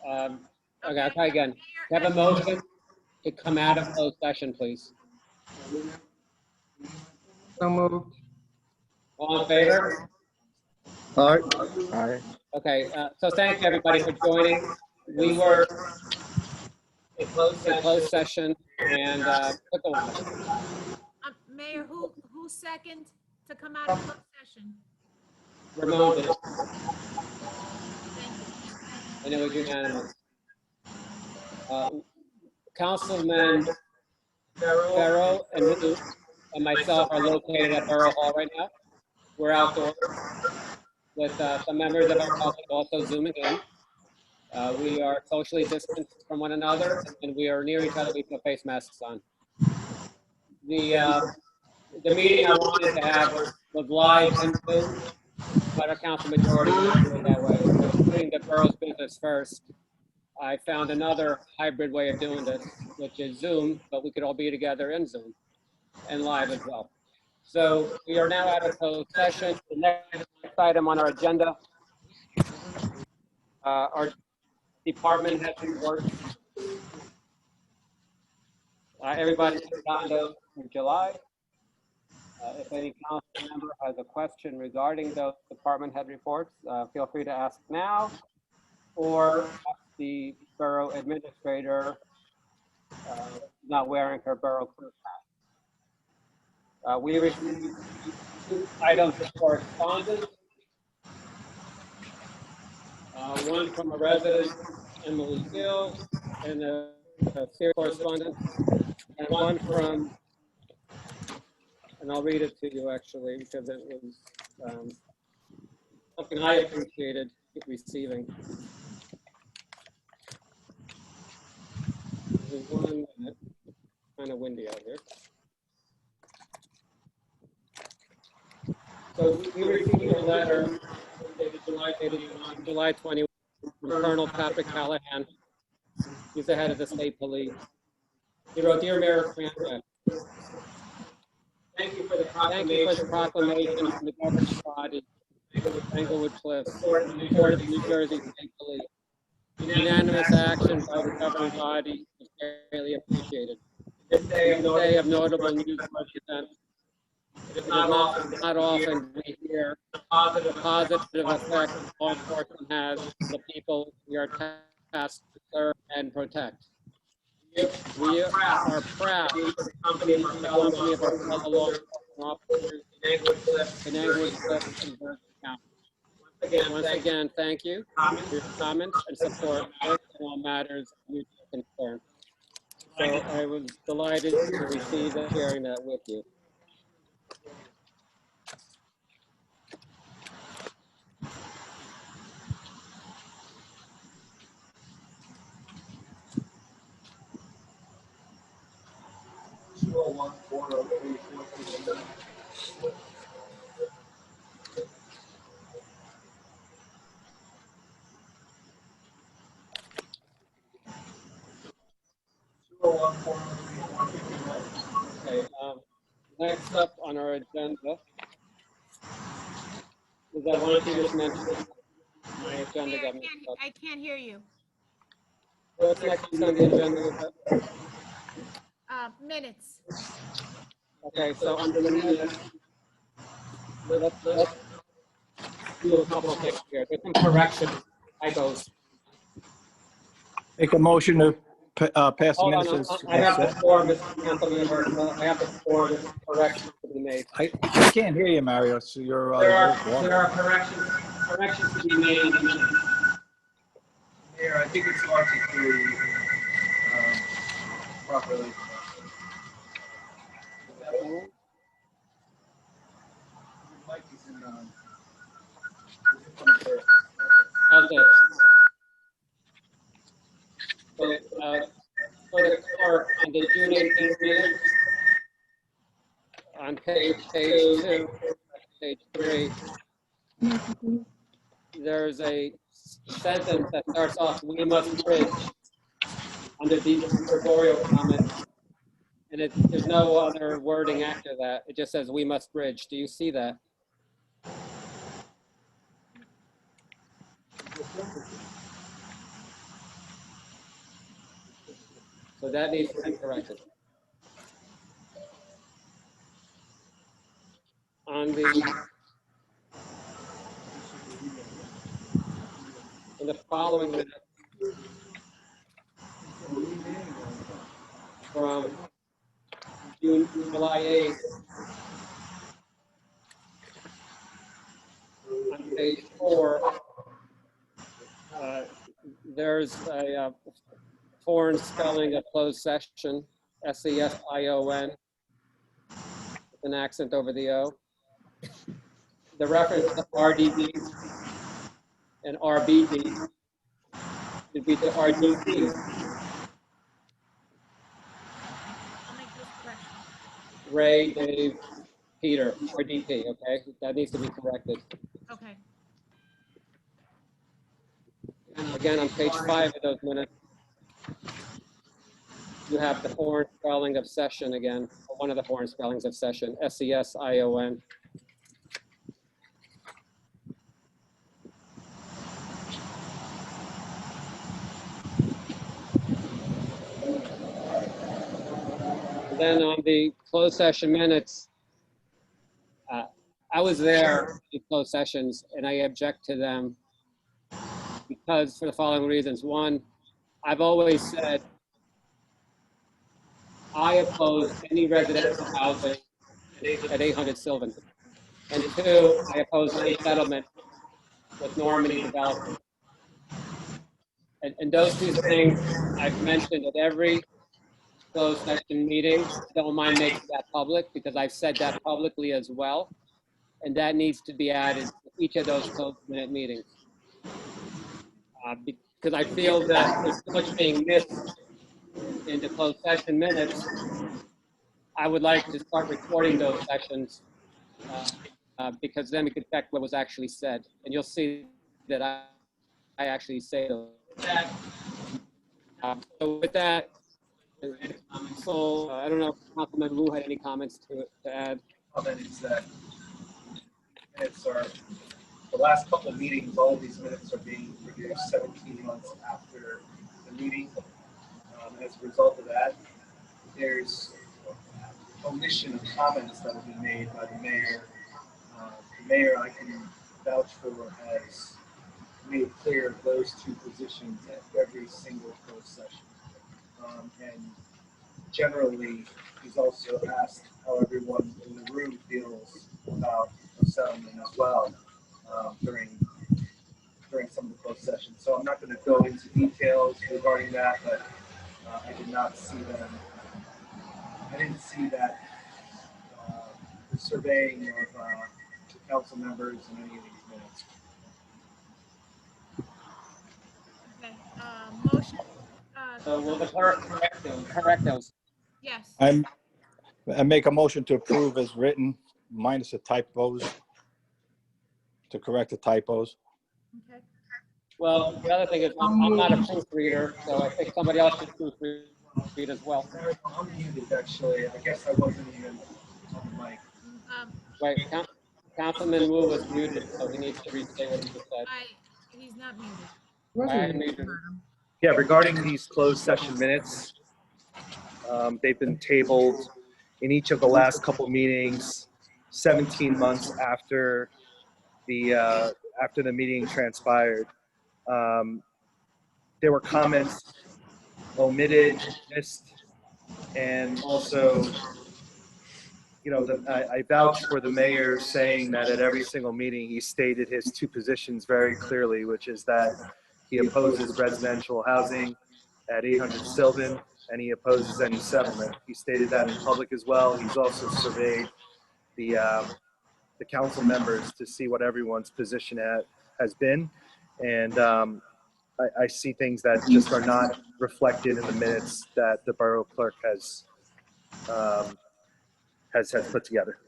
Okay, I'll try again. Have a motion to come out of closed session, please. So moved. All in favor? Aye. Aye. Okay, so thank you, everybody, for joining. We were in closed session and took a while. Mayor, who second to come out of closed session? Ramon did, Thank you. and it was unanimous. Councilman Farrow and Ruth and myself are located at Borough Hall right now. We're outdoors with some members of our public also zooming in. We are socially distanced from one another, and we are near each other. We put face masks on. The meeting I wanted to have was live and Zoom, but our council majority won't do it that way. So putting the borough's business first, I found another hybrid way of doing this, which is Zoom, but we could all be together in Zoom and live as well. So we are now at a closed session. The next item on our agenda, our department head report. Everybody has gotten those in July. If any council member has a question regarding those department head reports, feel free to ask now or ask the borough administrator not wearing her borough clerk hat. We received 2 items of correspondence. One from a resident, Emily Gill, and a serious correspondence, and one from, and I'll read it to you actually, because it was something I appreciated receiving. There's 1 minute, kind of windy out here. So we received a letter dated July 21 from Colonel Patrick Callahan. He's the head of the state police. He wrote, "Dear Mayor Cranston, thank you for the proclamation from the governing body, Englewood Cliffs, in support of the New Jersey State Police. Unanimous action by the governing body is greatly appreciated. This day of notable news events. It is not often we hear the positive effect law enforcement has on the people we are tasked to serve and protect. We are proud to be the company of our fellow law enforcement officers in Englewood Cliffs and Bergen County. Once again, thank you for your comments and support in all matters of mutual concern." So I was delighted to receive and sharing that with you. Okay, next up on our agenda is that one thing just mentioned. My agenda got mixed up. I can't hear you. What's next on the agenda? Minutes. Okay, so under the minutes, let's do a couple of things here. There's some corrections, typos. Make a motion to pass the Hold on, minutes. I have the form, Mr. Councilmember. I have the form, there's corrections to be made. I can't hear you, Mario, so you're... There are corrections to be made in the minutes. Mayor, I think it's hard to hear you properly. Mike is in How's this? So, for the clerk, on the June 18th minutes, on page 2, page 3, there's a sentence that starts off, "We must bridge," under the Gregorio comment, and there's no other wording after that. It just says, "We must bridge." Do you see that? So that needs to be corrected. On in the following minutes from July 8th, on page 4, there's a foreign spelling of closed session, S-E-S-I-O-N, with an accent over the O. The reference to RDD and RBD should be to RDP. I'll make those corrections. Ray, Dave, Peter, RDP, okay? That needs to be corrected. Okay. And again, on page 5 of those minutes, you have the foreign spelling of session again, or one of the foreign spellings of session, S-E-S-I-O-N. And then on the closed session minutes, I was there in closed sessions and I object to them because for the following reasons. One, I've always said I oppose any residential housing at 800 Sylvan. And 2, I oppose any settlement with Normandy Development. And those 2 things I've mentioned at every closed session meeting. Don't mind making that public because I've said that publicly as well. And that needs to be added to each of those closed minute meetings. Because I feel that there's so much being missed in the closed session minutes. I would like to start recording those sessions because then we could affect what was actually said. And you'll see that I actually say those. So with that, so I don't know if Councilman Wu had any comments to add. Comment is that minutes are, the last couple of meetings, all of these minutes are being produced 17 months after the meeting. As a result of that, there's omission of comments that will be made by the mayor. The mayor, I can vouch for, has made clear those 2 positions at every single closed session. And generally, he's also asked how everyone in the room feels about the settlement as well during some of the closed sessions. So I'm not going to go into details regarding that, but I did not see them. I didn't see that the surveying of the council members in any of these minutes. Okay. Motion. So will the clerk correct those? Yes. I make a motion to approve as written, minus the typos, to correct the typos. Okay. Well, the other thing is I'm not a proofreader, so I think somebody else should proofread as well. I'm muted, actually. I guess I wasn't even on the mic. Wait, Councilman Wu was muted, so he needs to restate what he just said. He's not muted. I muted him. Yeah, regarding these closed session minutes, they've been tabled in each of the last couple meetings, 17 months after the meeting transpired. There were comments omitted, missed, and also, you know, I vouch for the mayor saying that at every single meeting he stated his 2 positions very clearly, which is that he opposes residential housing at 800 Sylvan, and he opposes any settlement. He stated that in public as well. He's also surveyed the council members to see what everyone's position has been. And I see things that just are not reflected in the minutes that the borough clerk has put together.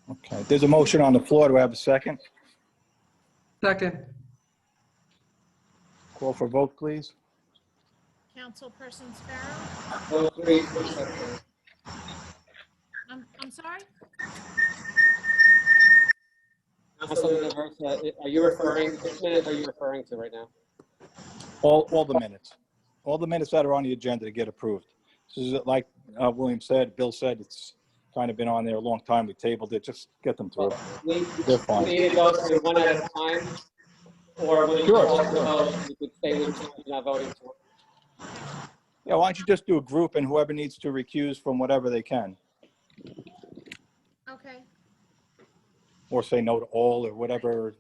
Okay, there's a motion on the floor. Do I have a second? Second. Call for vote, please. Councilperson Sparrow? Oh, three. I'm sorry? Councilman Aversa, are you referring, which minutes are you referring to right now? All the minutes. All the minutes that are on the agenda to get approved. This is like William said, Bill said, it's kind of been on there a long time. We tabled it. Just get them through. We They're fine. we either go through one at a time, or when you Sure, call for sure. vote, you could say which one you're not voting for. Yeah, why don't you just do a group and whoever needs to recuse from whatever they can, Okay. or say no to all, or whatever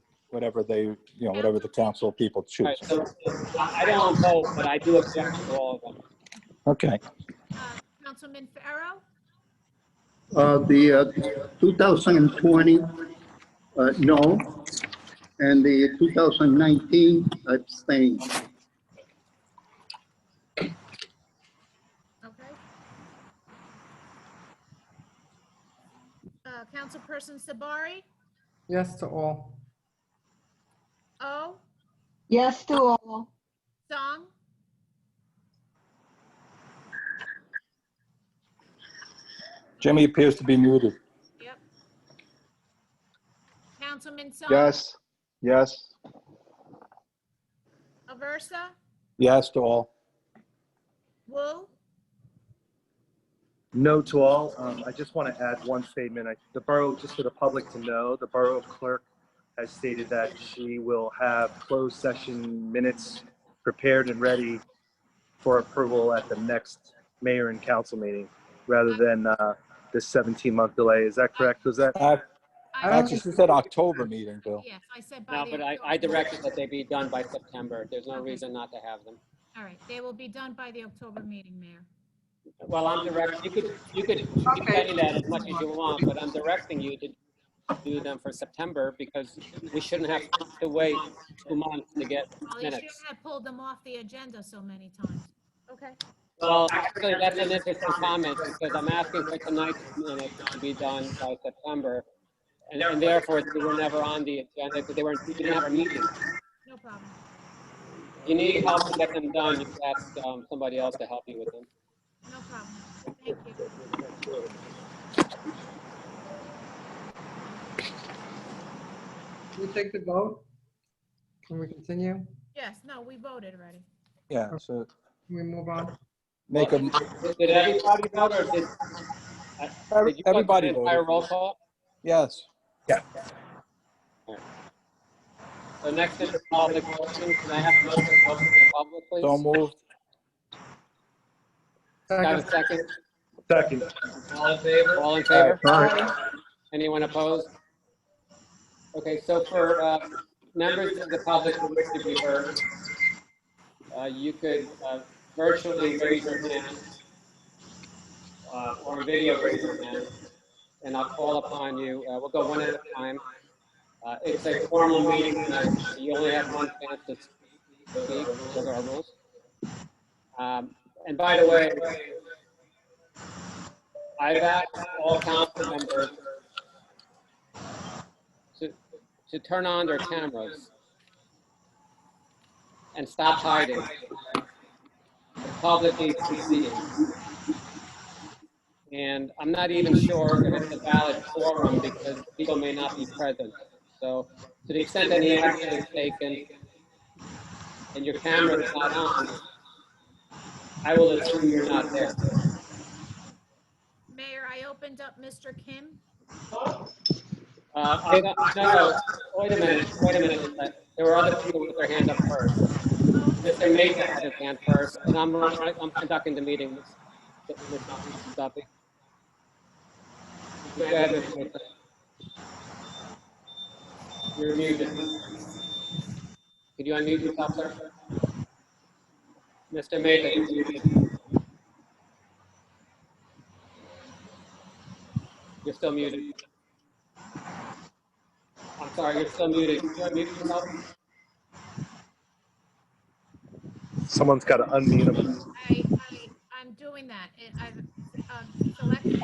they, whatever the council people All right, choose. so I don't vote, but I do object to all of them. Okay. Councilman Farrow? The 2020, no, and the 2019 abstain. Okay. Councilperson Sabari? Yes to all. O? Yes to all. Song? Jimmy appears to be muted. Yep. Councilman Song? Yes, yes, Aversa? Yes to all. Wu? No to all. I just want to add one statement. The borough, just for the public to know, the borough clerk has stated that she will have closed session minutes prepared and ready for approval at the next mayor and council meeting, rather than this 17-month delay. Is that correct? Was that? Actually, she said October meeting, Bill. Yes, I said by No, the. but I October. directed that they be done by September. There's no reason not to have them. All right, they will be done by the October meeting, Mayor. Well, I'm directing, you could keep saying that as much as you want, but I'm directing you to do them for September because we shouldn't have to wait 2 months to get Well, you shouldn't minutes. have pulled them off the agenda so many times. Okay. Well, actually, that's an interesting comment because I'm asking for tonight's minutes to be done by September. And therefore, they were never on the agenda because we didn't have a meeting. No problem. If you need help to get them done, you can ask somebody else to help you with them. No problem. Thank you. Can we take the vote? Can we continue? Yes, no, we voted already. Yeah, so Can we move on? make a, Did everybody vote or did you everybody go through the entire voted. roll call? Yes. So next is the public portion. Can I have a motion to open the public, please? So moved. Got a Second. second? Second. All in favor? All in favor? Aye. Anyone opposed? Okay, so for members of the public who wish to be heard, you could virtually raise your hand or video raise your hand, and I'll call upon you. We'll go one at a time. It's a formal meeting tonight. You only have one chance to speak. Those are our rules. And by the way, I've asked all council members to turn on their cameras and stop hiding. The public needs to see it. And I'm not even sure if it's a valid forum because people may not be present. So to the extent any action is taken and your camera is not on, I will assume you're not there. Mayor, I opened up Mr. Kim. No, wait a minute. There were other people with their hand up first. Mr. Mesa had his hand first, and I'm conducting the meeting. Mr. Duffy. Go ahead, Mr. Mesa. You're muted. Could you unmute yourself, sir? Mr. Mesa, you're muted. You're still muted. I'm sorry, you're still muted. Could you unmute yourself? Someone's got to unmute him. I'm doing that. I've selected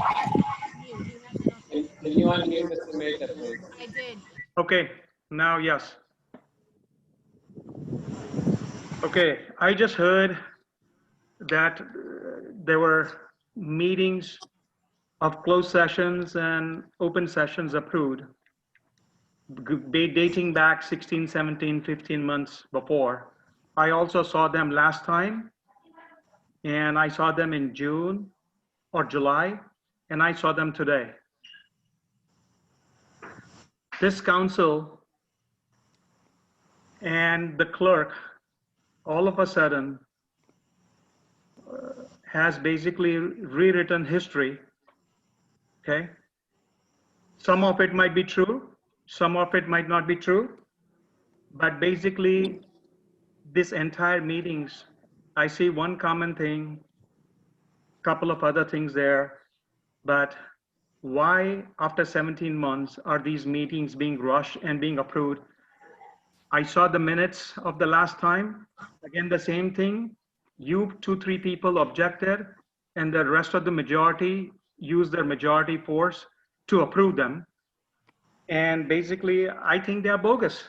mute. He hasn't. Can you unmute Mr. Mesa, please? I did. Okay, now yes. Okay, I just heard that there were meetings of closed sessions and open sessions approved, dating back 16, 17, 15 months before. I also saw them last time and I saw them in June or July, and I saw them today. This council and the clerk, all of a sudden, has basically rewritten history, okay? Some of it might be true, some of it might not be true, but basically, this entire meetings, I see one common thing, couple of other things there, but why after 17 months are these meetings being rushed and being approved? I saw the minutes of the last time, again, the same thing. You 2-3 people objected and the rest of the majority used their majority force to approve them. And basically, I think they are bogus.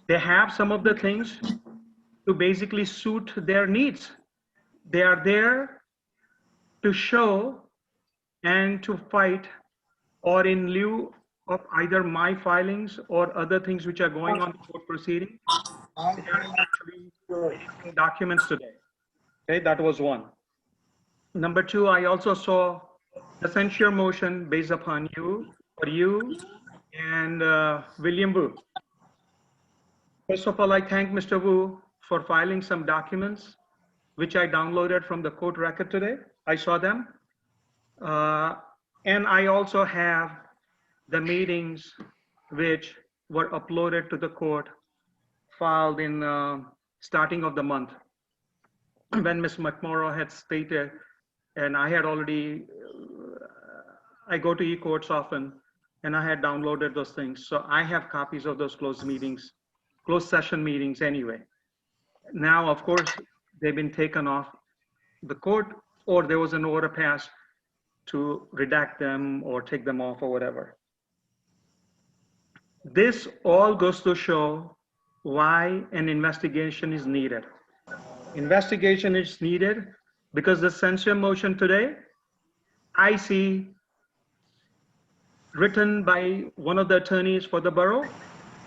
They have some of the things to basically suit their needs. They are there to show and to fight, or in lieu of either my filings or other things which are going on in the court proceeding, they are actually releasing documents today. Okay, that was one. Number two, I also saw the censure motion based upon you and William Wu. First of all, I thank Mr. Wu for filing some documents which I downloaded from the court record today. I saw them. And I also have the meetings which were uploaded to the court, filed in starting of the month, when Ms. McMorrow had stated, and I had already, I go to e-courts often, and I had downloaded those things. So I have copies of those closed meetings, closed session meetings anyway. Now, of course, they've been taken off the court, or there was an order passed to redact them or take them off or whatever. This all goes to show why an investigation is needed. Investigation is needed because the censure motion today, I see written by one of the attorneys for the borough,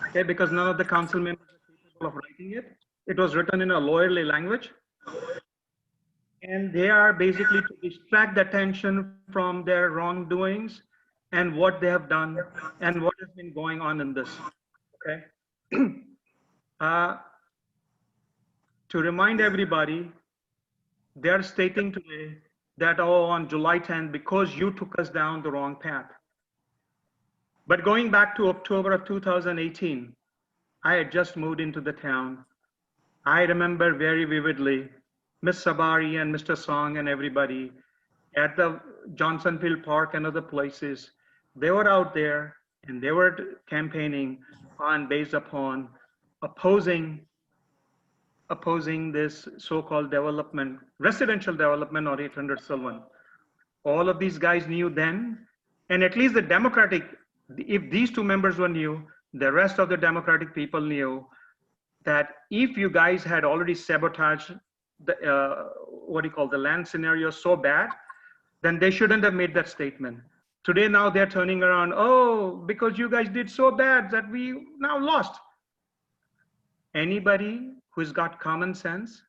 okay, because none of the council members are capable of writing it. It was written in a lawyerly language. And they are basically to distract the attention from their wrongdoings and what they have done and what has been going on in this, okay? To remind everybody, they're stating today that, oh, on July 10th, because you took us down the wrong path. But going back to October of 2018, I had just moved into the town. I remember very vividly Ms. Sabari and Mr. Song and everybody at the Johnsonville Park and other places, they were out there and they were campaigning on based upon opposing this so-called development, residential development on 800 Sylvan. All of these guys knew then, and at least the Democratic, if these two members were new, the rest of the Democratic people knew that if you guys had already sabotaged the, the land scenario so bad, then they shouldn't have made that statement. Today, now they're turning around, oh, because you guys did so bad that we now lost. Anybody who's got common sense,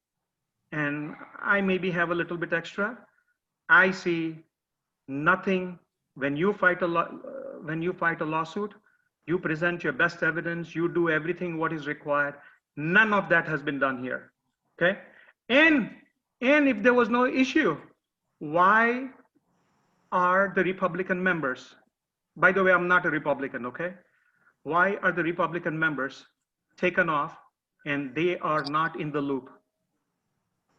and I maybe have a little bit extra, I see nothing. When you fight a lawsuit, you present your best evidence, you do everything what is required. None of that has been done here, okay? And if there was no issue, why are the Republican members, by the way, I'm not a Republican, okay? Why are the Republican members taken off and they are not in the loop?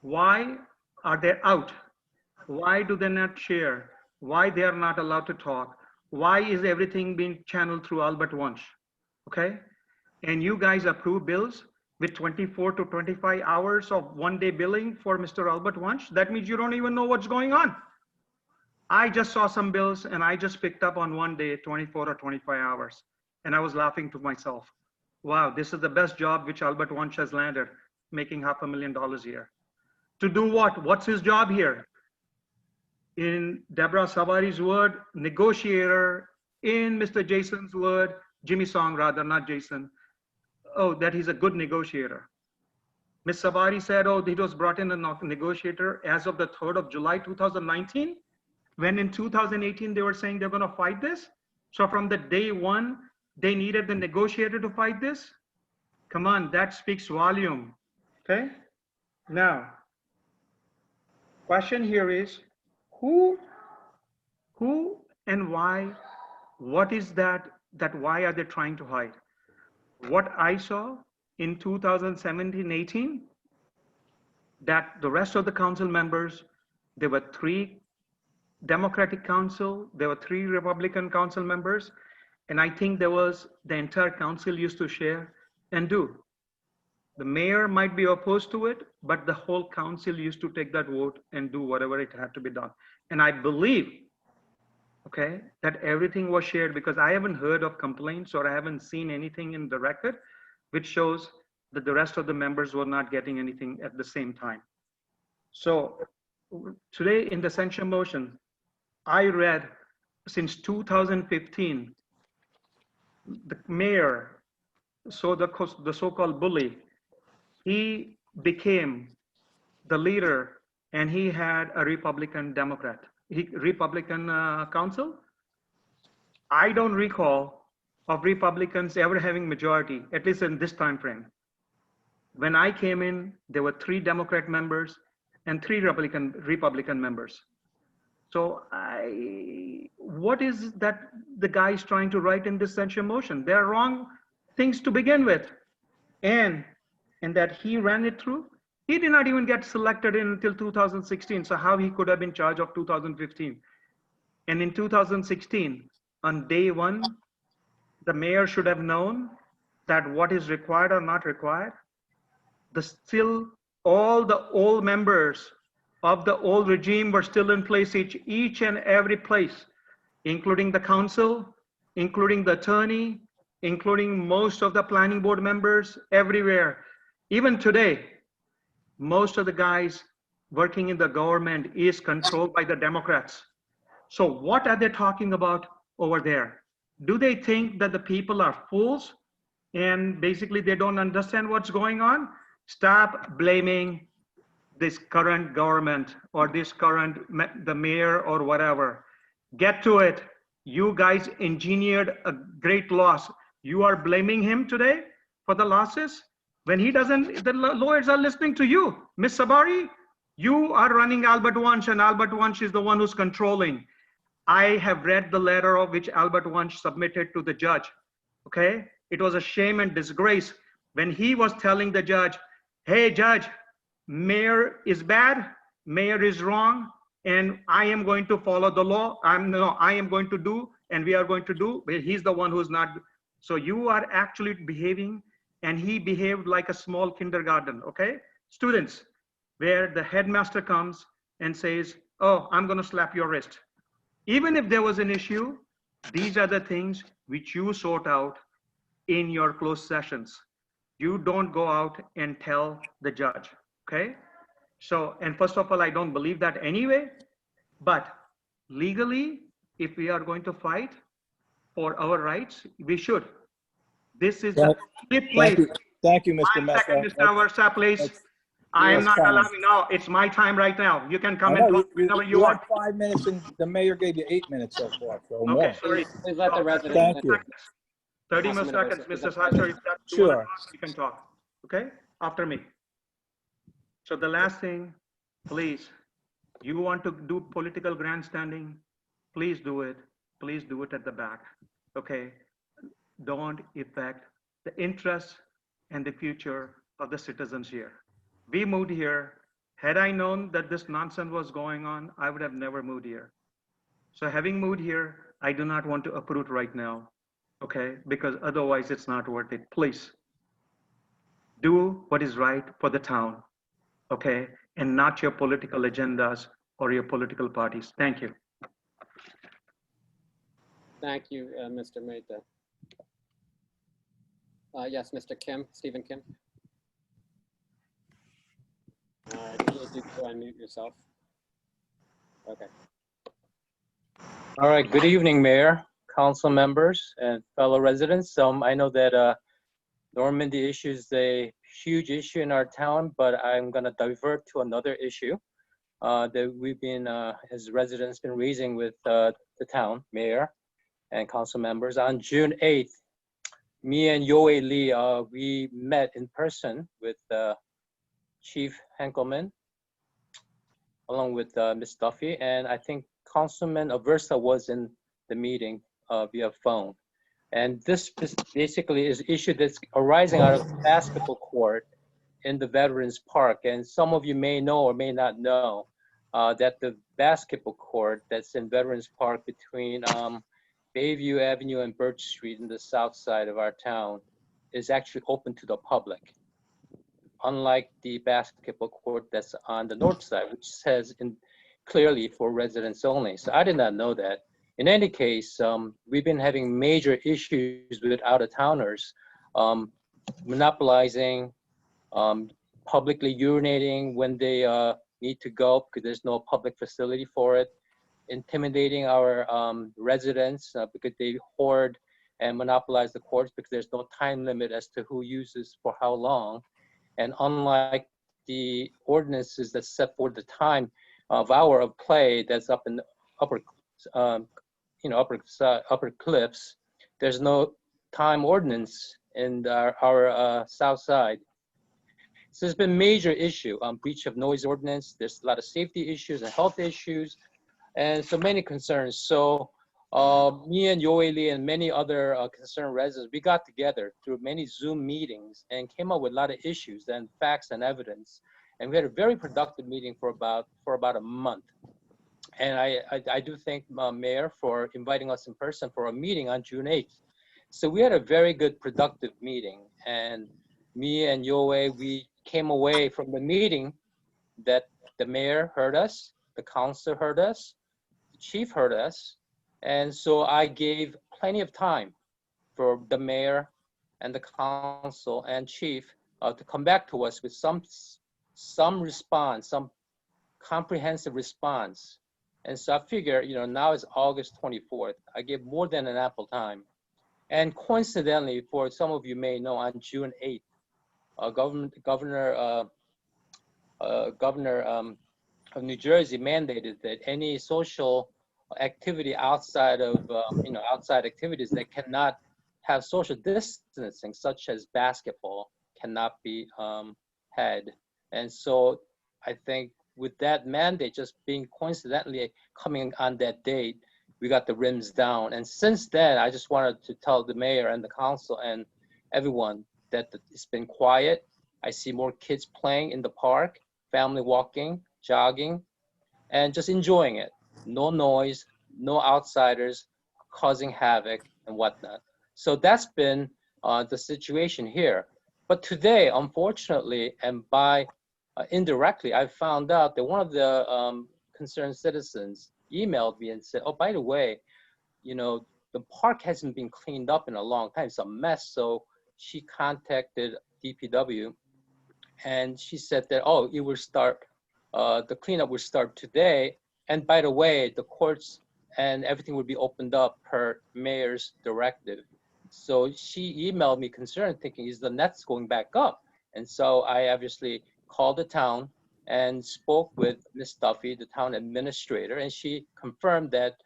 Why are they out? Why do they not share? Why they are not allowed to talk? Why is everything being channeled through Albert Wunsch, okay? And you guys approve bills with 24 to 25 hours of one-day billing for Mr. Albert Wunsch? That means you don't even know what's going on. I just saw some bills and I just picked up on one day, 24 or 25 hours. And I was laughing to myself. Wow, this is the best job which Albert Wunsch has landed, making $500,000 a year. To do what? What's his job here? In Deborah Savari's word, negotiator. In Mr. Jason's word, Jimmy Song rather, not Jason. Oh, that he's a good negotiator. Ms. Savari said, oh, it was brought in a negotiator as of the 3rd of July, 2019, when in 2018, they were saying they're going to fight this. So from the day one, they needed the negotiator to fight this. Come on, that speaks volume. Okay. Now, question here is who and why, what is that why are they trying to hide? What I saw in 2017-18, that the rest of the council members, there were 3 Democratic council, there were 3 Republican council members, and I think there was the entire council used to share and do. The mayor might be opposed to it, but the whole council used to take that vote and do whatever it had to be done. And I believe, okay, that everything was shared, because I haven't heard of complaints or I haven't seen anything in the record which shows that the rest of the members were not getting anything at the same time. So today in the censure motion, I read since 2015, the mayor, so the so-called bully, he became the leader and he had a Republican council. I don't recall of Republicans ever having majority, at least in this time frame. When I came in, there were 3 Democrat members and 3 Republican members. So what is that the guy is trying to write in this censure motion? They're wrong things to begin with. And that he ran it through. He did not even get selected until 2016. So how he could have been charged of 2015? And in 2016, on day 1, the mayor should have known that what is required or not required. All the old members of the old regime were still in place, each and every place, including the council, including the attorney, including most of the planning board members, everywhere. Even today, most of the guys working in the government is controlled by the Democrats. So what are they talking about over there? Do they think that the people are fools and basically they don't understand what's going on? Stop blaming this current government or this the mayor or whatever. Get to it. You guys engineered a great loss. You are blaming him today for the losses? When he doesn't, the lawyers are listening to you. Ms. Sabari, you are running Albert Wunsch, and Albert Wunsch is the one who's controlling. I have read the letter of which Albert Wunsch submitted to the judge, okay? It was a shame and disgrace when he was telling the judge, hey judge, mayor is bad, mayor is wrong, and I am going to follow the law. I am going to do, and we are going to do, but he's the one who's not. So you are actually behaving, and he behaved like a small kindergarten, okay? Students, where the headmaster comes and says, oh, I'm gonna slap your wrist. Even if there was an issue, these are the things which you sort out in your closed sessions. You don't go out and tell the judge, okay? So, and first of all, I don't believe that anyway, but legally, if we are going to fight for our rights, we should. This is the place. Thank you, Mr. Mr. Mesa. Versa, please. I am not allowing, no, it's my time right now. You can come and talk whenever you want. had 5 minutes and the mayor gave you 8 minutes so far. So Okay, more. sorry. Please let the resident. Thank you. 30 more seconds, Mr. Sacher, if that's Sure. what you can talk, okay? After me. So the last thing, please, you want to do political grandstanding, please do it. Please do it at the back, okay? Don't affect the interests and the future of the citizens here. We moved here. Had I known that this nonsense was going on, I would have never moved here. So having moved here, I do not want to uproot right now, okay? Because otherwise it's not worth it. Please do what is right for the town, okay? And not your political agendas or your political parties. Thank you. Thank you, Mr. Mehta. Yes, Mr. Kim, Stephen Kim. You need to unmute yourself. Okay. All right, good evening, Mayor, council members, and fellow residents. I know that Norman, the issues they huge issue in our town, but I'm gonna divert to another issue that we've been, as residents, been raising with the town mayor and council members. On June 8th, me and Yoe Lee, we met in person with Chief Henkelman, along with Ms. Duffy, and I think Councilman Aversa was in the meeting via phone. And this basically is an issue that's arising out of the basketball court in the Veterans Park. And some of you may know or may not know that the basketball court that's in Veterans Park between Bayview Avenue and Birch Street in the south side of our town is actually open to the public, unlike the basketball court that's on the north side, which says clearly for residents only. So I did not know that. In any case, we've been having major issues with out-of-towners monopolizing, publicly urinating when they need to go because there's no public facility for it, intimidating our residents because they hoard and monopolize the courts because there's no time limit as to who uses for how long. And unlike the ordinances that set forth the time of hour of play that's up in the upper cliffs, there's no time ordinance in our south side. So there's been major issue, breach of noise ordinance. There's a lot of safety issues and health issues, and so many concerns. So me and Yoe Lee and many other concerned residents, we got together through many Zoom meetings and came up with a lot of issues and facts and evidence. And we had a very productive meeting for about a month. And I do thank Mayor for inviting us in person for a meeting on June 8th. So we had a very good productive meeting. And me and Yoe, we came away from the meeting that the mayor heard us, the council heard us, the chief heard us. And so I gave plenty of time for the mayor and the council and chief to come back to us with some response, some comprehensive response. And so I figure, now it's August 24th. I gave more than an ample time. And coincidentally, for some of you may know, on June 8th, Governor of New Jersey mandated that any social activity outside of, outside activities that cannot have social distancing, such as basketball, cannot be had. And so I think with that mandate just being coincidentally coming on that date, we got the rims down. And since then, I just wanted to tell the mayor and the council and everyone that it's been quiet. I see more kids playing in the park, family walking, jogging, and just enjoying it. No noise, no outsiders causing havoc and whatnot. So that's been the situation here. But today, unfortunately, and by indirectly, I found out that one of the concerned citizens emailed me and said, oh, by the way, the park hasn't been cleaned up in a long time. It's a mess. So she contacted DPW and she said that, oh, it will start, the cleanup will start today. And by the way, the courts and everything will be opened up per mayor's directive. So she emailed me concerned, thinking, is the nets going back up? And so I obviously called the town and spoke with Ms. Duffy, the town administrator, and she confirmed that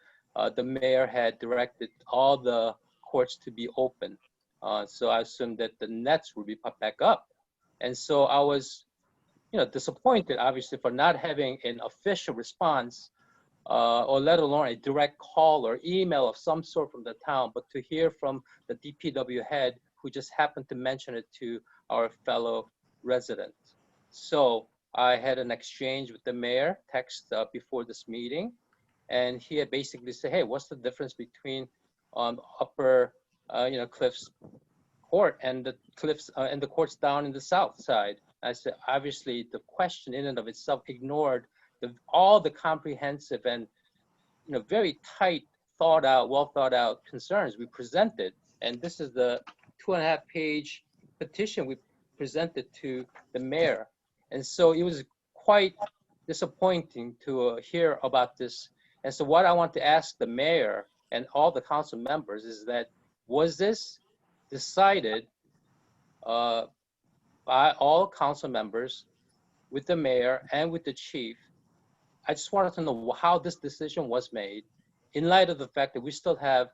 the mayor had directed all the courts to be open. So I assumed that the nets would be put back up. And so I was, disappointed, obviously, for not having an official response or let alone a direct call or email of some sort from the town, but to hear from the DPW head who just happened to mention it to our fellow residents. So I had an exchange with the mayor, text before this meeting, and he had basically said, hey, what's the difference between upper Cliffs Court and the Cliffs and the courts down in the south side? I said, obviously the question in and of itself ignored all the comprehensive and very tight, well thought out concerns we presented. And this is the 2.5-page petition we presented to the mayor. And so it was quite disappointing to hear about this. And so what I want to ask the mayor and all the council members is that, was this decided by all council members, with the mayor and with the chief. I just wanted to know how this decision was made in light of the fact that we still have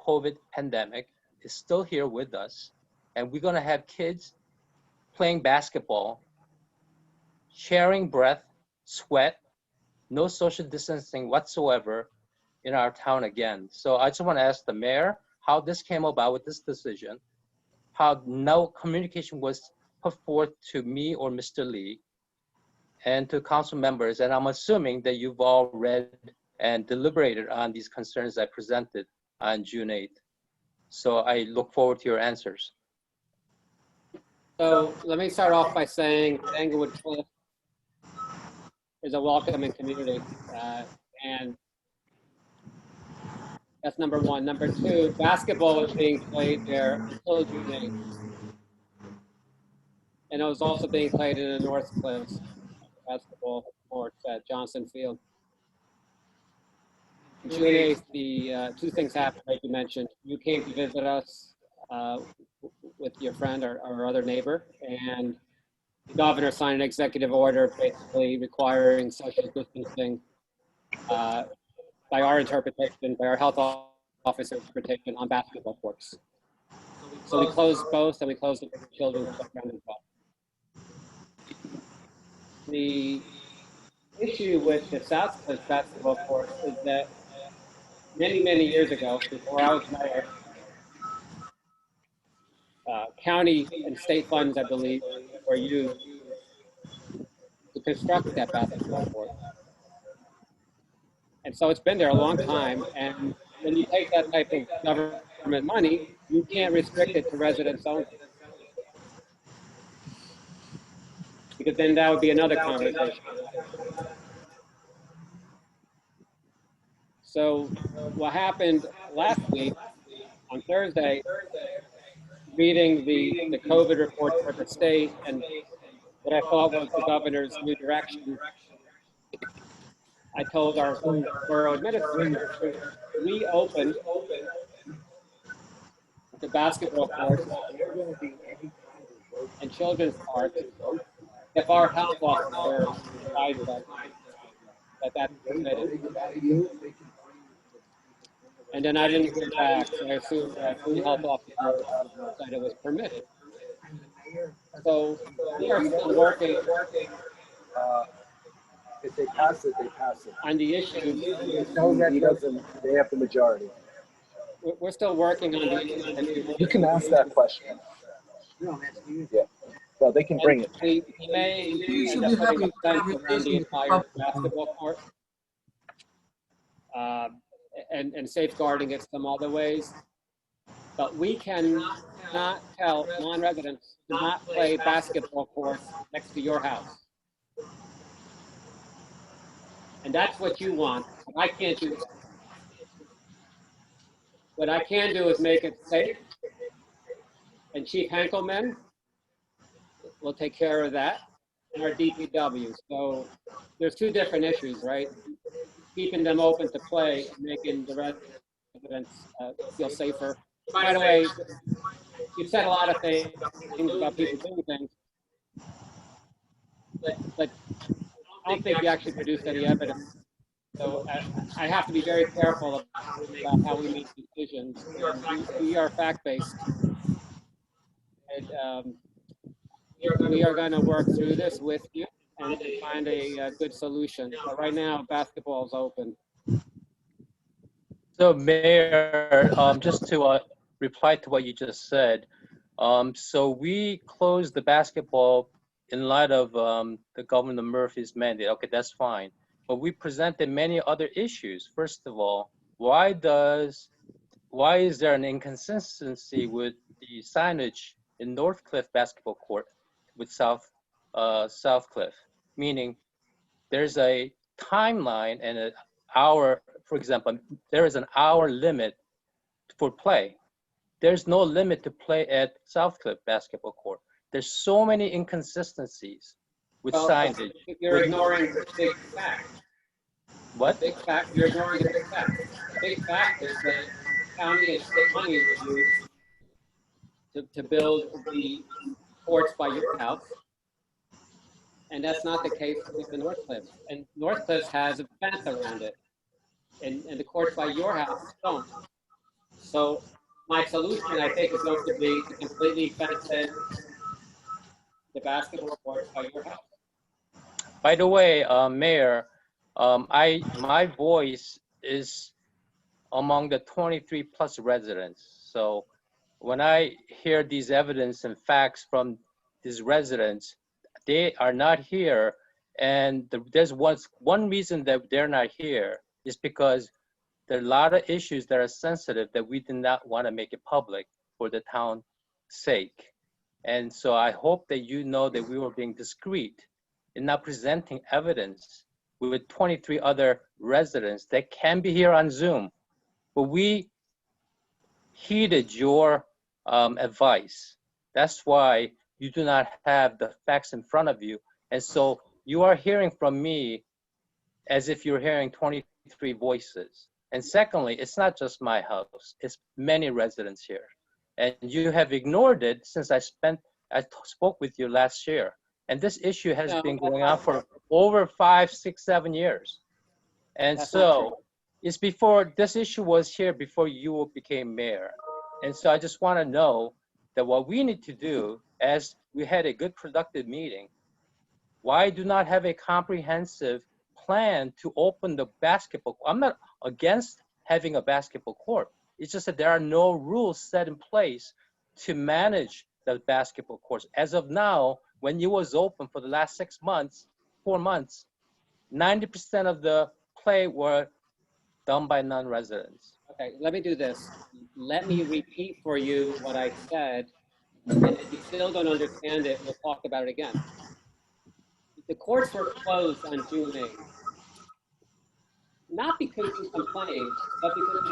COVID pandemic is still here with us, and we're gonna have kids playing basketball, sharing breath, sweat, no social distancing whatsoever in our town again. So I just want to ask the mayor how this came about with this decision, how no communication was put forth to me or Mr. Lee and to council members. And I'm assuming that you've all read and deliberated on these concerns I presented on June 8th. So I look forward to your answers. So let me start off by saying Englewood Cliff is a welcoming community, and that's number one. Number two, basketball is being played there until June 8th. And it was also being played in the North Cliffs basketball courts at Johnson Field. June 8th, the two things happened, like you mentioned. You came to visit us with your friend or other neighbor, and the governor signed an executive order basically requiring social distancing by our interpretation, by our health officer interpretation on basketball courts. So we closed both, and we closed the children's playground as well. The issue with the South Cliff basketball court is that many, many years ago, before I was mayor, county and state funds, I believe, were used to construct that basketball court. And so it's been there a long time. And when you take that type of government money, you can't restrict it to residents only. Because then that would be another conversation. So what happened last week on Thursday, reading the COVID report for the state and what I thought was the governor's new direction, I told our borough administrator to reopen the basketball courts and children's parks if our health officer decides that that's permitted. And then I didn't hear back, so I assumed that the health officer said it was permitted. So we are still working If they pass it, they pass it. on the issue. He doesn't, they have the majority. We're still working on the issue. You can ask that question. Yeah. Well, they can bring it. We may end up putting a fence around the entire basketball court and safeguarding it some other ways. But we cannot tell non-residents to not play basketball courts next to your house. And that's what you want. I can't do that. What I can do is make it safe. And Chief Henkelman will take care of that, and our DPW. So there's two different issues, right? Keeping them open to play and making the residents feel safer. By the way, you said a lot of things about people doing things, but I don't think you actually produced any evidence. So I have to be very careful about how we make decisions. We are fact-based. And we are going to work through this with you and find a good solution. But right now, basketball is open. So Mayor, just to reply to what you just said, so we closed the basketball in light of the Governor Murphy's mandate. Okay, that's fine. But we presented many other issues. First of all, why is there an inconsistency with the signage in North Cliff basketball court with South Cliff? Meaning there's a timeline and an hour, for example, there is an hour limit for play. There's no limit to play at South Cliff basketball court. There's so many inconsistencies with signage. You're ignoring the big fact. What? Big fact, you're ignoring the big fact. The big fact is that county and state money was used to build the courts by your house. And that's not the case with the North Cliffs. And North Cliffs has a fence around it. And the courts by your house don't. So my solution, I think, is going to be to completely fence in the basketball courts by your house. By the way, Mayor, my voice is among the 23 plus residents. So when I hear these evidence and facts from these residents, they are not here. And there's one reason that they're not here is because there are a lot of issues that are sensitive that we did not want to make it public for the town's sake. And so I hope that you know that we were being discreet in not presenting evidence with 23 other residents that can be here on Zoom. But we heeded your advice. That's why you do not have the facts in front of you. And so you are hearing from me as if you're hearing 23 voices. And secondly, it's not just my house, it's many residents here. And you have ignored it since I spoke with you last year. And this issue has been going on for over 5, 6, 7 years. And so it's before this issue was here before you became mayor. And so I just want to know that what we need to do, as we had a good productive meeting, why do not have a comprehensive plan to open the basketball? I'm not against having a basketball court. It's just that there are no rules set in place to manage the basketball courts. As of now, when it was open for the last 4 months, 90% of the play were done by non-residents. Okay, let me do this. Let me repeat for you what I said. And if you still don't understand it, we'll talk about it again. The courts were closed on June 8th. Not because you complained, but because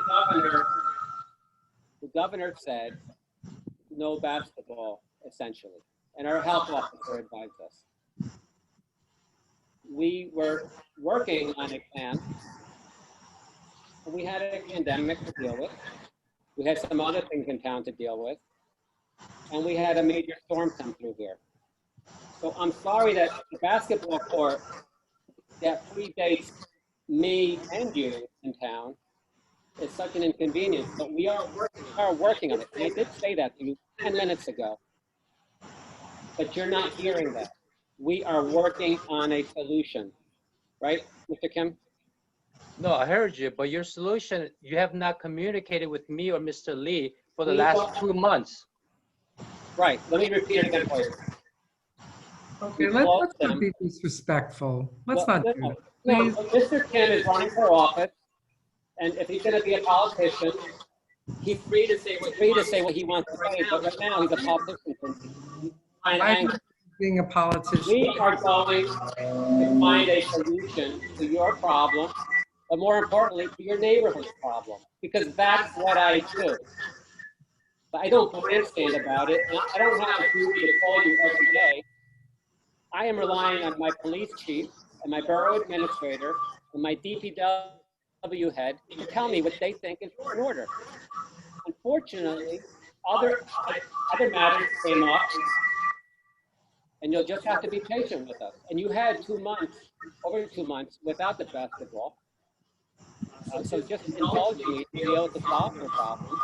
the governor said no basketball, essentially. And our health officer advised us. We were working on a plan. We had a pandemic to deal with. We had some other things in town to deal with. And we had a major storm come through here. So I'm sorry that the basketball court that predates me and you in town is such an inconvenience, but we are working on it. And I did say that to you 10 minutes ago, but you're not hearing that. We are working on a solution, right, Mr. Kim? No, I heard you, but your solution, you have not communicated with me or Mr. Lee for the last 2 months. Right, let me repeat it again for you. Okay, let's not be disrespectful. Let's not do that. No, Mr. Kim is running for office, and if he's going to be a politician, he's free to say what he wants to say, but right now he's a politician. I'm being a politician. We are going to find a solution to your problem, but more importantly, to your neighborhood's problem, because that's what I do. But I don't grandstand about it. I don't have a duty to call you every day. I am relying on my police chief and my borough administrator and my DPW head to tell me what they think is in order. Unfortunately, other matters came up, and you'll just have to be patient with us. And you had 2 months, over 2 months, without the basketball. So just indulge me to be able to solve your problem.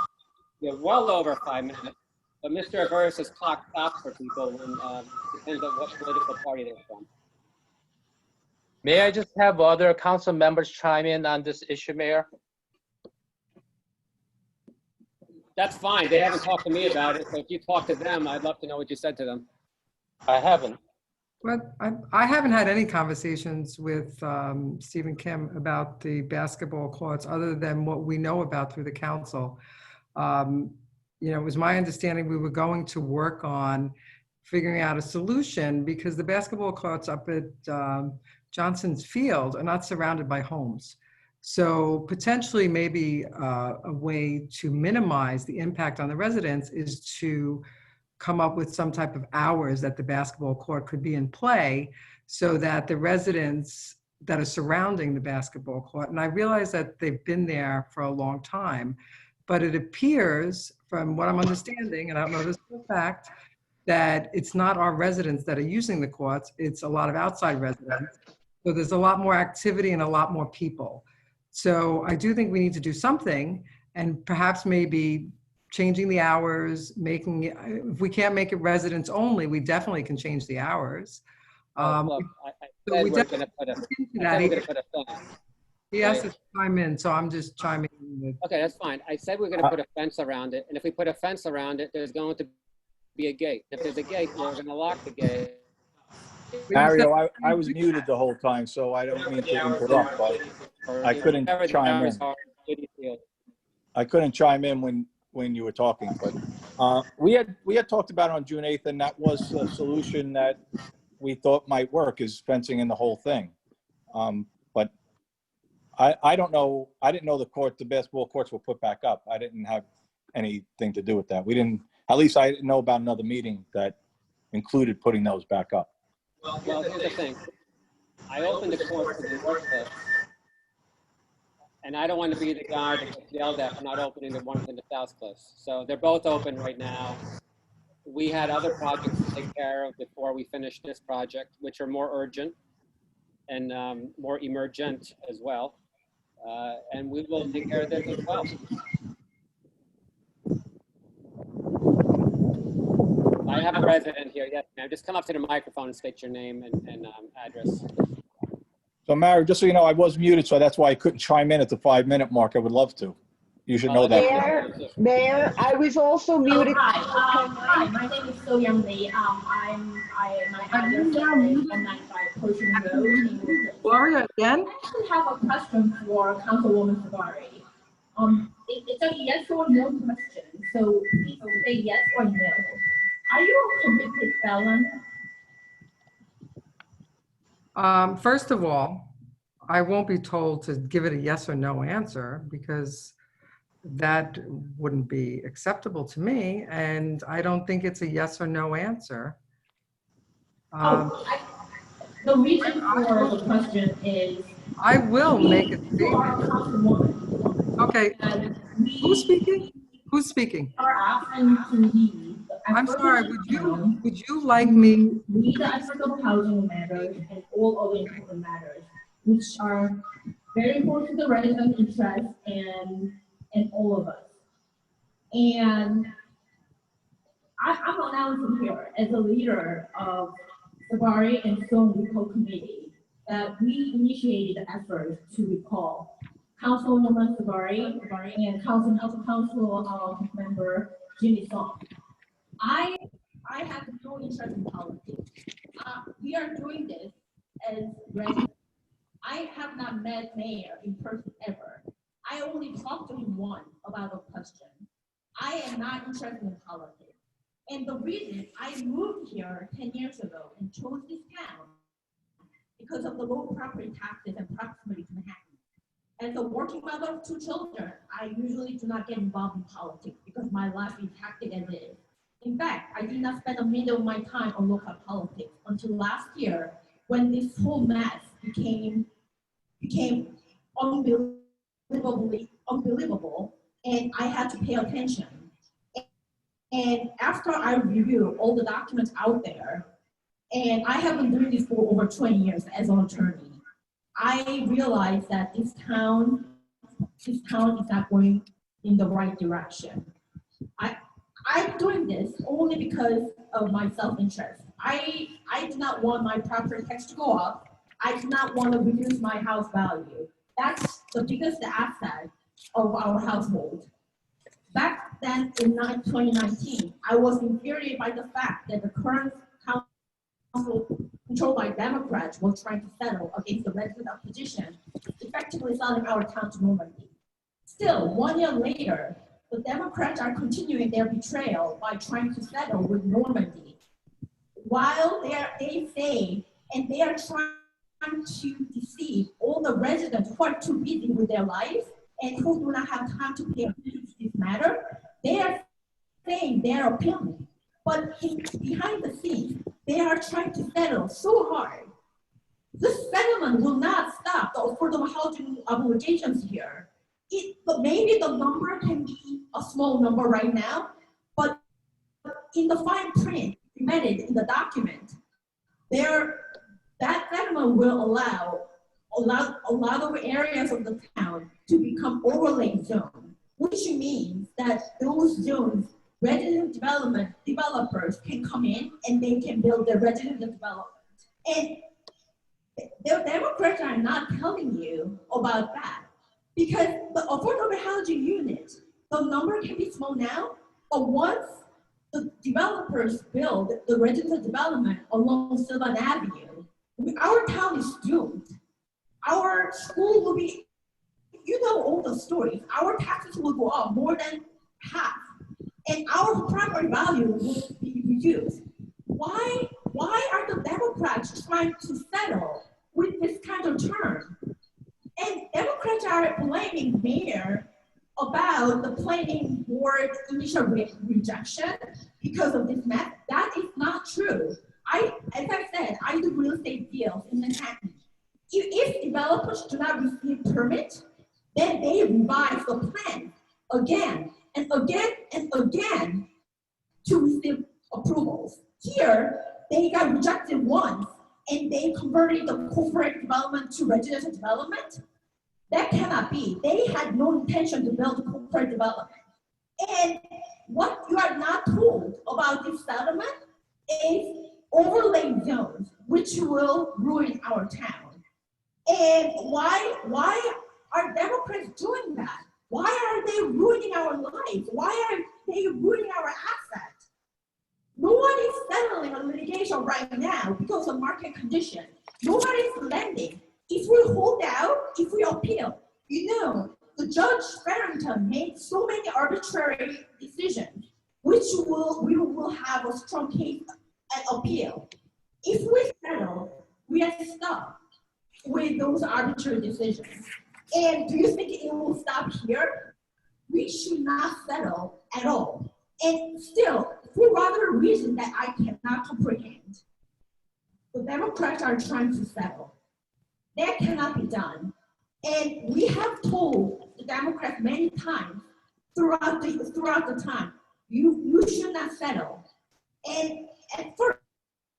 You're well over 5 minutes, but Mr. Averis's clock stops for people when depends on what political party they're from. May I just have other council members chime in on this issue, Mayor? That's fine. They haven't talked to me about it. So if you talk to them, I'd love to know what you said to them. I haven't. But I haven't had any conversations with Stephen Kim about the basketball courts other than what we know about through the council. It was my understanding we were going to work on figuring out a solution because the basketball courts up at Johnson's Field are not surrounded by homes. So potentially maybe a way to minimize the impact on the residents is to come up with some type of hours that the basketball court could be in play so that the residents that are surrounding the basketball court, and I realize that they've been there for a long time, but it appears from what I'm understanding, and I don't know this for a fact, that it's not our residents that are using the courts, it's a lot of outside residents. So there's a lot more activity and a lot more people. So I do think we need to do something, and perhaps maybe changing the hours, making it, if we can't make it residents only, we definitely can change the hours. Look, I so said we we're gonna put a, I said we're gonna put a fence. He has to chime in, so I'm just chiming in with. Okay, that's fine. I said we're gonna put a fence around it, and if we put a fence around it, there's going to be a gate. If there's a gate, we're gonna lock the gate. Mario, I was muted the whole time, so I don't mean to interrupt, but I couldn't chime in. I couldn't chime in when you were talking, but we had talked about it on June 8th, and that was a solution that we thought might work, is fencing in the whole thing. But I don't know. I didn't know the basketball courts were put back up. I didn't have anything to do with that. We didn't. At least I didn't know about another meeting that included putting those back up. Well, here's the thing. I opened the court for the North Cliff, and I don't want to be the guy that gets yelled at for not opening the ones in the South Cliffs. So they're both open right now. We had other projects to take care of before we finished this project, which are more urgent and more emergent as well. And we will take care of this as well. I have a resident here. Yes, ma'am. Just come up to the microphone and state your name and address. So, Mario, just so you know, I was muted, so that's why I couldn't chime in at the 5-minute mark. I would love to. You should know that. Mayor, I was also muted. Hi, my name is So Young Lee. My address is 195 Ocean Road. Gloria, again? I actually have a question for Councilwoman Sabari. It's a yes or no question, so please say yes or no. Are you a convicted felon? First of all, I won't be told to give it a yes or no answer, because that wouldn't be acceptable to me, and I don't think it's a yes or no answer. The reason for the question is I will make a you are a councilwoman. Okay, And who's speaking? Who's speaking? are often to leave. I'm sorry, would you like me? We, the affordable housing matters and all other important matters, which are very important to the resident interest and all of us. And I'm announcing here as a leader of Sabari and Song Recall Committee that we initiated the effort to recall Councilwoman Sabari and Council member Jimmy Song. I have no interest in politics. We are doing this as residents. I have not met Mayor in person ever. I only talked to him once about a question. I am not interested in politics. And the reason I moved here 10 years ago and chose this town because of the low property taxes and proximity to Manhattan. As a working mother of 2 children, I usually do not get involved in politics because my life is hectic as it is. In fact, I did not spend a minute of my time on local politics until last year when this whole mess became unbelievable, and I had to pay attention. And after I reviewed all the documents out there, and I have been doing this for over 20 years as an attorney, I realized that this town is not going in the right direction. I'm doing this only because of my self-interest. I do not want my property tax to go up. I do not want to reduce my house value. That's the biggest asset of our household. Back then in 2019, I was infuriated by the fact that the current council controlled by Democrats was trying to settle against the resident opposition, effectively selling our town to Normandy. Still, 1 year later, the Democrats are continuing their betrayal by trying to settle with Normandy. While they say, and they are trying to deceive all the residents who are too busy with their lives and who do not have time to pay attention to this matter, they are saying their opinion. But behind the scenes, they are trying to settle so hard. This settlement will not stop the affordable housing obligations here. Maybe the number can be a small number right now, but in the fine print, embedded in the document, that settlement will allow a lot of areas of the town to become overlay zone, which means that those zones, residential development developers can come in and they can build their residential development. And the Democrats are not telling you about that because the affordable housing unit, the number can be small now, but once the developers build the residential development along Sylvan Avenue, our town is doomed. Our school will be, you know all the stories, our taxes will go up more than half, and our primary value will be reduced. Why are the Democrats trying to settle with this kind of term? And Democrats are blaming mayor about the planning board initial rejection because of this mess. That is not true. As I said, I do real estate deals in Manhattan. If developers do not receive permits, then they revise the plan again and again and again to receive approvals. Here, they got rejected once and they converted the corporate development to residential development. That cannot be. They had no intention to build corporate development. And what you are not told about this settlement is overlay zones, which will ruin our town. And why are Democrats doing that? Why are they ruining our lives? Why are they ruining our assets? No one is settling on litigation right now because of market conditions. Nobody is lending. If we hold out, if we appeal, you know, the Judge Farrington made so many arbitrary decisions, which we will have a strong case at appeal. If we settle, we are stuck with those arbitrary decisions. And do you think it will stop here? We should not settle at all. And still, for other reasons that I cannot comprehend, the Democrats are trying to settle. That cannot be done. And we have told the Democrats many times throughout the time, you should not settle. And at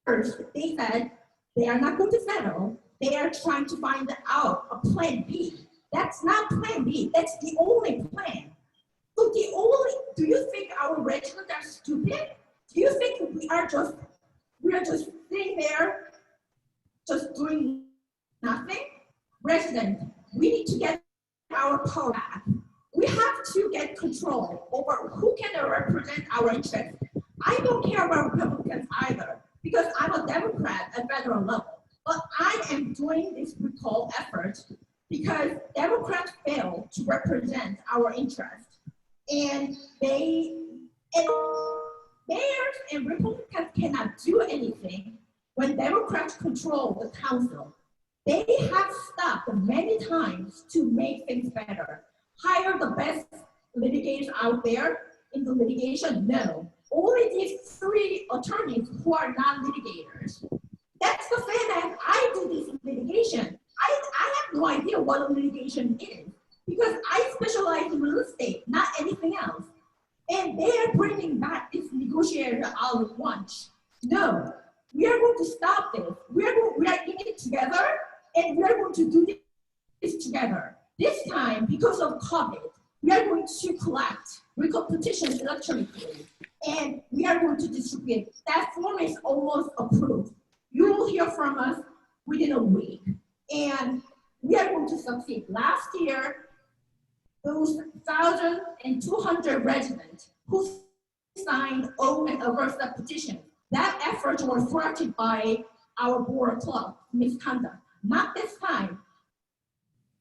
first, they said they are not going to settle. They are trying to find out a plan B. That's not plan B. That's the only plan. So do you think our residents are stupid? Do you think we are just sitting there, just doing nothing? Residents, we need to get our power back. We have to get control over who can represent our interests. I don't care about Republicans either, because I'm a Democrat at federal level. But I am doing this recall effort because Democrats fail to represent our interests. And mayors and Republicans cannot do anything when Democrats control the council. They have stopped many times to make things better. Hire the best litigators out there in the litigation? No. Only these 3 attorneys who are not litigators. That's the fact that I do this litigation. I have no idea what a litigation is because I specialize in real estate, not anything else. And they are bringing back this negotiator out of lunch. No, we are going to stop this. We are in it together, and we are going to do this together. This time, because of COVID, we are going to collect recall petitions electronically, and we are going to distribute. That form is almost approved. You will hear from us within a week, and we are going to succeed. Last year, those 1,200 residents who signed O and Aversa petition, that effort was thwarted by our board club misconduct. Not this time.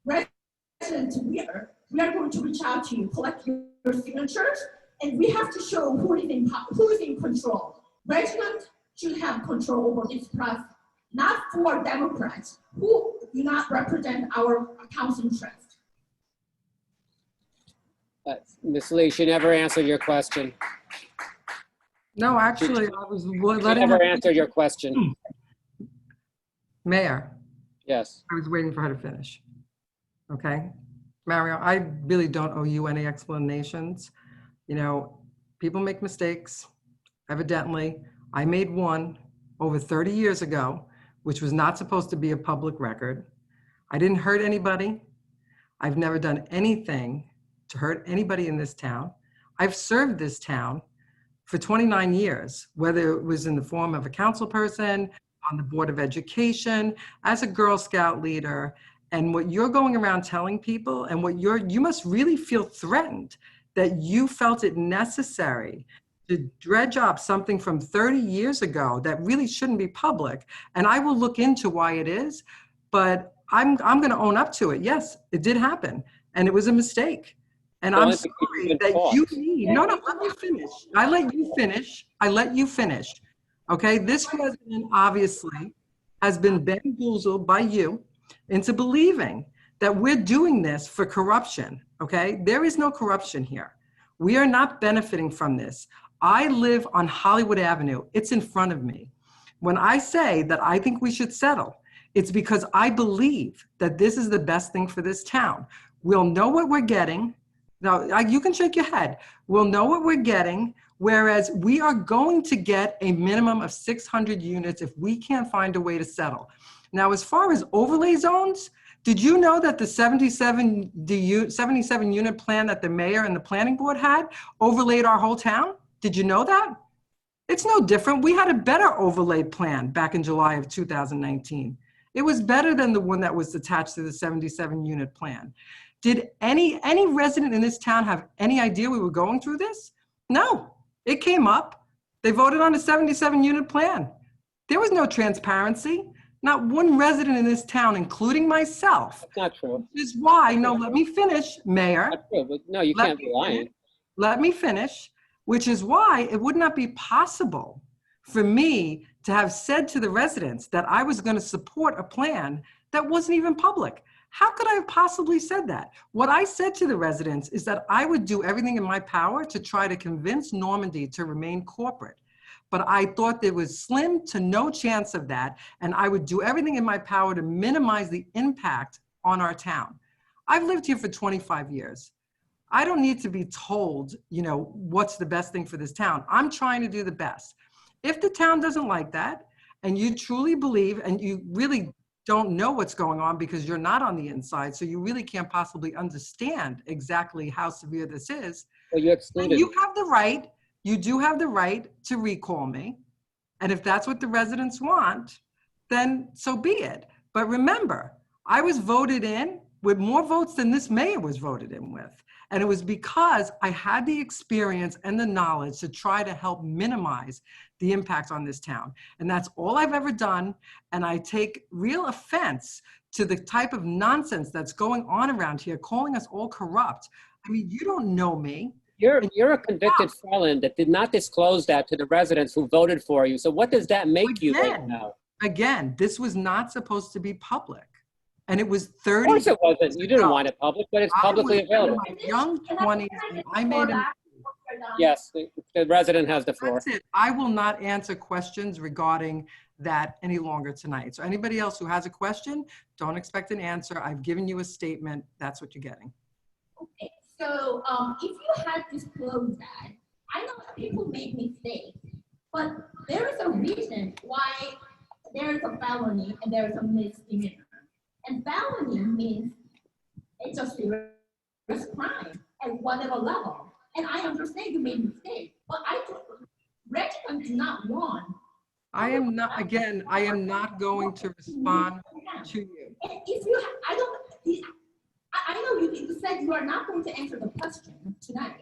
Residents, we are going to reach out to you, collect your signatures, and we have to show who is in control. Residents should have control over this process, not for Democrats who do not represent our council interest. Ms. Lee, she never answered your question. No, actually, I was She letting never her, answered your question. Mayor, Yes. I was waiting for her to finish. Okay? Mario, I really don't owe you any explanations. You know, people make mistakes, evidently. I made one over 30 years ago, which was not supposed to be a public record. I didn't hurt anybody. I've never done anything to hurt anybody in this town. I've served this town for 29 years, whether it was in the form of a council person, on the Board of Education, as a Girl Scout leader. And what you're going around telling people, and what you must really feel threatened that you felt it necessary to dredge up something from 30 years ago that really shouldn't be public. And I will look into why it is, but I'm going to own up to it. Yes, it did happen, and it was a mistake. And I'm sorry that you need, no, let me finish. I let you finish. Okay, this president obviously has been bamboozled by you into believing that we're doing this for corruption, okay? There is no corruption here. We are not benefiting from this. I live on Hollywood Avenue. It's in front of me. When I say that I think we should settle, it's because I believe that this is the best thing for this town. We'll know what we're getting. Now, you can shake your head. We'll know what we're getting, whereas we are going to get a minimum of 600 units if we can't find a way to settle. Now, as far as overlay zones, did you know that the 77 unit plan that the mayor and the planning board had overlaid our whole town? Did you know that? It's no different. We had a better overlay plan back in July of 2019. It was better than the one that was attached to the 77 unit plan. Did any resident in this town have any idea we were going through this? No, it came up. They voted on a 77 unit plan. There was no transparency. Not one resident in this town, including myself. That's not true. Which is why, no, let me finish, Mayor. Not true, but no, you can't be lying. Let me finish, which is why it would not be possible for me to have said to the residents that I was going to support a plan that wasn't even public. How could I have possibly said that? What I said to the residents is that I would do everything in my power to try to convince Normandy to remain corporate. But I thought there was slim to no chance of that, and I would do everything in my power to minimize the impact on our town. I've lived here for 25 years. I don't need to be told, what's the best thing for this town. I'm trying to do the best. If the town doesn't like that, and you truly believe, and you really don't know what's going on because you're not on the inside, so you really can't possibly understand exactly how severe this is, well, you excluded. You have the right. You do have the right to recall me. And if that's what the residents want, then so be it. But remember, I was voted in with more votes than this mayor was voted in with. And it was because I had the experience and the knowledge to try to help minimize the impact on this town. And that's all I've ever done. And I take real offense to the type of nonsense that's going on around here, calling us all corrupt. I mean, you don't know me. You're a convicted felon that did not disclose that to the residents who voted for you. So what does that make you right now? Again, this was not supposed to be public. And it was 30 Of course it wasn't. You didn't want it public, but it's publicly available. In my young 20s, and I made a... Yes, the resident has the floor. That's it. I will not answer questions regarding that any longer tonight. So anybody else who has a question, don't expect an answer. I've given you a statement. That's what you're getting. Okay. So if you had disclosed that, I know people make mistakes, but there is a reason why there is a felony and there is a misdemeanor. And felony means it's a serious crime at whatever level. And I understand you made mistakes, but residents do not want. I am not going to respond to you. And if you, I know you said you are not going to answer the question tonight,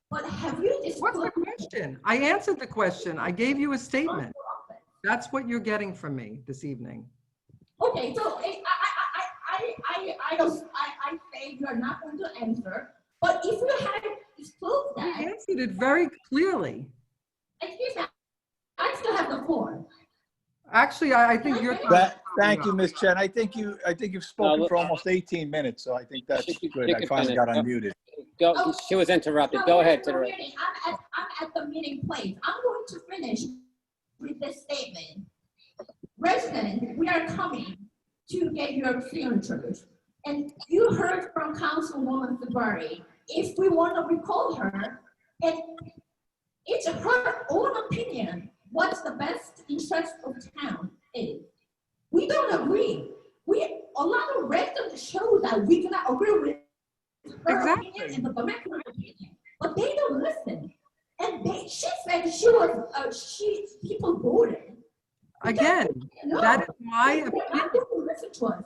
but have you disclosed? What's the question? I answered the question. I gave you a statement. That's what you're getting from me this evening. Okay, so I say you are not going to answer, but if you had disclosed that. I answered it very clearly. Excuse me, I still have the floor. Actually, I think you're. Thank you, Ms. Chen. I think you've spoken for almost 18 minutes, so I think that's good. I finally got unmuted. She was interrupted. Go ahead, Teresa. I'm at the meeting place. I'm going to finish with this statement. Residents, we are coming to get your signatures. And you heard from Councilwoman Sabari. If we want to recall her, and it's her own opinion what's the best interest of town is. We don't agree. A lot of residents show that we cannot agree with her Exactly. opinion and the Bamako opinion, but they don't listen. And she said she was, people voted. Again, No, that is my they're not opinion. going to listen to us.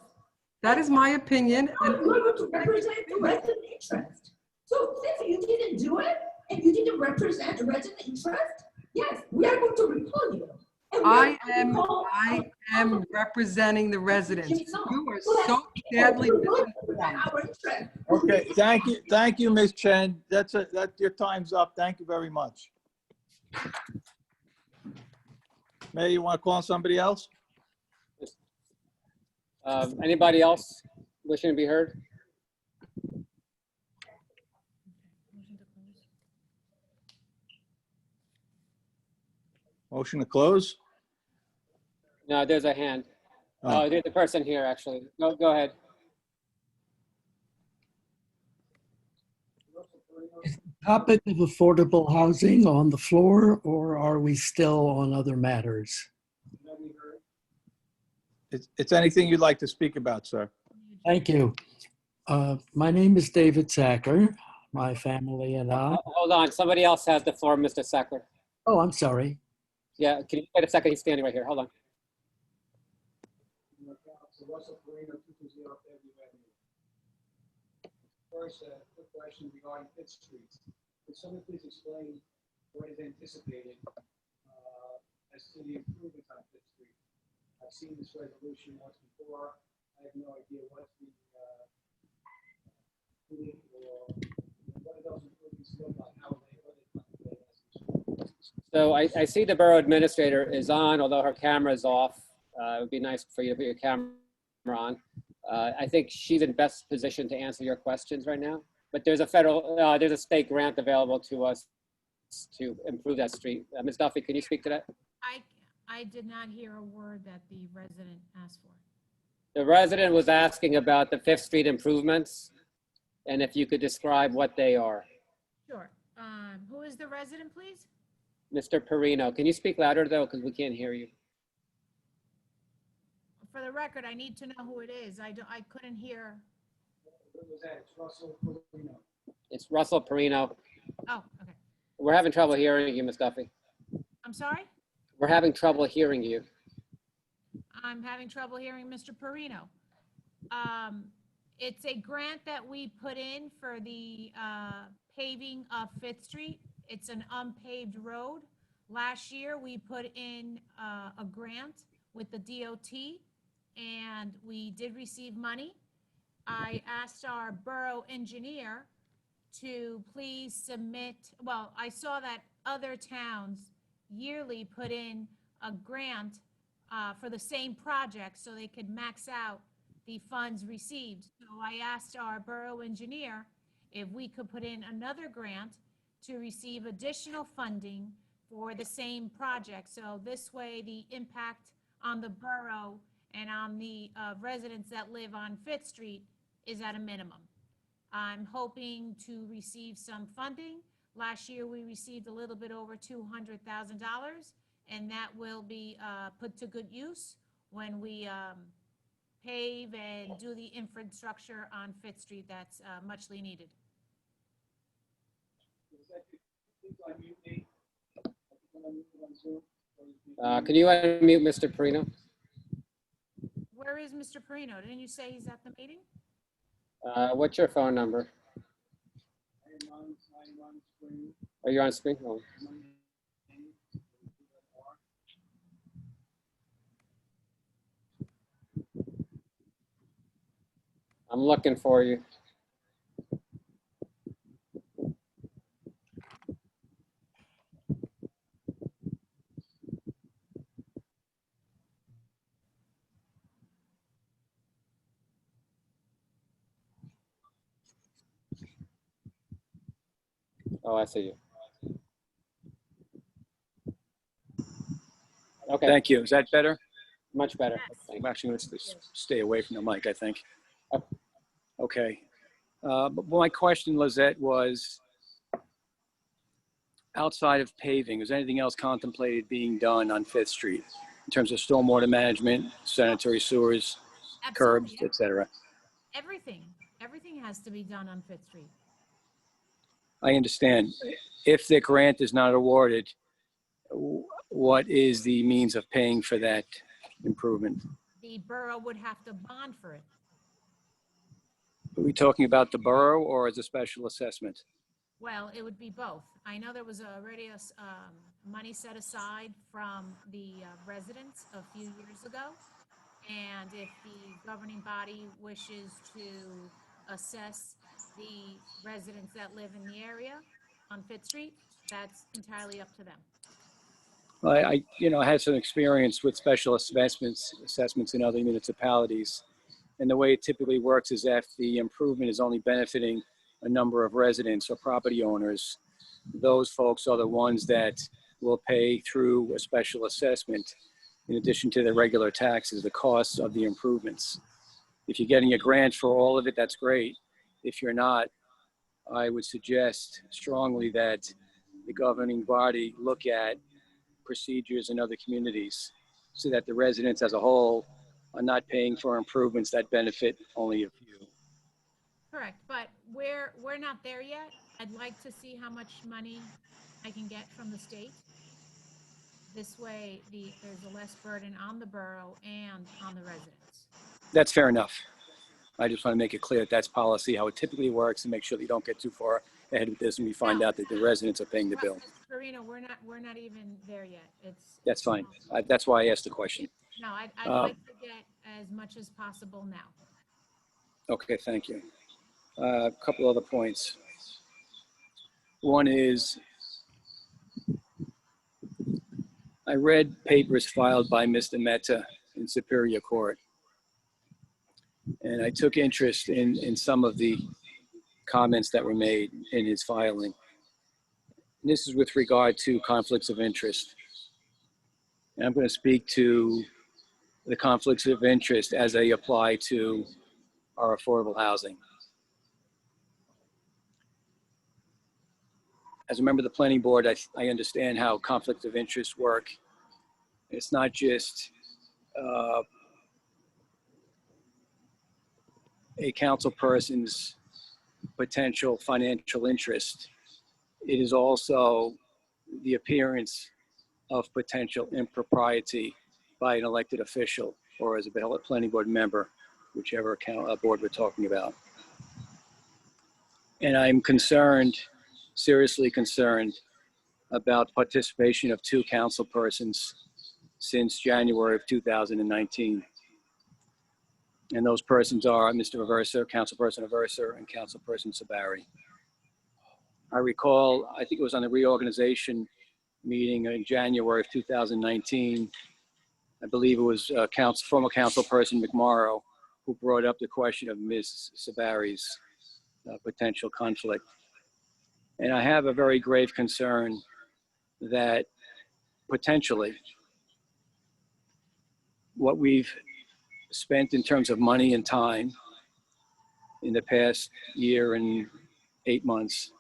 That is my opinion. You're And going to represent the resident interest. So since you didn't do it and you didn't represent the resident interest, yes, we are going to recall you. And we are I going to call- am representing the residents. You are so badly You will misinformed. represent our interest. Okay, thank you, Ms. Chen. Your time's up. Thank you very much. Mayor, you want to call on somebody else? Anybody else wishing to be heard? Motion to close? No, there's a hand. Oh. Oh, there's a person here, actually. Go ahead. Topic of affordable housing on the floor, or are we still on other matters? It's anything you'd like to speak about, sir. Thank you. My name is David Sacker. My family and I. Hold on, somebody else has the floor, Mr. Sackler. Oh, I'm sorry. Yeah, can you wait a second? He's standing right here. Hold on. First, a quick question regarding Fifth Street. Could someone please explain what is anticipated as to the improvements on Fifth Street? I've seen this resolution once before. I have no idea what the or what are those improvements look like? How are they So I see the borough administrator is on, although her camera is off. It would be nice for you to put your camera on. I think she's in best position to answer your questions right now. But there's a state grant available to us to improve that street. Ms. Duffy, can you speak to that? I did not hear a word that the resident asked for. The resident was asking about the Fifth Street improvements, and if you could describe what they are. Sure. Who is the resident, please? Mr. Perino, can you speak louder though, because we can't hear you? For the record, I need to know who it is. I couldn't hear. It's Russell Perino. Oh, okay. We're having trouble hearing you, Ms. Duffy. I'm sorry? We're having trouble hearing you. I'm having trouble hearing Mr. Perino. It's a grant that we put in for the paving of Fifth Street. It's an unpaved road. Last year, we put in a grant with the DOT, and we did receive money. I asked our borough engineer to please submit, well, I saw that other towns yearly put in a grant for the same project so they could max out the funds received. So I asked our borough engineer if we could put in another grant to receive additional funding for the same project. So this way, the impact on the borough and on the residents that live on Fifth Street is at a minimum. I'm hoping to receive some funding. Last year, we received a little bit over $200,000, and that will be put to good use when we pave and do the infrastructure on Fifth Street that's muchly needed. Can you unmute Mr. Perino? Where is Mr. Perino? Didn't you say he's at the meeting? What's your phone number? Are you on screen? Oh. I'm looking for you. Oh, I see you. Okay, Thank you. Is that better? much better. I'm actually going to stay away from the mic, I think. Okay. But my question, Lizette, was outside of paving, is anything else contemplated being done on Fifth Street in terms of stormwater management, sanitary sewers, curbs, Absolutely. etc.? Everything has to be done on Fifth Street. I understand. If the grant is not awarded, what is the means of paying for that improvement? The borough would have to bond for it. Are we talking about the borough or as a special assessment? Well, it would be both. I know there was already money set aside from the residents a few years ago. And if the governing body wishes to assess the residents that live in the area on Fifth Street, that's entirely up to them. I had some experience with special assessments in other municipalities. And the way it typically works is if the improvement is only benefiting a number of residents or property owners, those folks are the ones that will pay through a special assessment, in addition to the regular taxes, the costs of the improvements. If you're getting a grant for all of it, that's great. If you're not, I would suggest strongly that the governing body look at procedures in other communities so that the residents as a whole are not paying for improvements that benefit only a few. Correct, but we're not there yet. I'd like to see how much money I can get from the state. This way, there's a less burden on the borough and on the residents. That's fair enough. I just want to make it clear that that's policy, how it typically works, and make sure that you don't get too far ahead with this and we find out that the residents are paying the bill. Karina, we're not even there yet. That's fine. That's why I asked the question. No, I'd like to get as much as possible now. Okay, thank you. A couple other points. One is, I read papers filed by Mr. Mehta in Superior Court, and I took interest in some of the comments that were made in his filing. And this is with regard to conflicts of interest. And I'm going to speak to the conflicts of interest as they apply to our affordable housing. As a member of the planning board, I understand how conflicts of interest work. It's not just a council person's potential financial interest. It is also the appearance of potential impropriety by an elected official or as a planning board member, whichever board we're talking about. And I'm concerned, seriously concerned, about participation of two council persons since January of 2019. And those persons are Mr. Aversa, Councilperson Aversa, and Councilperson Sabari. I recall, I think it was on the reorganization meeting in January of 2019. I believe it was former Councilperson McMorrow who brought up the question of Ms. Sabari's potential conflict. And I have a very grave concern that potentially what we've spent in terms of money and time in the past year and 8 months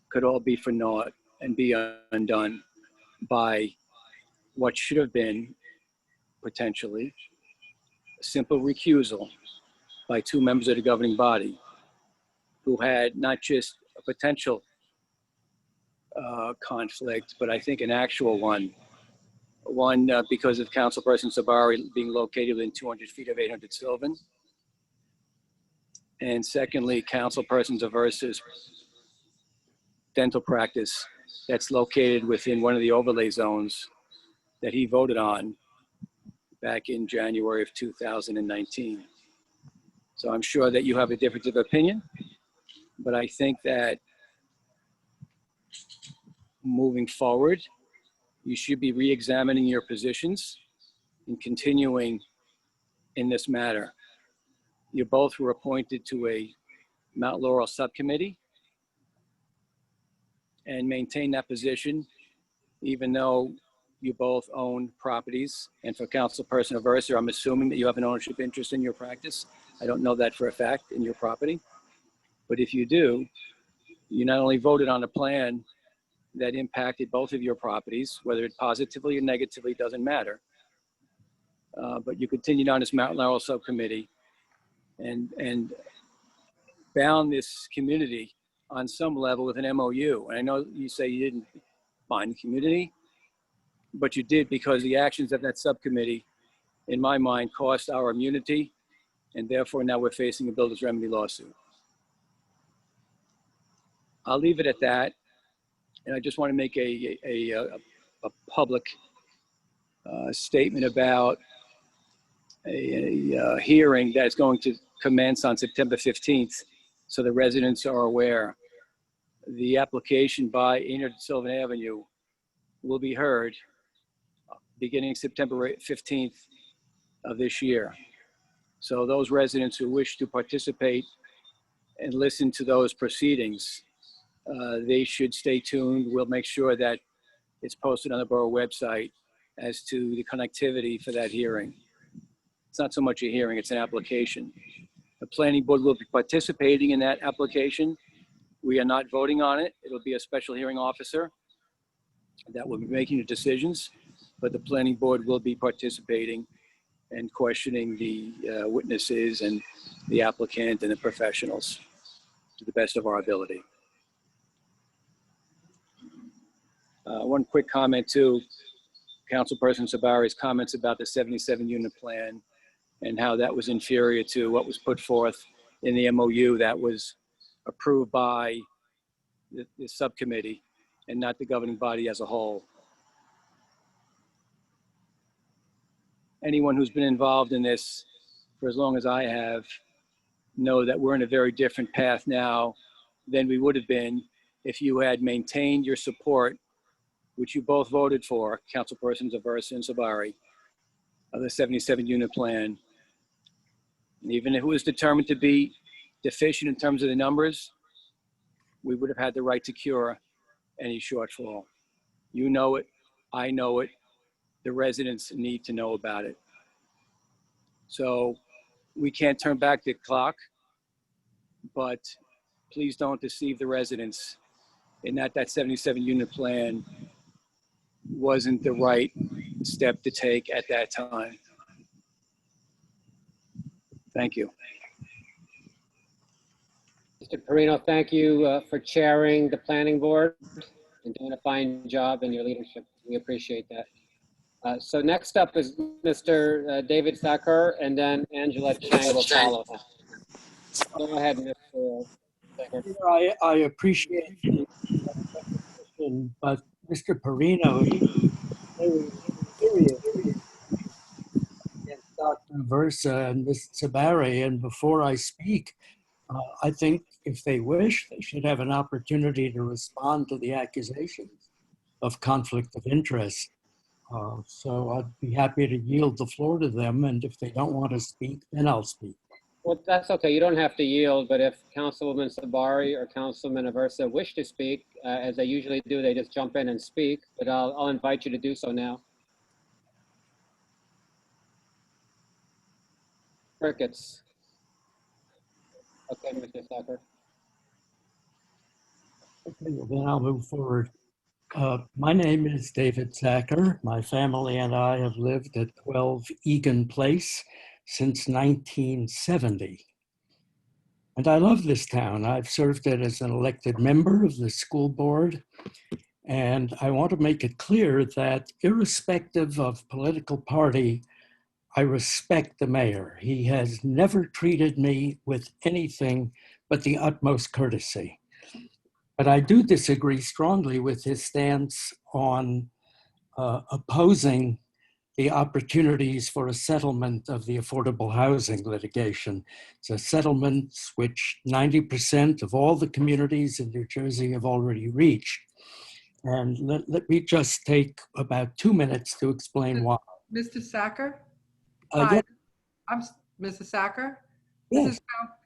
could all be for naught and be undone by what should have been potentially a simple recusal by two members of the governing body who had not just a potential conflict, but I think an actual one. One, because of Councilperson Sabari being located within 200 feet of 800 Sylvan. And secondly, Councilperson Aversa's dental practice that's located within one of the overlay zones that he voted on back in January of 2019. So I'm sure that you have a difference of opinion, but I think that moving forward, you should be re-examining your positions and continuing in this matter. You both were appointed to a Mount Laurel subcommittee and maintain that position, even though you both own properties. And for Councilperson Aversa, I'm assuming that you have an ownership interest in your practice. I don't know that for a fact in your property. But if you do, you not only voted on a plan that impacted both of your properties, whether it positively or negatively, doesn't matter. But you continued on this Mountain Laurel subcommittee and bound this community on some level with an MOU. And I know you say you didn't bind the community, but you did, because the actions of that subcommittee, in my mind, cost our immunity, and therefore now we're facing a builder's remedy lawsuit. I'll leave it at that. And I just want to make a public statement about a hearing that's going to commence on September 15th, so the residents are aware. The application by 800 Sylvan Avenue will be heard beginning September 15th of this year. So those residents who wish to participate and listen to those proceedings, they should stay tuned. We'll make sure that it's posted on the borough website as to the connectivity for that hearing. It's not so much a hearing, it's an application. The planning board will be participating in that application. We are not voting on it. It'll be a special hearing officer that will be making the decisions, but the planning board will be participating and questioning the witnesses and the applicant and the professionals to the best of our ability. One quick comment too, Councilperson Sabari's comments about the 77 unit plan and how that was inferior to what was put forth in the MOU that was approved by the subcommittee and not the governing body as a whole. Anyone who's been involved in this for as long as I have know that we're in a very different path now than we would have been if you had maintained your support, which you both voted for, Councilpersons Aversa and Sabari, of the 77 unit plan. And even if it was determined to be deficient in terms of the numbers, we would have had the right to cure any shortfall. You know it, I know it, the residents need to know about it. So we can't turn back the clock, but please don't deceive the residents in that 77 unit plan wasn't the right step to take at that time. Thank you. Mr. Perino, thank you for chairing the planning board and doing a fine job in your leadership. We appreciate that. So next up is Mr. David Thacker, and then Angela Chang will follow him. Go ahead, Mr. Thacker. I appreciate the question, but Mr. Perino, very serious against Dr. Versa and Ms. Sabari, and before I speak, I think if they wish, they should have an opportunity to respond to the accusations of conflict of interest. So I'd be happy to yield the floor to them, and if they don't want to speak, then I'll speak. Well, that's okay. You don't have to yield, but if Councilwoman Sabari or Councilman Aversa wish to speak, as they usually do, they just jump in and speak, but I'll invite you to do so now. Crickets. Okay, Mr. Thacker. Okay, well, then I'll move forward. My name is David Thacker. My family and I have lived at 12 Egan Place since 1970. And I love this town. I've served it as an elected member of the school board. And I want to make it clear that irrespective of political party, I respect the mayor. He has never treated me with anything but the utmost courtesy. But I do disagree strongly with his stance on opposing the opportunities for a settlement of the affordable housing litigation. It's a settlement which 90% of all the communities in New Jersey have already reached. And let me just take about 2 minutes to explain why. Mr. Sacker? Yeah. I'm Mr. Sacker? Yes. This is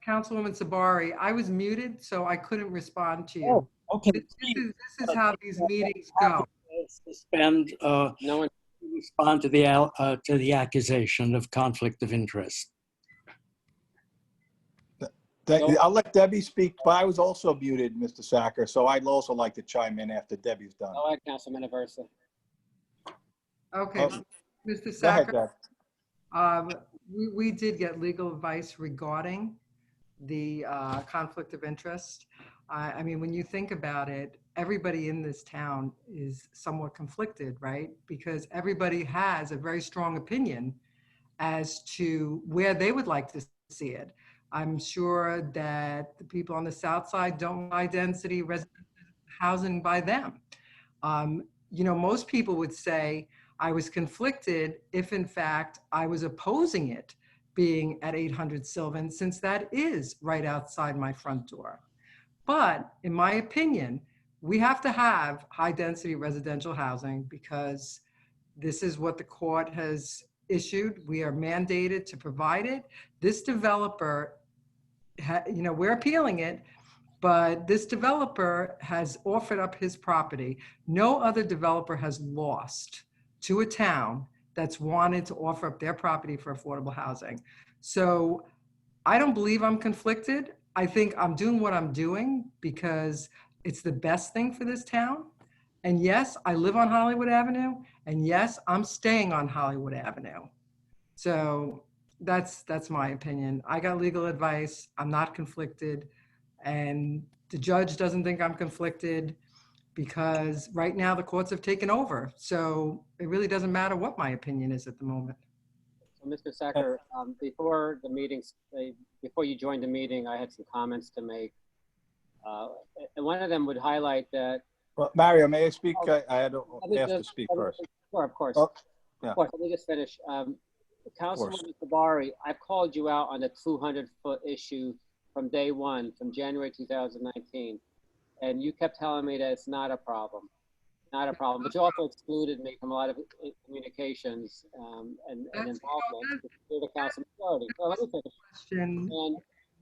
Councilwoman Sabari. I was muted, so I couldn't respond to you. Oh, okay. This is how these meetings go. Suspend, No one. respond to the accusation of conflict of interest. I'll let Debbie speak, but I was also muted, Mr. Sacker, so I'd also like to chime in after Debbie's done. Go ahead, Councilman Aversa. Okay, Oh, Mr. Go ahead, Sacker, Deb. we did get legal advice regarding the conflict of interest. I mean, when you think about it, everybody in this town is somewhat conflicted, right? Because everybody has a very strong opinion as to where they would like to see it. I'm sure that the people on the south side don't want high density residential housing by them. You know, most people would say I was conflicted if in fact I was opposing it being at 800 Sylvan, since that is right outside my front door. But in my opinion, we have to have high density residential housing because this is what the court has issued. We are mandated to provide it. This developer, you know, we're appealing it, but this developer has offered up his property. No other developer has lost to a town that's wanted to offer up their property for affordable housing. So I don't believe I'm conflicted. I think I'm doing what I'm doing because it's the best thing for this town. And yes, I live on Hollywood Avenue, and yes, I'm staying on Hollywood Avenue. So that's my opinion. I got legal advice. I'm not conflicted. And the judge doesn't think I'm conflicted because right now the courts have taken over. So it really doesn't matter what my opinion is at the moment. So, Mr. Sacker, before the meetings, before you joined the meeting, I had some comments to make. And one of them would highlight that. Well, Mario, may I speak? I had to ask to speak first. Sure, of course. Oh, yeah. Of course, let me just finish. Councilwoman Sabari, I've called you out on the 200-foot issue from day one, from January 2019. And you kept telling me that it's not a problem. Not a problem, but you also excluded me from a lot of communications and involvement with the council majority. So let me finish.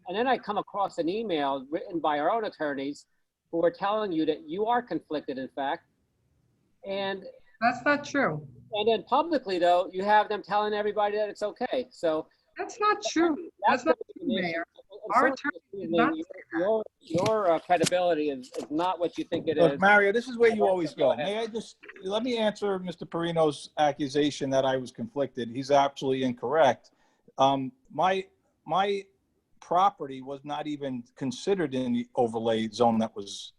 And then I come across an email written by our own attorneys who are telling you that you are conflicted, in fact. And that's not true. And then publicly, though, you have them telling everybody that it's okay. So that's not true. That's not true, Mayor. Our attorney, your credibility is not what you think it is. Mario, this is where you always go. May I just, let me answer Mr. Perino's accusation that I was conflicted. He's absolutely incorrect. My property was not even considered in the overlay zone that was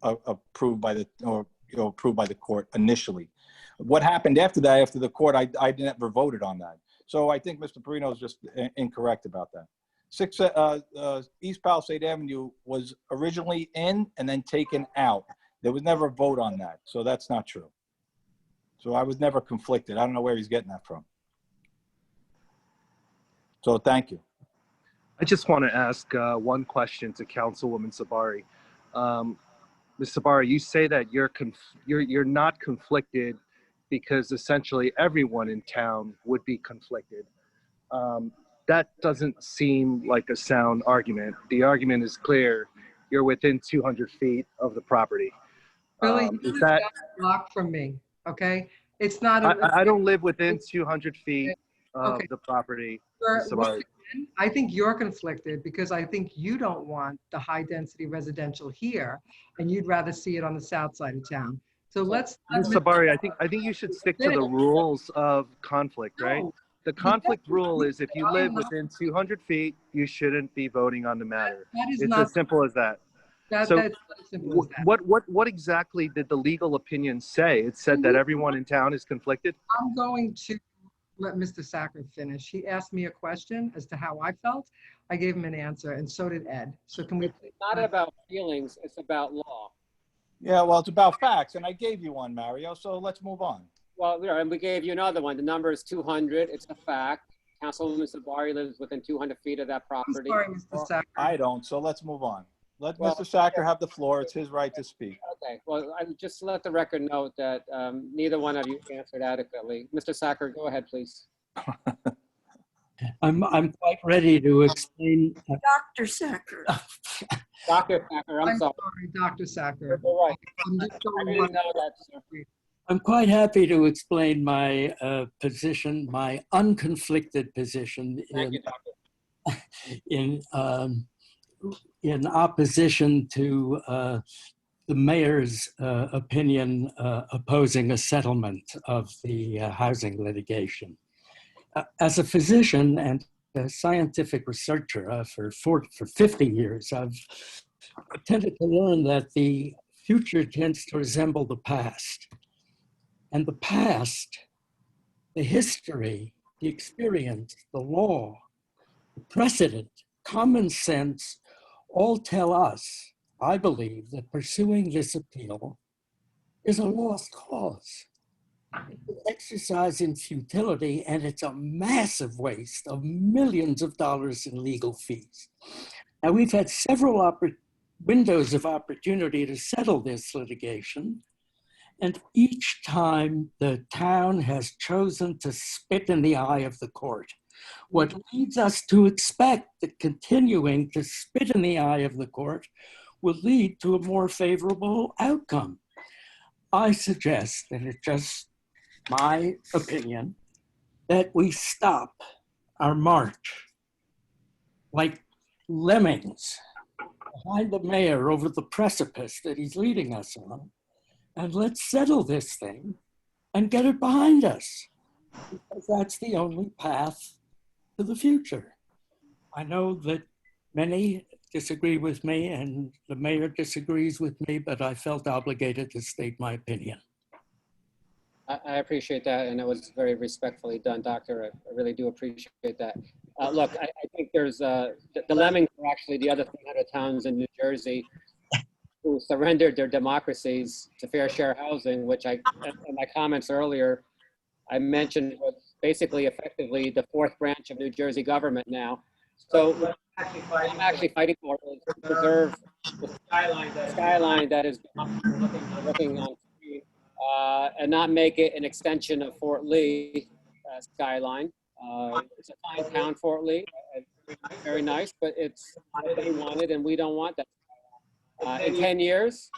approved by the court initially. What happened after that, after the court, I never voted on that. So I think Mr. Perino is just incorrect about that. East Palisade Avenue was originally in and then taken out. There was never a vote on that. So that's not true. So I was never conflicted. I don't know where he's getting that from. So thank you. I just want to ask one question to Councilwoman Sabari. Ms. Sabari, you say that you're not conflicted because essentially everyone in town would be conflicted. That doesn't seem like a sound argument. The argument is clear. You're within 200 feet of the property. Billy, is that blocked from me? Okay, it's not. I don't live within 200 feet of the property. I think you're conflicted because I think you don't want the high density residential here, and you'd rather see it on the south side of town. So let's. Ms. Sabari, I think you should stick to the rules of conflict, right? The conflict rule is if you live within 200 feet, you shouldn't be voting on the matter. It's as simple as that. So what exactly did the legal opinion say? It said that everyone in town is conflicted? I'm going to let Mr. Sacker finish. He asked me a question as to how I felt. I gave him an answer, and so did Ed. So can we? It's not about feelings, it's about law. Yeah, well, it's about facts, and I gave you one, Mario, so let's move on. Well, and we gave you another one. The number is 200. It's a fact. Councilwoman Sabari lives within 200 feet of that property. I'm sorry, Mr. Sacker. I don't, so let's move on. Let Mr. Sacker have the floor. It's his right to speak. Okay, well, I just let the record note that neither one of you answered adequately. Mr. Sacker, go ahead, please. I'm quite ready to explain. Dr. Sacker. Dr. Sacker, I'm sorry. Dr. Sacker. You're right. I didn't know that, sir. I'm quite happy to explain my position, my unconflicted position Thank you, Doctor. in in opposition to the mayor's opinion opposing a settlement of the housing litigation. As a physician and a scientific researcher for 50 years, I've tended to learn that the future tends to resemble the past. And the past, the history, the experience, the law, the precedent, common sense, all tell us, I believe, that pursuing this appeal is a lost cause. It's an exercise in futility, and it's a massive waste of millions of dollars in legal fees. Now, we've had several windows of opportunity to settle this litigation, and each time the town has chosen to spit in the eye of the court. What leads us to expect that continuing to spit in the eye of the court will lead to a more favorable outcome. I suggest, and it's just my opinion, that we stop our march like lemmings behind the mayor over the precipice that he's leading us on, and let's settle this thing and get it behind us, because that's the only path to the future. I know that many disagree with me and the mayor disagrees with me, but I felt obligated to state my opinion. I appreciate that, and it was very respectfully done, Doctor. I really do appreciate that. Look, I think there's, the Lemmings are actually the other 300 towns in New Jersey who surrendered their democracies to fair share housing, which in my comments earlier, I mentioned was basically effectively the fourth branch of New Jersey government now. So what I'm actually fighting for is to preserve the skyline that is looking on screen, and not make it an extension of Fort Lee skyline. It's a fine town, Fort Lee, very nice, but it's what they wanted, and we don't want that. In 10 years,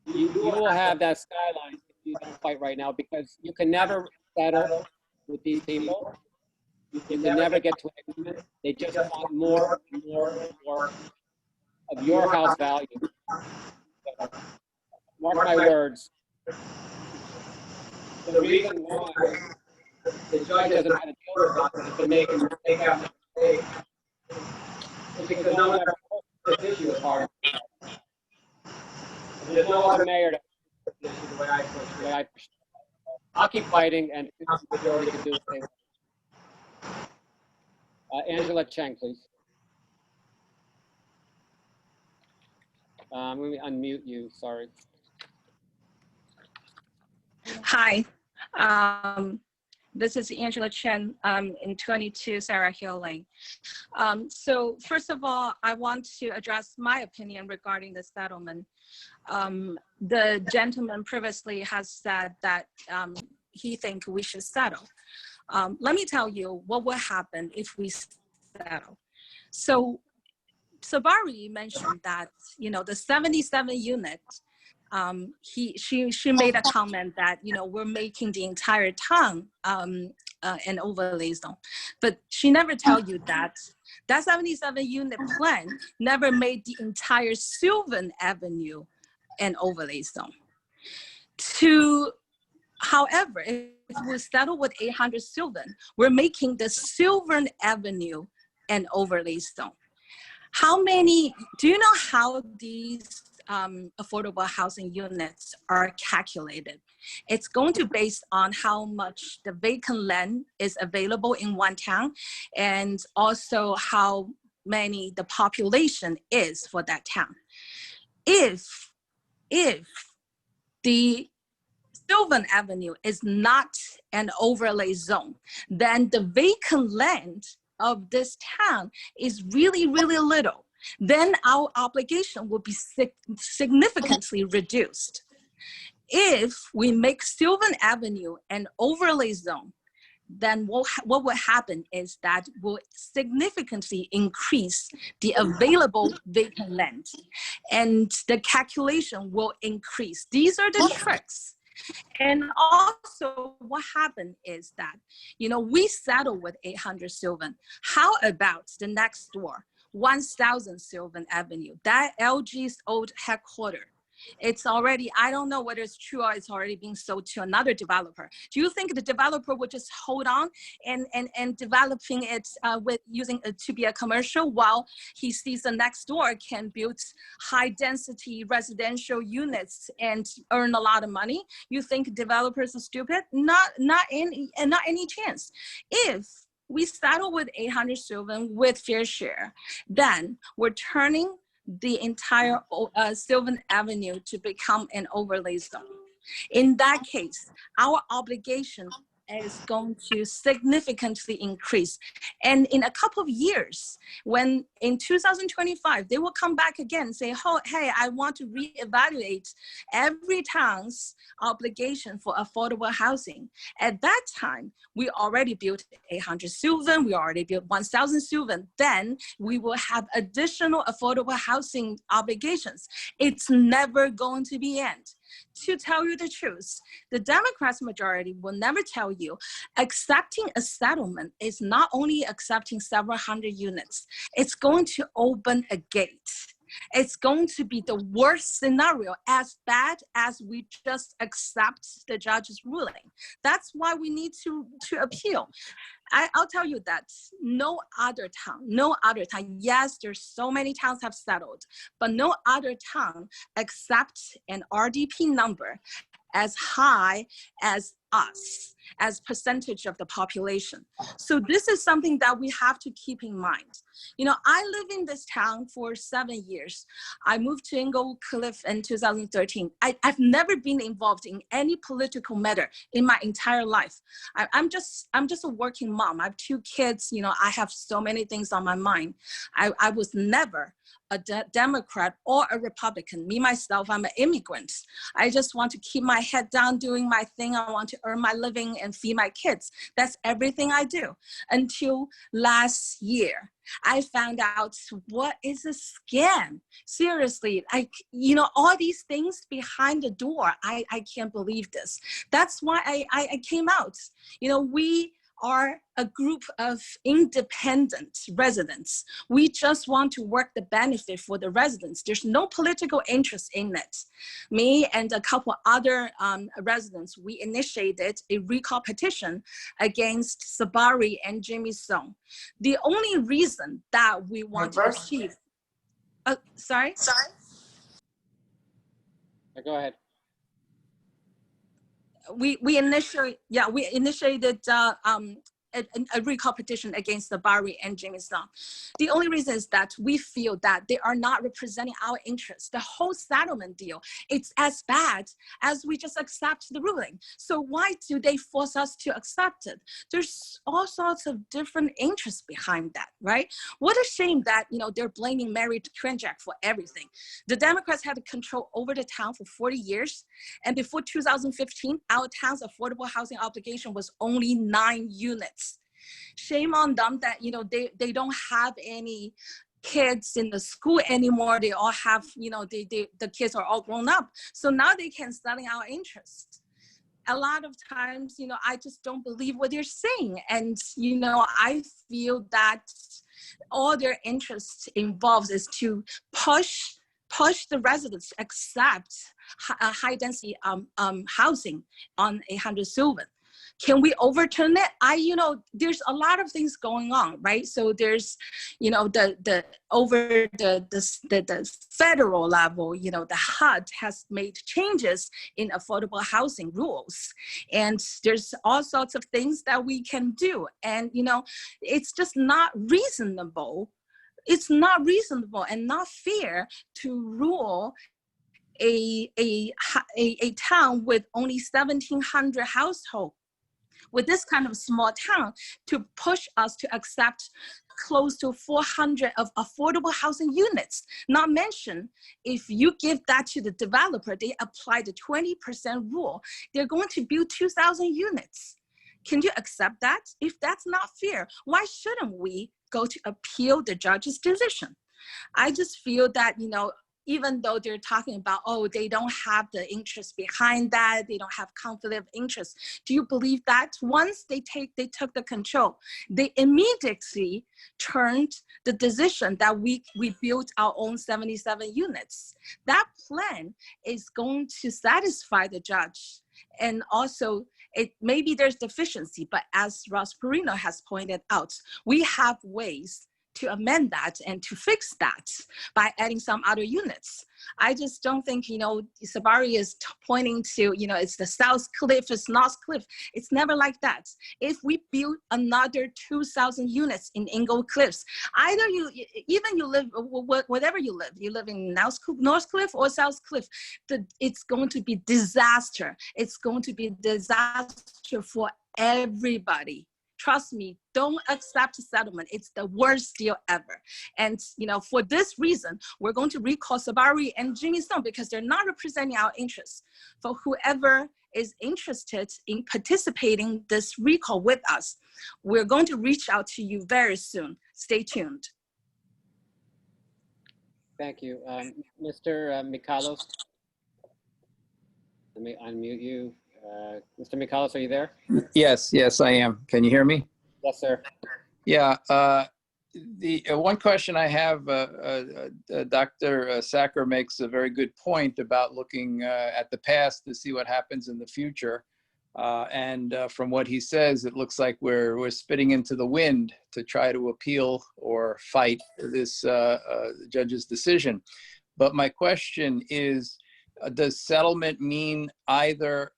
you will have that skyline if you don't fight right now, because you can never settle with these people. You can never get to an agreement. They just want more and more and more of your house value. So, mark my words. The reason why the judge doesn't have to deal with this to make a mistake after mistake is because no one ever put this issue apart. There's no other mayor that put this issue the way I push it. I'll keep fighting, and the majority can do the same. Angela Cheng, please. Let me unmute you, sorry. Hi, this is Angela Chen in 22 Sarah Hill Lane. So first of all, I want to address my opinion regarding the settlement. The gentleman previously has said that he thinks we should settle. Let me tell you what will happen if we settle. So Barry mentioned that, you know, the 77 units, she made a comment that, you know, we're making the entire town an overlay zone, but she never tell you that that 77 unit plan never made the entire Sylvan Avenue an overlay zone. However, if we settle with 800 Sylvan, we're making the Sylvan Avenue an overlay zone. Do you know how these affordable housing units are calculated? It's going to be based on how much the vacant land is available in one town, and also how many the population is for that town. If the Sylvan Avenue is not an overlay zone, then the vacant land of this town is really, really little. Then our obligation will be significantly reduced. If we make Sylvan Avenue an overlay zone, then what will happen is that will significantly increase the available vacant land, and the calculation will increase. These are the tricks. And also what happened is that, you know, we settle with 800 Sylvan. How about the next door? 1000 Sylvan Avenue, that LG's old headquarters. It's already, I don't know whether it's true or it's already being sold to another developer. Do you think the developer would just hold on and developing it with using it to be a commercial while he sees the next door can build high density residential units and earn a lot of money? You think developers are stupid? Not any chance. If we settle with 800 Sylvan with fair share, then we're turning the entire Sylvan Avenue to become an overlay zone. In that case, our obligation is going to significantly increase. And in a couple of years, when in 2025, they will come back again and say, oh, hey, I want to reevaluate every town's obligation for affordable housing. At that time, we already built 800 Sylvan, we already built 1000 Sylvan. Then we will have additional affordable housing obligations. It's never going to be end. To tell you the truth, the Democrats majority will never tell you accepting a settlement is not only accepting several hundred units, it's going to open a gate. It's going to be the worst scenario, as bad as we just accept the judge's ruling. That's why we need to appeal. I'll tell you that no other town, yes, there's so many towns have settled, but no other town accepts an RDP number as high as us, as percentage of the population. So this is something that we have to keep in mind. You know, I live in this town for 7 years. I moved to Englewood Cliff in 2013. I've never been involved in any political matter in my entire life. I'm just a working mom. I have 2 kids. You know, I have so many things on my mind. I was never a Democrat or a Republican. Me, myself, I'm an immigrant. I just want to keep my head down doing my thing. I want to earn my living and feed my kids. That's everything I do. Until last year, I found out what is a scam. Seriously, you know, all these things behind the door, I can't believe this. That's why I came out. You know, we are a group of independent residents. We just want to work the benefit for the residents. There's no political interest in it. Me and a couple other residents, we initiated a recall petition against Sabari and Jimmy Song. The only reason that we want to achieve, sorry? Go ahead. We initiated a recall petition against the Bari and Jimmy Song. The only reason is that we feel that they are not representing our interests. The whole settlement deal, it's as bad as we just accept the ruling. So why do they force us to accept it? There's all sorts of different interests behind that, right? What a shame that, you know, they're blaming Mary Kranjak for everything. The Democrats had control over the town for 40 years. And before 2015, our town's affordable housing obligation was only 9 units. Shame on them that, you know, they don't have any kids in the school anymore. They all have, you know, the kids are all grown up. So now they can study our interests. A lot of times, you know, I just don't believe what they're saying. And, you know, I feel that all their interest involves is to push the residents to accept high density housing on 800 Sylvan. Can we overturn it? You know, there's a lot of things going on, right? So there's, you know, the federal level, you know, the HUD has made changes in affordable housing rules. And there's all sorts of things that we can do. And, you know, it's just not reasonable. It's not reasonable and not fair to rule a town with only 1,700 households, with this kind of small town, to push us to accept close to 400 of affordable housing units. Not mention, if you give that to the developer, they apply the 20% rule, they're going to build 2,000 units. Can you accept that? If that's not fair, why shouldn't we go to appeal the judge's decision? I just feel that, you know, even though they're talking about, oh, they don't have the interest behind that, they don't have conflict of interest. Do you believe that? Once they took the control, they immediately turned the decision that we built our own 77 units. That plan is going to satisfy the judge. And also, maybe there's deficiency, but as Ross Perino has pointed out, we have ways to amend that and to fix that by adding some other units. I just don't think, Sabari is pointing to, it's the South Cliff, it's North Cliff. It's never like that. If we build another 2,000 units in Ingle Cliffs, either you live, whatever you live in North Cliff or South Cliff, it's going to be disaster. It's going to be disaster for everybody. Trust me, don't accept a settlement. It's the worst deal ever. And, for this reason, we're going to recall Sabari and Jimmy Stone because they're not representing our interests. For whoever is interested in participating this recall with us, we're going to reach out to you very soon. Stay tuned. Thank you. Mr. Mikalos, let me unmute you. Mr. Mikalos, are you there? Yes, I am. Can you hear me? Yes, sir. Yeah. The one question I have, Dr. Sacker makes a very good point about looking at the past to see what happens in the future. And from what he says, it looks like we're spitting into the wind to try to appeal or fight this judge's decision. But my question is, does settlement mean either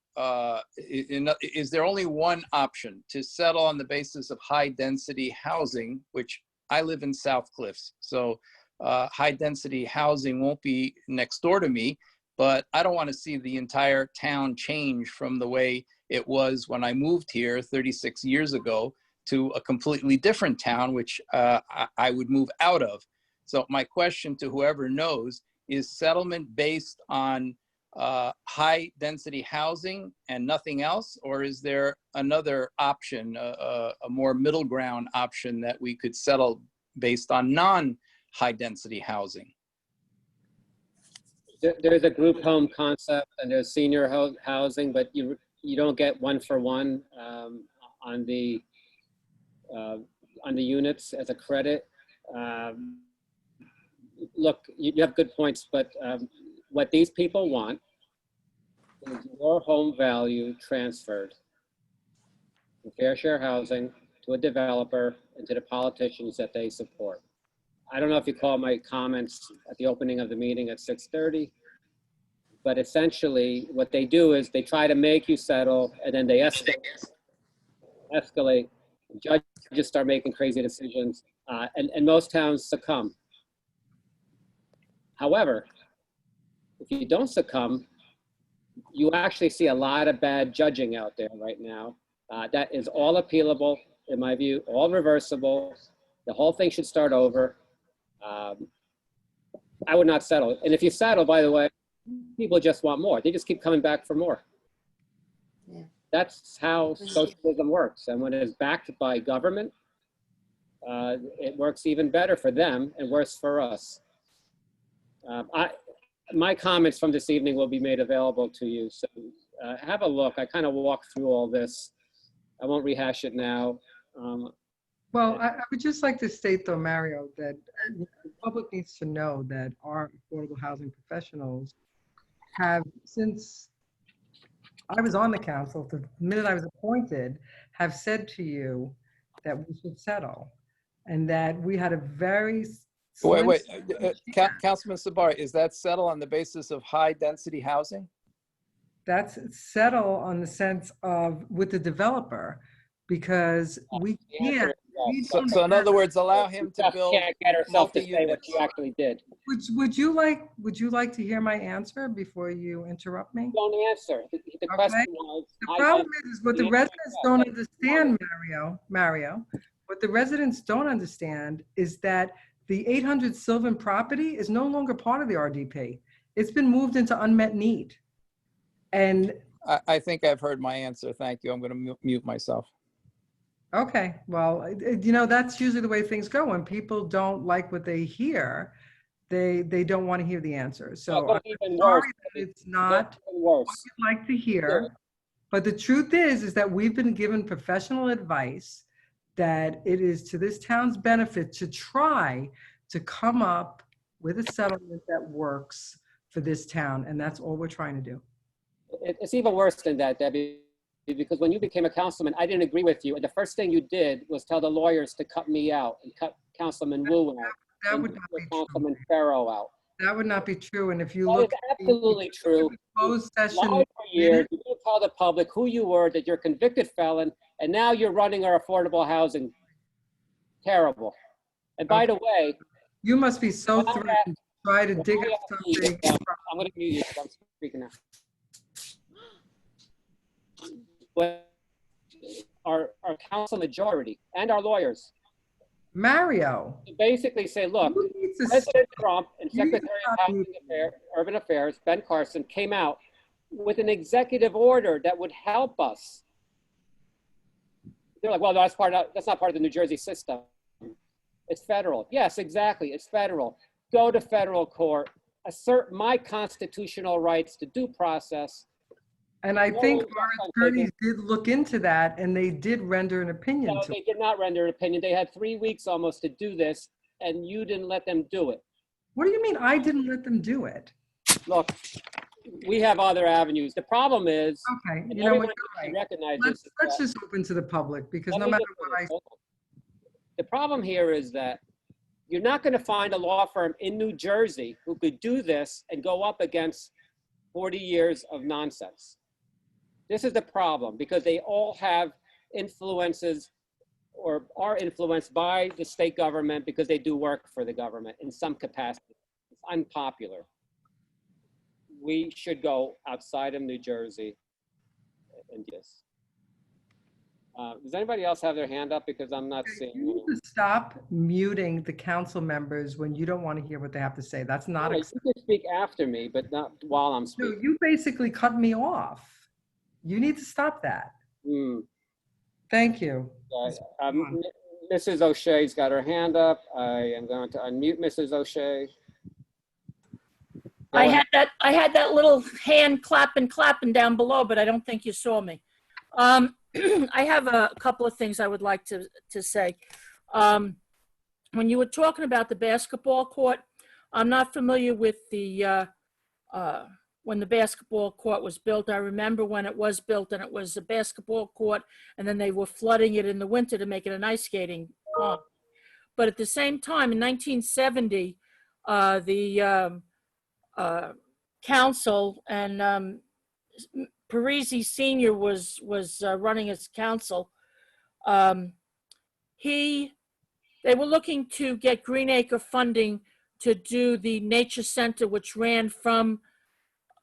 is there only one option, to settle on the basis of high density housing, which I live in South Cliffs, so high density housing won't be next door to me, but I don't want to see the entire town change from the way it was when I moved here 36 years ago to a completely different town, which I would move out of. So my question to whoever knows, is settlement based on high density housing and nothing else, or is there another option, a more middle ground option that we could settle based on non-high density housing? There's a group home concept and there's senior housing, but you don't get one for one on the units as a credit. Look, you have good points, but what these people want is your home value transferred from fair share housing to a developer and to the politicians that they support. I don't know if you caught my comments at the opening of the meeting at 6:30, but essentially what they do is they try to make you settle and then they escalate. Judges start making crazy decisions and most towns succumb. However, if you don't succumb, you actually see a lot of bad judging out there right now. That is all appealable, in my view, all reversible. The whole thing should start over. I would not settle. And if you settle, by the way, people just want more. They just keep coming back for more. Yeah. That's how socialism works. And when it is backed by government, it works even better for them and worse for us. My comments from this evening will be made available to you. So have a look. I kind of walked through all this. I won't rehash it now. Well, I would just like to state though, Mario, that the public needs to know that our affordable housing professionals have, since I was on the council, the minute I was appointed, have said to you that we should settle and that we had a very Wait, Councilman Sabari, is that settle on the basis of high density housing? That's settle on the sense of with the developer, because we can't. So in other words, allow him to build. Can't get herself to say what she actually did. Would you like to hear my answer before you interrupt me? Don't answer. The question was. The problem is what the residents don't understand, Mario. What the residents don't understand is that the 800 Sylvan property is no longer part of the RDP. It's been moved into unmet need. And I think I've heard my answer. Thank you. I'm going to mute myself. Okay. Well, that's usually the way things go. When people don't like what they hear, they don't want to hear the answers. So Well, I'm even sorry worse. that it's not Even worse. what you'd like to hear. But the truth is that we've been given professional advice that it is to this town's benefit to try to come up with a settlement that works for this town. And that's all we're trying to do. It's even worse than that, Debbie, because when you became a councilman, I didn't agree with you. And the first thing you did was tell the lawyers to cut me out and cut Councilman Wu out. That and would not be Councilman Farrow out. That would not be true. And if you That look is absolutely true. closed You session, lied for years. You didn't tell the public who you were, that you're a convicted felon, and now you're running our affordable housing. Terrible. And by the way, you must be so Now threatened that- to try to dig up something. I'm going to mute you because I'm speaking now. But our council majority and our lawyers Mario, basically say, look, who needs to President Trump and You need to Secretary of stop Housing Affairs, Urban Affairs, Ben Carson, came out with an executive order that would help us. They're like, well, that's not part of the New Jersey system. It's federal. Yes, exactly. It's federal. Go to federal court, assert my constitutional rights to due process. And I think No, our attorneys did look into that and they did render an opinion No, to they it. did not render an opinion. They had 3 weeks almost to do this, and you didn't let them do it. What do you mean I didn't let them do it? Look, we have other avenues. The problem is, Okay, and you know everyone what, you're right. recognizes Let's that- just open to the public because Let no me matter just what I, finish. The problem here is that you're not going to find a law firm in New Jersey who could do this and go up against 40 years of nonsense. This is the problem because they all have influences or are influenced by the state government because they do work for the government in some capacity. It's unpopular. We should go outside of New Jersey and do this. Does anybody else have their hand up? Because I'm not seeing you anyone. need to stop muting the council members when you don't want to hear what they have to say. That's not Yeah, acceptable. you can speak after me, but not while I'm No, speaking. you basically cut me off. You need to stop that. Thank you. Mrs. O'Shea's got her hand up. I am going to unmute Mrs. O'Shea. I had that little hand clapping down below, but I don't think you saw me. I have a couple of things I would like to say. When you were talking about the basketball court, I'm not familiar with the when the basketball court was built. I remember when it was built and it was a basketball court, and then they were flooding it in the winter to make it an ice skating pond. But at the same time, in 1970, the council and Parisi Sr. was running as council. They were looking to get Green Acre funding to do the nature center, which ran from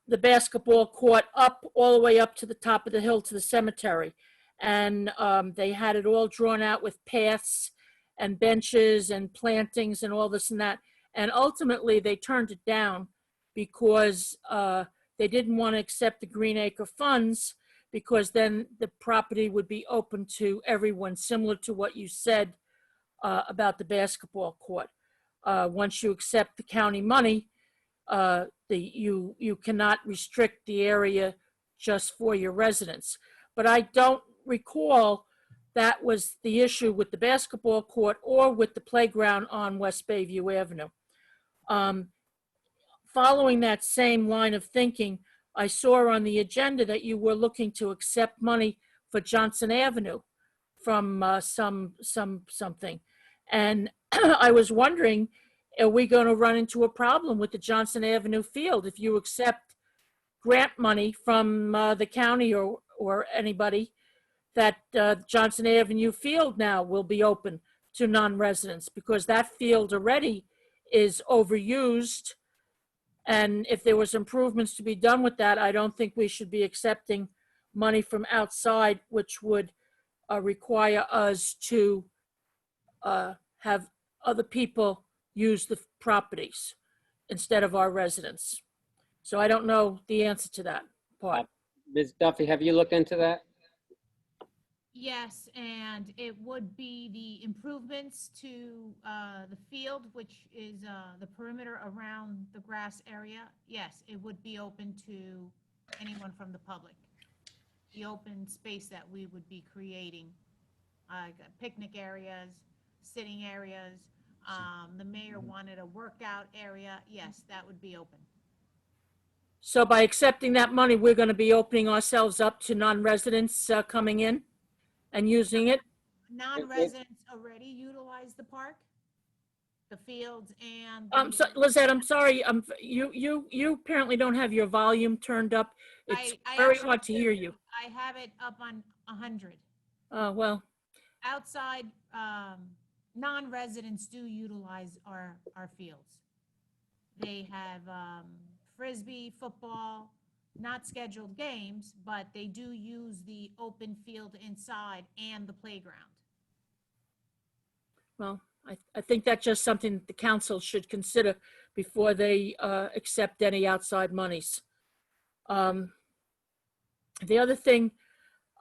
the basketball court up all the way up to the top of the hill to the cemetery. And they had it all drawn out with paths and benches and plantings and all this and that. And ultimately they turned it down because they didn't want to accept the Green Acre funds because then the property would be open to everyone, similar to what you said about the basketball court. Once you accept the county money, you cannot restrict the area just for your residents. But I don't recall that was the issue with the basketball court or with the playground on West Bayview Avenue. Following that same line of thinking, I saw on the agenda that you were looking to accept money for Johnson Avenue from something. And I was wondering, are we going to run into a problem with the Johnson Avenue field if you accept grant money from the county or anybody, that Johnson Avenue field now will be open to non-residents because that field already is overused. And if there was improvements to be done with that, I don't think we should be accepting money from outside, which would require us to have other people use the properties instead of our residents. So I don't know the answer to that part. Ms. Duffy, have you looked into that? Yes, and it would be the improvements to the field, which is the perimeter around the grass area. Yes, it would be open to anyone from the public. The open space that we would be creating, picnic areas, sitting areas. The mayor wanted a workout area. Yes, that would be open. So by accepting that money, we're going to be opening ourselves up to non-residents coming in and using it? Non-residents already utilize the park, the fields, and. So, Lizette, I'm sorry, you apparently don't have your volume turned up. It's I very actually hard to hear you. I have it up on 100. Well, Outside, non-residents do utilize our fields. They have Frisbee, football, not scheduled games, but they do use the open field inside and the playground. well, I think that's just something that the council should consider before they accept any outside monies. The other thing,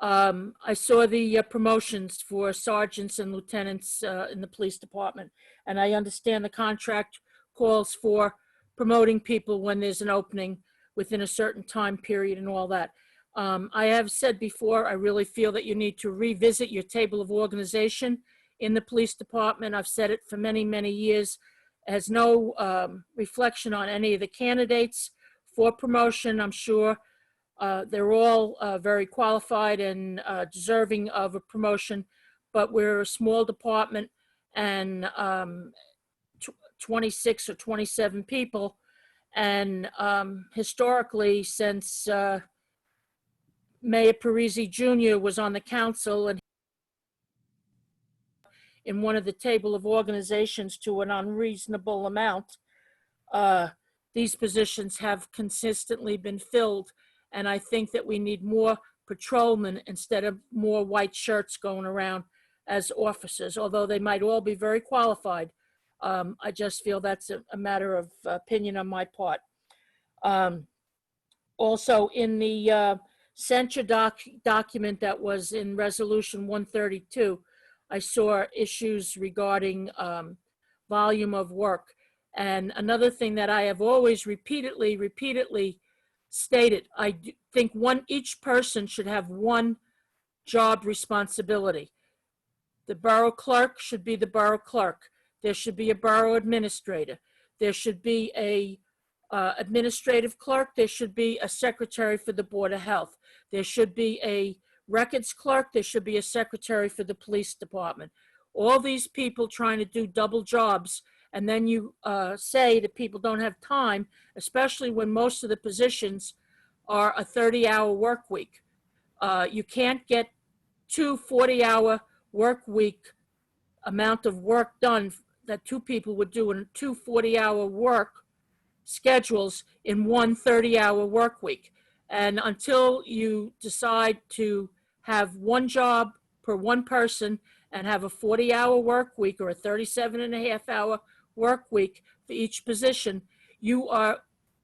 I saw the promotions for sergeants and lieutenants in the police department, and I understand the contract calls for promoting people when there's an opening within a certain time period and all that. I have said before, I really feel that you need to revisit your table of organization in the police department. I've said it for many, many years. It has no reflection on any of the candidates for promotion. I'm sure they're all very qualified and deserving of a promotion, but we're a small department and 26 or 27 people. And historically, since Mayor Parisi Jr. was on the council and in one of the table of organizations to an unreasonable amount, these positions have consistently been filled. And I think that we need more patrolmen instead of more white shirts going around as officers, although they might all be very qualified. I just feel that's a matter of opinion on my part. Also, in the censure document that was in Resolution 132, I saw issues regarding volume of work. And another thing that I have always repeatedly stated, I think each person should have one job responsibility. The borough clerk should be the borough clerk. There should be a borough administrator. There should be a administrative clerk. There should be a secretary for the Board of Health. There should be a records clerk. There should be a secretary for the police department. All these people trying to do double jobs, and then you say that people don't have time, especially when most of the positions are a 30-hour work week. You can't get 2 40-hour work week amount of work done that 2 people would do in 2 40-hour work schedules in 1 30-hour work week. And until you decide to have one job per one person and have a 40-hour work week or a 37.5-hour work week for each position, you are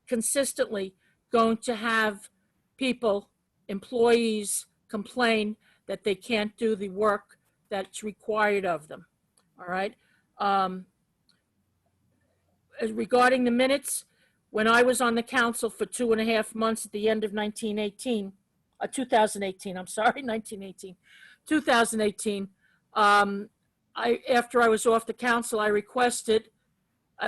consistently going to have people, employees, complain that they can't do the work that's required of them. All right. Regarding the minutes, when I was on the council for 2.5 months at the end of 2018, I'm sorry, 2018, after I was off the council, I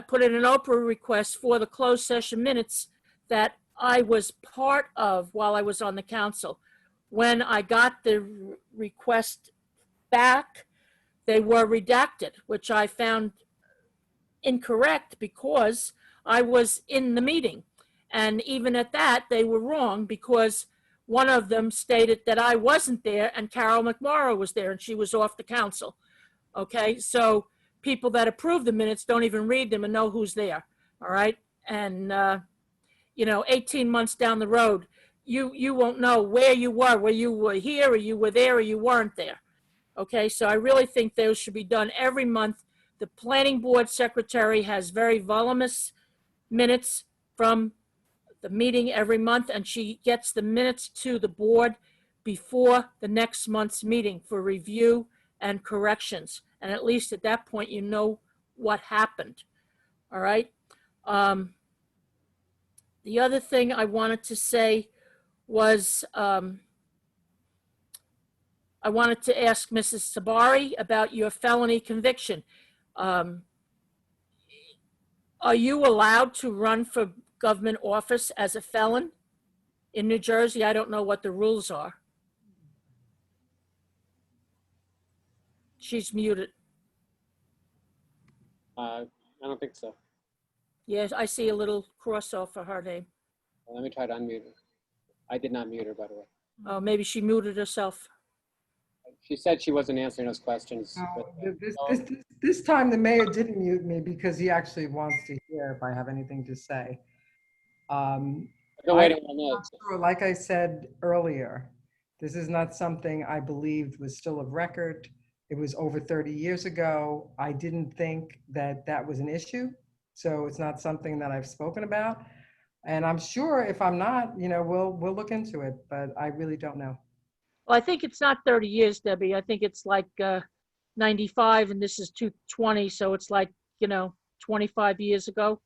put in an Oprah request for the closed session minutes that I was part of while I was on the council. When I got the request back, they were redacted, which I found incorrect because I was in the meeting. And even at that, they were wrong because one of them stated that I wasn't there and Carol McMorrow was there and she was off the council. Okay, so people that approve the minutes don't even read them and know who's there. All right, and 18 months down the road, you won't know where you were here or you were there or you weren't there. Okay, so I really think those should be done every month. The planning board secretary has very voluminous minutes from the meeting every month, and she gets the minutes to the board before the next month's meeting for review and corrections. And at least at that point, you know what happened. All right. The other thing I wanted to say was, I wanted to ask Mrs. Sabari about your felony conviction. Are you allowed to run for government office as a felon in New Jersey? I don't know what the rules are. She's muted. I don't think so. Yes, I see a little cross off for her name. Let me try to unmute her. I did not mute her, by the way. Oh, maybe she muted herself. She said she wasn't answering those questions. This time the mayor didn't mute me because he actually wants to hear if I have anything to say. Like I said earlier, this is not something I believed was still of record. It was over 30 years ago. I didn't think that that was an issue. So it's not something that I've spoken about. And I'm sure if I'm not, we'll look into it, but I really don't know. Well, I think it's not 30 years, Debbie. I think it's like 95 and this is 220. So it's like, 25 years ago,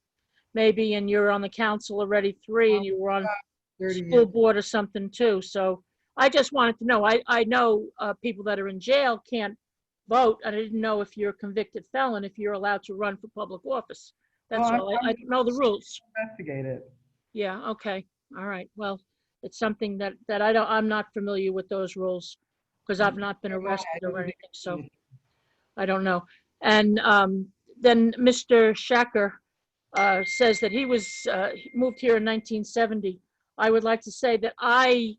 maybe. And you're on the council already 3 and you were on school board or something too. So I just wanted to know, I know people that are in jail can't vote. I didn't know if you're a convicted felon, if you're allowed to run for public office. That's all. I don't know the rules. Investigate it. Yeah. Okay. All right. Well, it's something that I'm not familiar with those rules because I've not been arrested or anything. So I don't know. And then Mr. Shacker says that he was moved here in 1970. I would like to say that I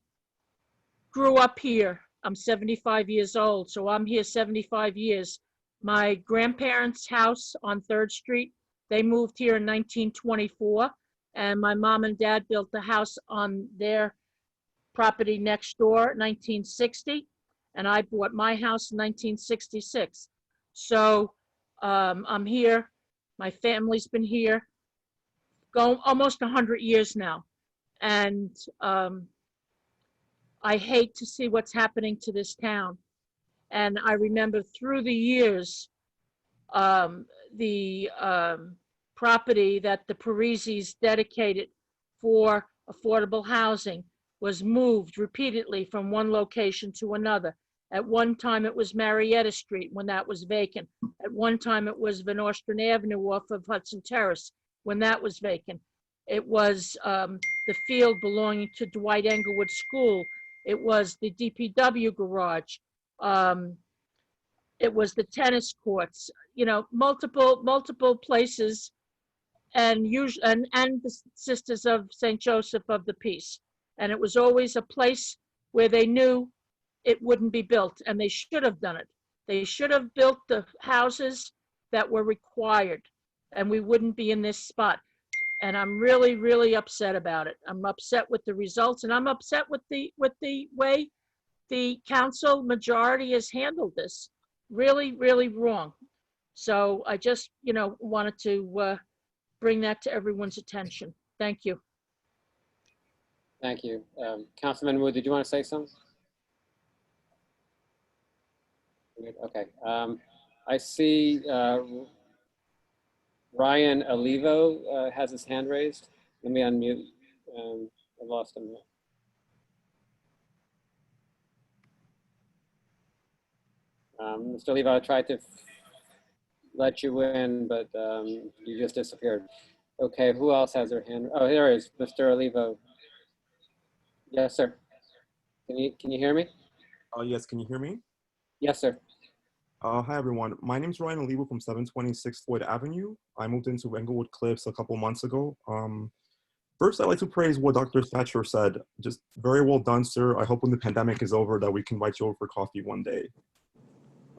grew up here. I'm 75 years old, so I'm here 75 years. My grandparents' house on 3rd Street, they moved here in 1924, and my mom and dad built the house on their property next door, 1960, and I bought my house in 1966. So I'm here. My family's been here, going almost 100 years now, and I hate to see what's happening to this town. And I remember through the years, the property that the Parisis dedicated for affordable housing was moved repeatedly from one location to another. At one time, it was Marietta Street when that was vacant. At one time, it was Van Nostrand Avenue off of Hudson Terrace when that was vacant. It was the field belonging to Dwight Englewood School. It was the DPW garage. It was the tennis courts, multiple places, and the Sisters of St. Joseph of the Peace. And it was always a place where they knew it wouldn't be built, and they should have done it. They should have built the houses that were required, and we wouldn't be in this spot. And I'm really, really upset about it. I'm upset with the results, and I'm upset with the way the council majority has handled this. Really, really wrong. So I just, wanted to bring that to everyone's attention. Thank you. Thank you. Councilman Wu, did you want to say something? Okay. I see Ryan Olivo has his hand raised. Let me unmute. I lost him. Mr. Olivo, I tried to let you in, but you just disappeared. Okay, who else has their hand? Oh, there is Mr. Olivo. Yes, sir. Can you hear me? Yes, can you hear me? Yes, sir. Hi, everyone. My name is Ryan Olivo from 726 Floyd Avenue. I moved into Englewood Cliffs a couple months ago. First, I'd like to praise what Dr. Thatcher said. Just very well done, sir. I hope when the pandemic is over that we can invite you over for coffee one day.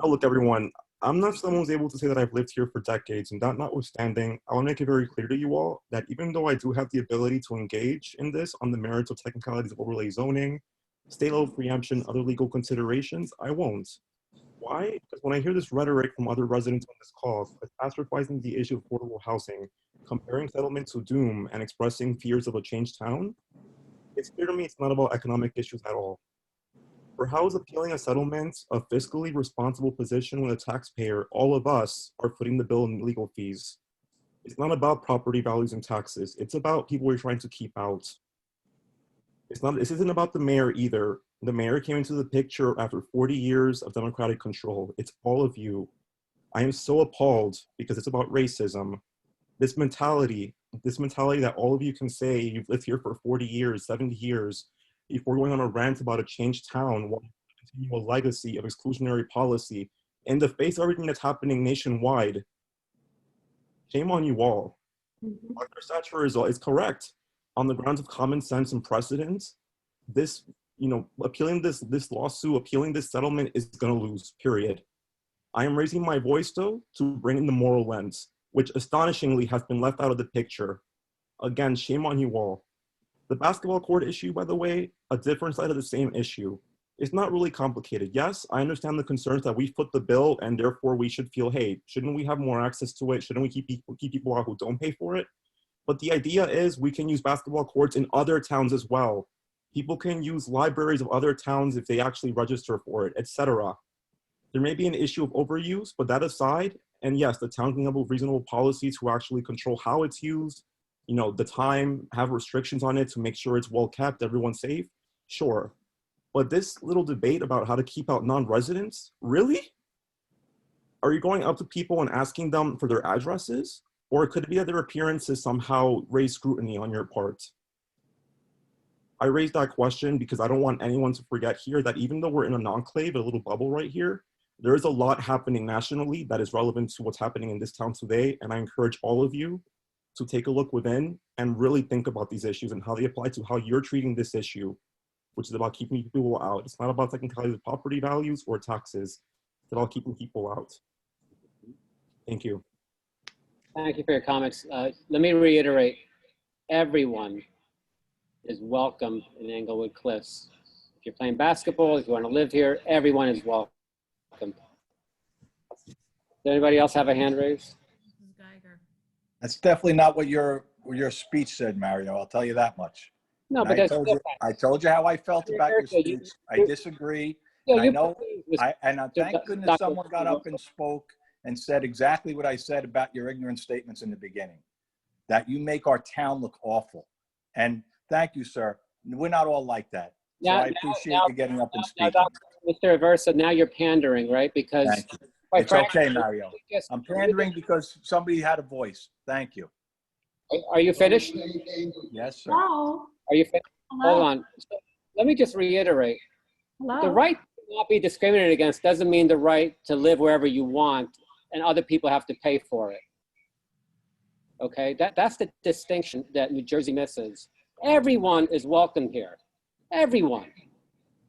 Now, look, everyone, I'm not someone who's able to say that I've lived here for decades, and that notwithstanding, I want to make it very clear to you all that even though I do have the ability to engage in this on the merits of technicalities of overlay zoning, state level preemption, other legal considerations, I won't. Why? Because when I hear this rhetoric from other residents on this call, catastrophizing the issue of affordable housing, comparing settlement to doom, and expressing fears of a changed town, it's clear to me it's not about economic issues at all. Or how is appealing a settlement a fiscally responsible position when the taxpayer, all of us, are footing the bill in legal fees? It's not about property values and taxes. It's about people we're trying to keep out. This isn't about the mayor either. The mayor came into the picture after 40 years of Democratic control. It's all of you. I am so appalled because it's about racism. This mentality that all of you can say you've lived here for 40 years, 70 years, before going on a rant about a changed town, while continue a legacy of exclusionary policy in the face of everything that's happening nationwide. Shame on you all. Dr. Satcher is correct. On the grounds of common sense and precedent, this, appealing this lawsuit, appealing this settlement is gonna lose, period. I am raising my voice though to bring in the moral lens, which astonishingly has been left out of the picture. Again, shame on you all. The basketball court issue, by the way, a different side of the same issue. It's not really complicated. Yes, I understand the concerns that we foot the bill and therefore we should feel, hey, shouldn't we have more access to it? Shouldn't we keep people out who don't pay for it? But the idea is we can use basketball courts in other towns as well. People can use libraries of other towns if they actually register for it, etc. There may be an issue of overuse, but that aside, and yes, the town can have reasonable policies to actually control how it's used, the time, have restrictions on it to make sure it's well kept, everyone's safe, sure. But this little debate about how to keep out non-residents, really? Are you going up to people and asking them for their addresses? Or could it be that their appearances somehow raise scrutiny on your part? I raised that question because I don't want anyone to forget here that even though we're in an enclave, a little bubble right here, there is a lot happening nationally that is relevant to what's happening in this town today. And I encourage all of you to take a look within and really think about these issues and how they apply to how you're treating this issue, which is about keeping people out. It's not about technicalities of property values or taxes. It's about keeping people out. Thank you. Thank you for your comments. Let me reiterate, everyone is welcome in Englewood Cliffs. If you're playing basketball, if you want to live here, everyone is welcome. Does anybody else have a hand raised? That's definitely not what your speech said, Mario. I'll tell you that much. No, And but I told you how I felt about your speech. I disagree. Yeah, I know, thank goodness someone got up and spoke and said exactly what I said about your ignorant statements in the beginning, that you make our town look awful. And thank you, sir. We're not all like that. So I appreciate you getting up and speaking. Mr. Aversa, now you're pandering, right? Because it's okay, Mario. I'm pandering because somebody had a voice. Thank you. Are you finished? Yes, sir. Hello? Are you finished? Hold on. So let me just reiterate. Hello? The right to not be discriminated against doesn't mean the right to live wherever you want and other people have to pay for it. Okay, that's the distinction that New Jersey misses. Everyone is welcome here. Everyone.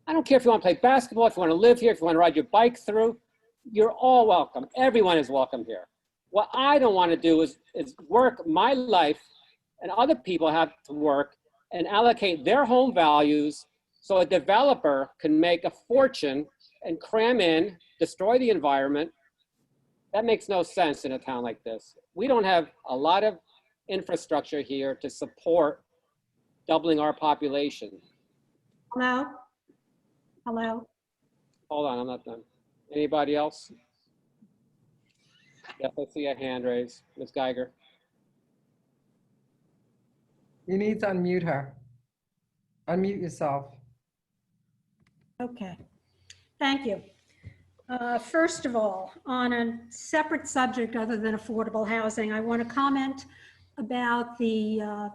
I don't care if you want to play basketball, if you want to live here, if you want to ride your bike through, you're all welcome. Everyone is welcome here. What I don't want to do is work my life, and other people have to work and allocate their home values so a developer can make a fortune and cram in, destroy the environment. That makes no sense in a town like this. We don't have a lot of infrastructure here to support doubling our population. Hello? Hello? Hold on, I'm not done. Anybody else? Yes, I see a hand raised. Ms. Geiger. You need to unmute her. Unmute yourself. Okay. Thank you. First of all, on a separate subject other than affordable housing, I want to comment about the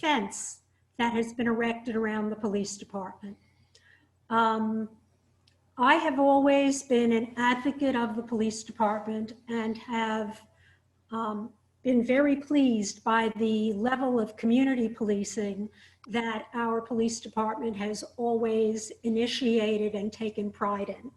fence that has been erected around the police department. I have always been an advocate of the police department and have been very pleased by the level of community policing that our police department has always initiated and taken pride in.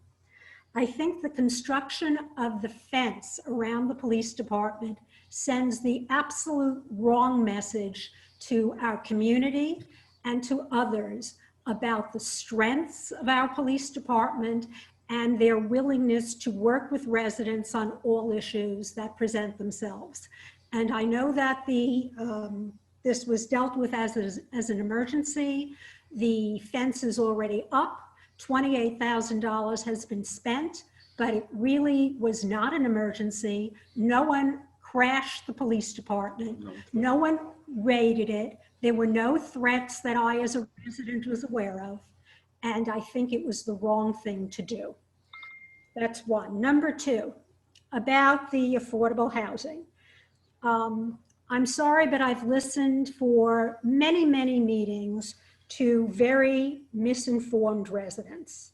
I think the construction of the fence around the police department sends the absolute wrong message to our community and to others about the strengths of our police department and their willingness to work with residents on all issues that present themselves. And I know that this was dealt with as an emergency. The fence is already up. $28,000 has been spent, but it really was not an emergency. No one crashed the police department. No one raided it. There were no threats that I, as a resident, was aware of. And I think it was the wrong thing to do. That's one. Number two, about the affordable housing. I'm sorry, but I've listened for many, many meetings to very misinformed residents.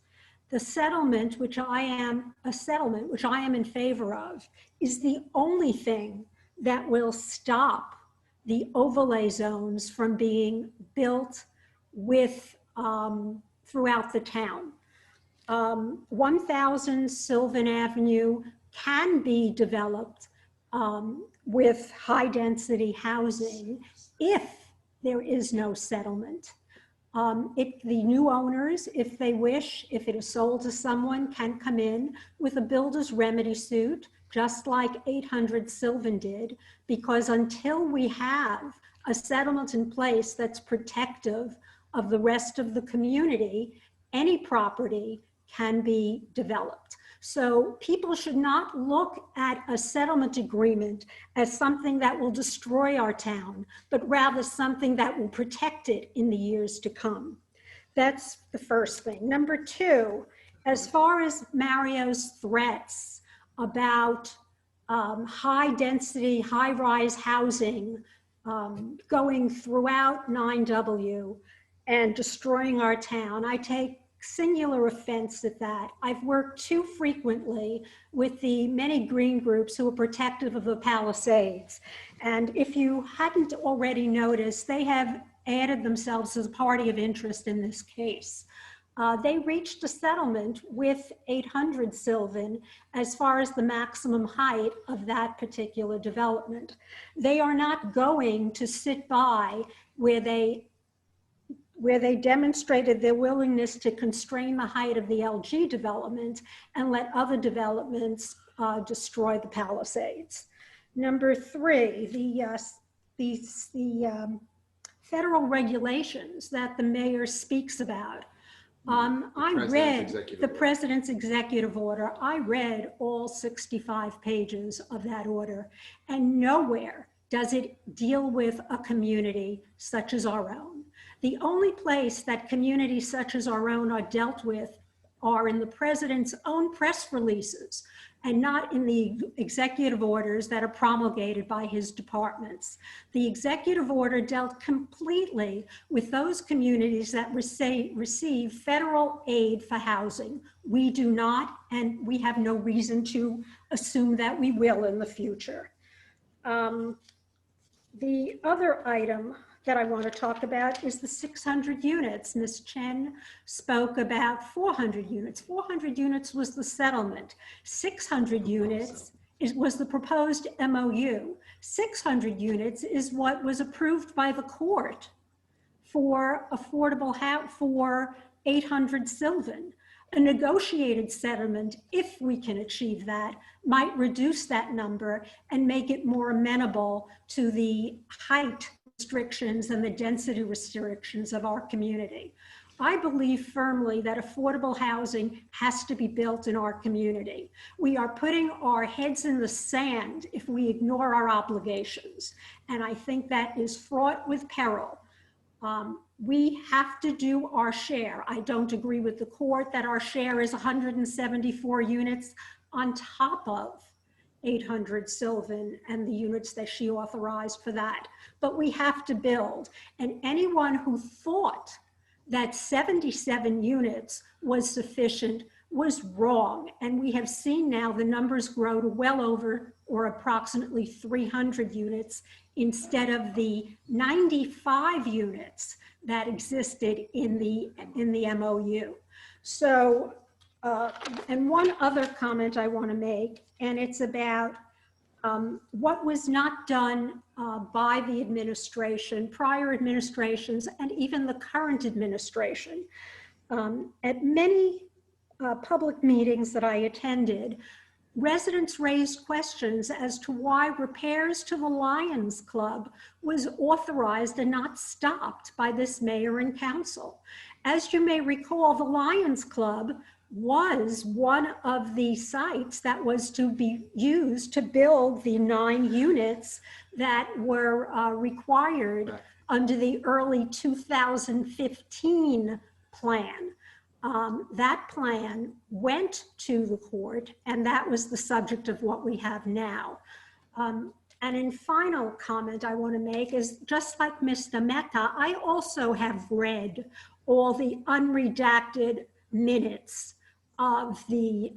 The settlement, which I am in favor of, is the only thing that will stop the overlay zones from being built with throughout the town. 1000 Sylvan Avenue can be developed with high density housing if there is no settlement. If the new owners, if they wish, if it is sold to someone, can come in with a builder's remedy suit, just like 800 Sylvan did, because until we have a settlement in place that's protective of the rest of the community, any property can be developed. So people should not look at a settlement agreement as something that will destroy our town, but rather something that will protect it in the years to come. That's the first thing. Number two, as far as Mario's threats about high density, high rise housing going throughout 9W and destroying our town, I take singular offense at that. I've worked too frequently with the many green groups who are protective of the Palisades. And if you hadn't already noticed, they have added themselves as a party of interest in this case. They reached a settlement with 800 Sylvan as far as the maximum height of that particular development. They are not going to sit by where they demonstrated their willingness to constrain the height of the LG development and let other developments destroy the Palisades. Number three, the federal regulations that the mayor speaks about. I read the president's executive order. I read all 65 pages of that order, and nowhere does it deal with a community such as our own. The only place that communities such as our own are dealt with are in the president's own press releases and not in the executive orders that are promulgated by his departments. The executive order dealt completely with those communities that receive federal aid for housing. We do not, and we have no reason to assume that we will in the future. The other item that I want to talk about is the 600 units. Ms. Chen spoke about 400 units. 400 units was the settlement. 600 units was the proposed MOU. 600 units is what was approved by the court for affordable housing for 800 Sylvan. A negotiated settlement, if we can achieve that, might reduce that number and make it more amenable to the height restrictions and the density restrictions of our community. I believe firmly that affordable housing has to be built in our community. We are putting our heads in the sand if we ignore our obligations. And I think that is fraught with peril. We have to do our share. I don't agree with the court that our share is 174 units on top of 800 Sylvan and the units that she authorized for that. But we have to build. And anyone who thought that 77 units was sufficient was wrong. And we have seen now the numbers grow to well over or approximately 300 units instead of the 95 units that existed in the MOU. So, and one other comment I want to make, and it's about what was not done by the administration, prior administrations, and even the current administration. At many public meetings that I attended, residents raised questions as to why repairs to the Lions Club was authorized and not stopped by this mayor and council. As you may recall, the Lions Club was one of the sites that was to be used to build the 9 units that were required under the early 2015 plan. That plan went to the court, and that was the subject of what we have now. And in final comment I want to make is, just like Mr. Mehta, I also have read all the unredacted minutes of the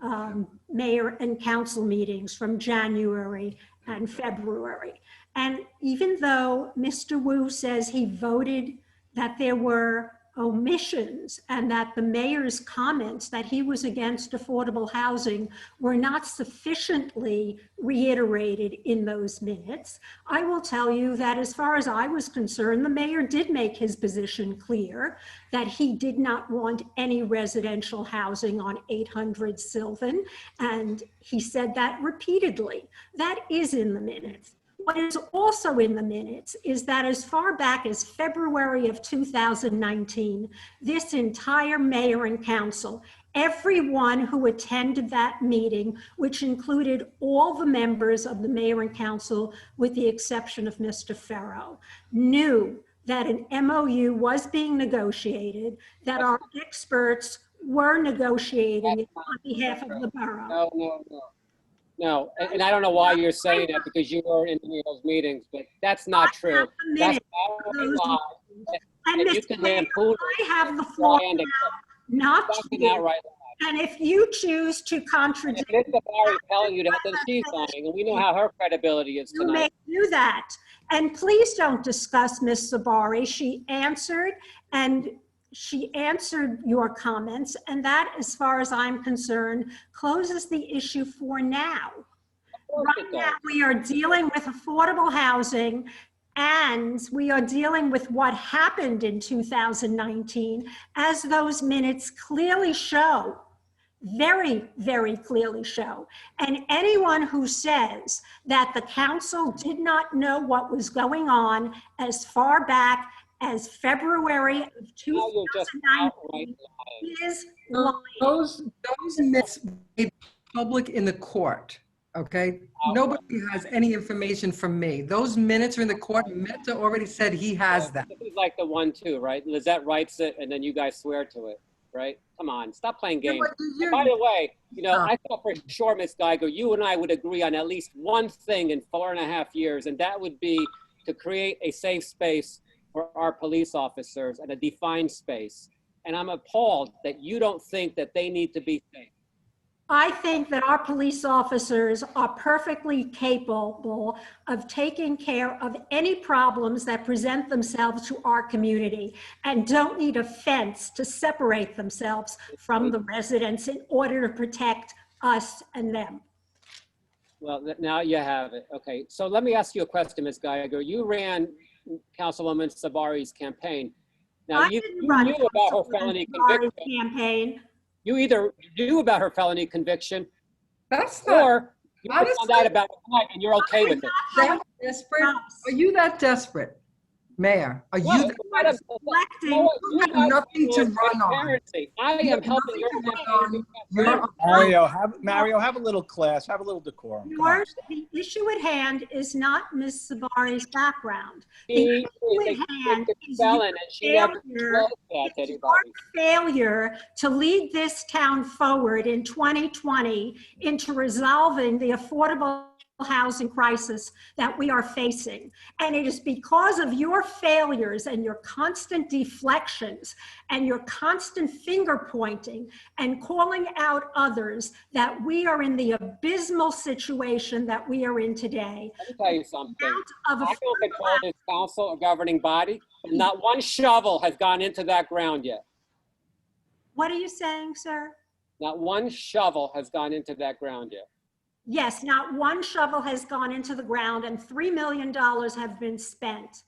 mayor and council meetings from January and February. And even though Mr. Wu says he voted that there were omissions and that the mayor's comments that he was against affordable housing were not sufficiently reiterated in those minutes, I will tell you that as far as I was concerned, the mayor did make his position clear that he did not want any residential housing on 800 Sylvan, and he said that repeatedly. That is in the minutes. What is also in the minutes is that as far back as February of 2019, this entire mayor and council, everyone who attended that meeting, which included all the members of the mayor and council, with the exception of Mr. Farrow, knew that an MOU was being negotiated, that our experts were negotiating it on behalf of the borough. No, and I don't know why you're saying that, because you weren't in any of those meetings, but that's not true. That's not lie. And you can lampoon I have the floor now, not you. And if you choose to contradict, Ms. Sabari is telling you that, then she's lying, and we know how her credibility is you tonight. may do that. And please don't discuss Ms. Sabari. She answered your comments, and that, as far as I'm concerned, closes the issue for now. Right now, we are dealing with affordable housing, and we are dealing with what happened in 2019, as those minutes clearly show, very, very clearly show. And anyone who says that the council did not know what was going on as far back as February of 2019 is lying. Those minutes made public in the court, okay? Nobody has any information from me. Those minutes are in the court. Mehta already said he has them. This is like the 1-2, right? Lizette writes it, and then you guys swear to it, right? Come on, stop playing games. And by the way, I thought for sure, Ms. Geiger, you and I would agree on at least one thing in 4.5 years, and that would be to create a safe space for our police officers, and a defined space. And I'm appalled that you don't think that they need to be safe. I think that our police officers are perfectly capable of taking care of any problems that present themselves to our community, and don't need a fence to separate themselves from the residents in order to protect us and them. Well, now you have it. Okay, so let me ask you a question, Ms. Geiger. You ran Councilwoman Sabari's campaign. Now, you knew about her felony conviction. Campaign. You either knew about her felony conviction, That's or you honestly, found out about it tonight and you're okay with it. That desperate? Are you that desperate, Mayor? Are you that desperate? You have nothing to run on. I am helping your Mario, have a little class, have a little decorum. The issue at hand is not Ms. Sabari's background. The issue at hand is your failure to lead this town forward in 2020 into resolving the affordable housing crisis that we are facing. And it is because of your failures and your constant deflections and your constant finger pointing and calling out others that we are in the abysmal situation that we are in today. Let me tell you something. I don't control this council or governing body, and not one shovel has gone into that ground yet. What are you saying, sir? Not one shovel has gone into that ground yet. Yes, not one shovel has gone into the ground, and $3 million have been spent.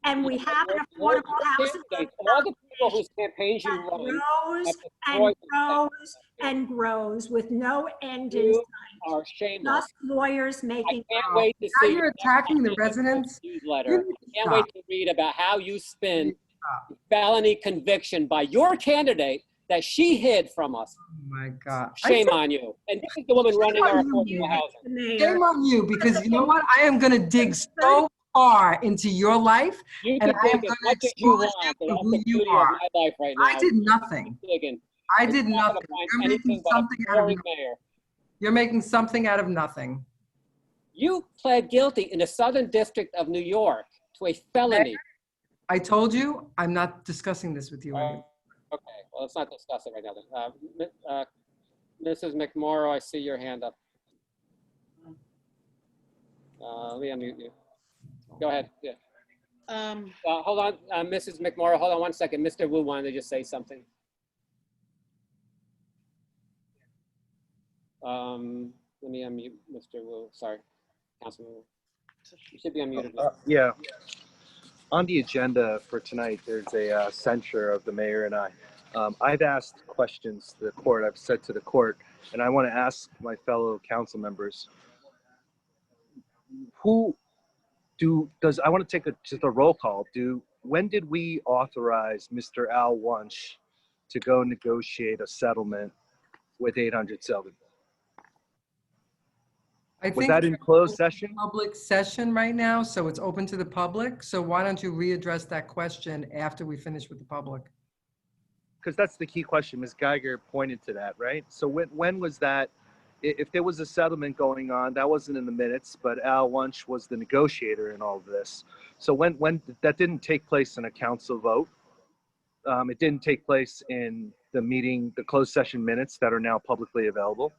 And we have an affordable housing. All the people whose campaigns you that run grows have and destroyed the grows and grows with no end in You sight. are shameless. Just lawyers making. Can't wait to Now see you're attacking the residents. newsletter. You need to Can't stop. wait to read about how you spin felony conviction by your candidate that she hid from us. Oh my God. Shame on you. And this is the woman running our on you, affordable housing. Shame on you, because you know what? I am going to dig so far into your life, You and can I am dig going as to much as you expose want, but you for that's who the you beauty of are. my life right now. I did nothing. Digging. I did You're not nothing. gonna find You're anything making but a something out of boring nothing. mayor. You're making something out of nothing. You pled guilty in the Southern District of New York to a felony. I told you, I'm not discussing this with you anymore. Okay, well, let's not discuss it right now then. Mrs. McMorrow, I see your hand up. Let me unmute you. Go ahead. Yeah. Hold on, Mrs. McMorrow, hold on one second. Mr. Wu wanted to just say something. Let me unmute Mr. Wu. Sorry, Councilman Wu. You should be unmuted. Yeah. On the agenda for tonight, there's a censure of the mayor and I. I've asked questions to the court. I've said to the court, and I want to ask my fellow council members, I want to take just a roll call. When did we authorize Mr. Al Wunsch to go negotiate a settlement with 800 Sylvan? I Was think that in closed session? Public session right now, so it's open to the public. So why don't you readdress that question after we finish with the public? Because that's the key question. Ms. Geiger pointed to that, right? So when was that? If there was a settlement going on, that wasn't in the minutes, but Al Wunsch was the negotiator in all of this. So when that didn't take place in a council vote, it didn't take place in the meeting, the closed session minutes that are now publicly available.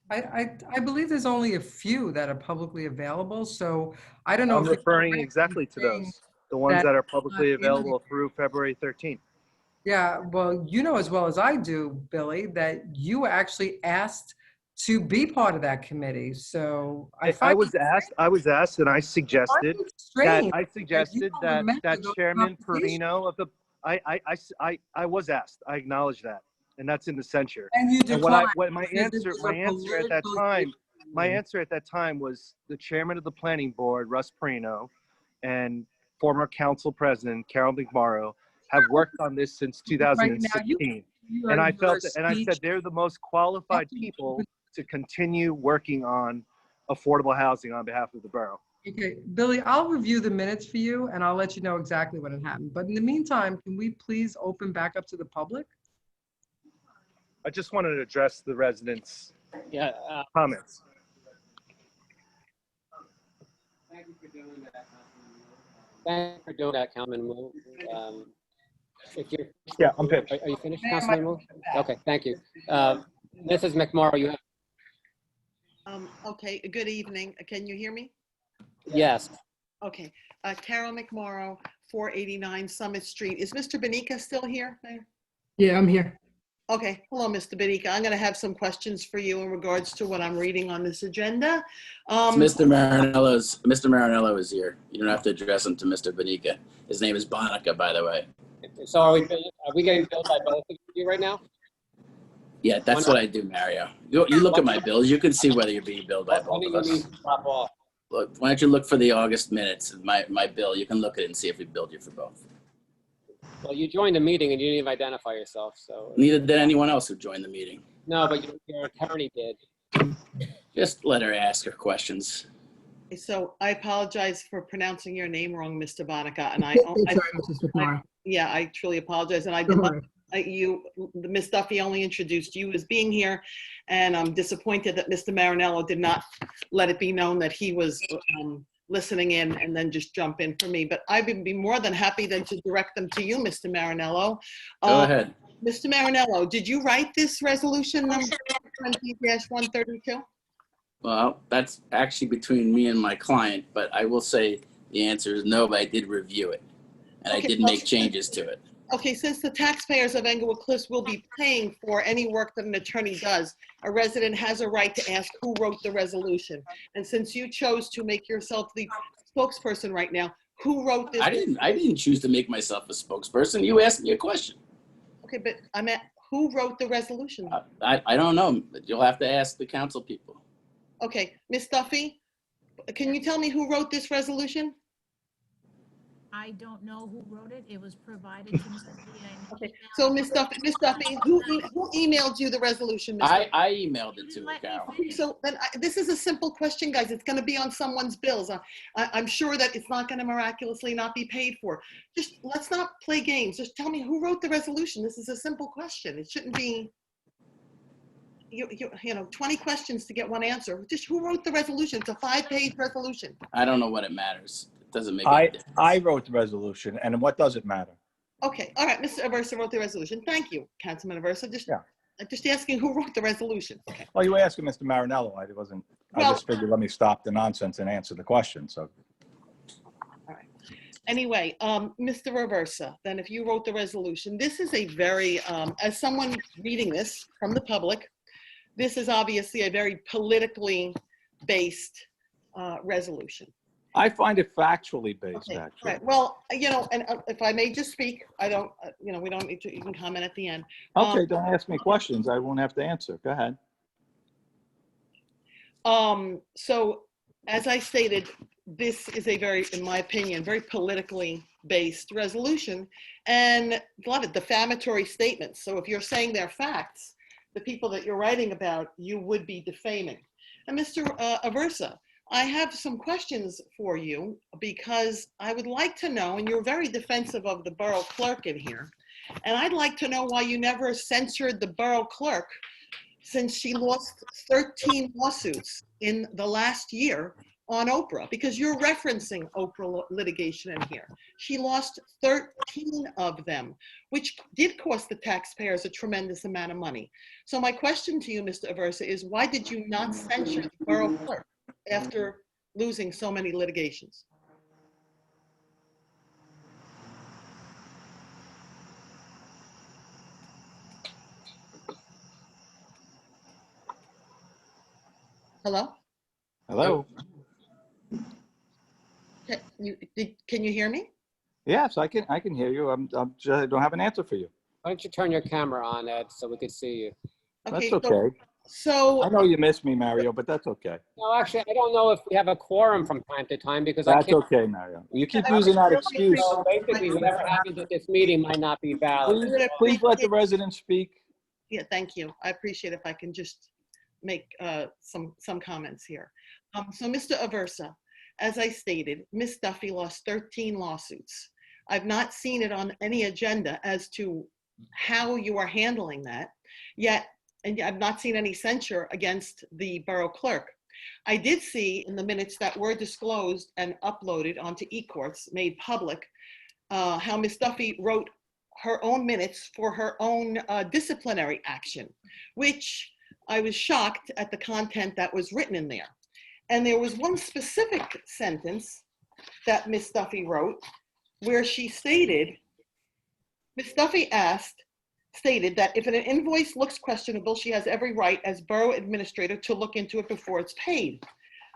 I believe there's only a few that are publicly available, so I don't know. I'm referring exactly to those, the ones that are publicly available through February 13th. Yeah, well, you know as well as I do, Billy, that you actually asked to be part of that committee. So I was asked, and I suggested that Chairman Perino of the, I was asked, I acknowledge that, and that's in the censure. And you declined. My answer at that time was the chairman of the planning board, Russ Perino, and former council president, Carol McMorrow, have worked on this since 2016. And I said they're the most qualified people to continue working on affordable housing on behalf of the borough. Okay, Billy, I'll review the minutes for you and I'll let you know exactly what had happened. But in the meantime, can we please open back up to the public? I just wanted to address the residents' comments. Thank you for doing that, Councilman Wu. Thank you for doing that, Councilman Wu. I'm finished. Are you finished, Councilman Wu? Okay, thank you. Mrs. McMorrow, you have. Okay, good evening. Can you hear me? Yes. Okay, Carol McMorrow, 489 Summit Street. Is Mr. Benica still here, Mayor? Yeah, I'm here. Okay, hello, Mr. Benica. I'm going to have some questions for you in regards to what I'm reading on this agenda. Mr. Marinello is here. You don't have to address him to Mr. Benica. His name is Bonica, by the way. So are we getting billed by both of you right now? Yeah, that's what I do, Mario. You look at my bills. You can see whether you're being billed by both of us. Look, why don't you look for the August minutes, my bill. You can look at it and see if we billed you for both. Well, you joined the meeting and you didn't even identify yourself, so. Neither did anyone else who joined the meeting. No, but your attorney did. Just let her ask her questions. So I apologize for pronouncing your name wrong, Mr. Bonica, and yeah, I truly apologize. And I did not, Ms. Duffy only introduced you as being here, and I'm disappointed that Mr. Marinello did not let it be known that he was listening in and then just jump in for me. But I would be more than happy then to direct them to you, Mr. Marinello. Go ahead. Mr. Marinello, did you write this resolution number 20-132? Well, that's actually between me and my client, but I will say the answer is no, but I did review it. And I did make changes to it. Okay, since the taxpayers of Englewood Cliffs will be paying for any work that an attorney does, a resident has a right to ask who wrote the resolution. And since you chose to make yourself the spokesperson right now, who wrote this? I didn't choose to make myself a spokesperson. You asked me a question. Okay, but I meant, who wrote the resolution? I don't know. You'll have to ask the council people. Okay, Ms. Duffy, can you tell me who wrote this resolution? I don't know who wrote it. It was provided to me via an Okay, email. so Ms. Duffy, who emailed you the resolution? Ms. Duffy? I emailed it to her, Carol. Okay, so then this is a simple question, guys. It's going to be on someone's bills. I'm sure that it's not going to miraculously not be paid for. Just let's not play games. Just tell me who wrote the resolution. This is a simple question. It shouldn't be, you know, 20 questions to get one answer. Just who wrote the resolution? It's a 5-page resolution. I don't know what it matters. It doesn't make any difference. I wrote the resolution, and what does it matter? Okay, all right. Mr. Aversa wrote the resolution. Thank you, Councilman Aversa. Just asking who wrote the resolution. Okay. Well, you were asking Mr. Marinello. I just figured, let me stop the nonsense and answer the question, so. All right. Anyway, Mr. Aversa, then if you wrote the resolution, this is a very, as someone reading this from the public, this is obviously a very politically based resolution. I find it factually based, Okay, actually. right. Well, you know, and if I may just speak, I don't, you know, we don't need to even comment at the end. Okay, don't ask me questions. I won't have to answer. Go ahead. So as I stated, this is a very, in my opinion, very politically based resolution and a lot of defamatory statements. So if you're saying they're facts, the people that you're writing about, you would be defaming. And Mr. Aversa, I have some questions for you because I would like to know, and you're very defensive of the borough clerk in here, and I'd like to know why you never censured the borough clerk since she lost 13 lawsuits in the last year on Oprah, because you're referencing Oprah litigation in here. She lost 13 of them, which did cost the taxpayers a tremendous amount of money. So my question to you, Mr. Aversa, is why did you not censure the borough clerk after losing so many litigations? Hello? Hello? Can you hear me? Yes, I can hear you. I don't have an answer for you. Why don't you turn your camera on, Ed, so we can see you? Okay, That's okay. So I know you miss me, Mario, but that's okay. No, actually, I don't know if we have a quorum from time to time because I That's can't. okay, Mario. You keep using that excuse. So basically, whatever happens at this meeting might not be valid. Please let the residents speak. Yeah, thank you. I appreciate if I can just make some comments here. So Mr. Aversa, as I stated, Ms. Duffy lost 13 lawsuits. I've not seen it on any agenda as to how you are handling that yet, and I've not seen any censure against the borough clerk. I did see in the minutes that were disclosed and uploaded onto eCourts, made public, how Ms. Duffy wrote her own minutes for her own disciplinary action, which I was shocked at the content that was written in there. And there was one specific sentence that Ms. Duffy wrote where she stated, Ms. Duffy stated that if an invoice looks questionable, she has every right as borough administrator to look into it before it's paid.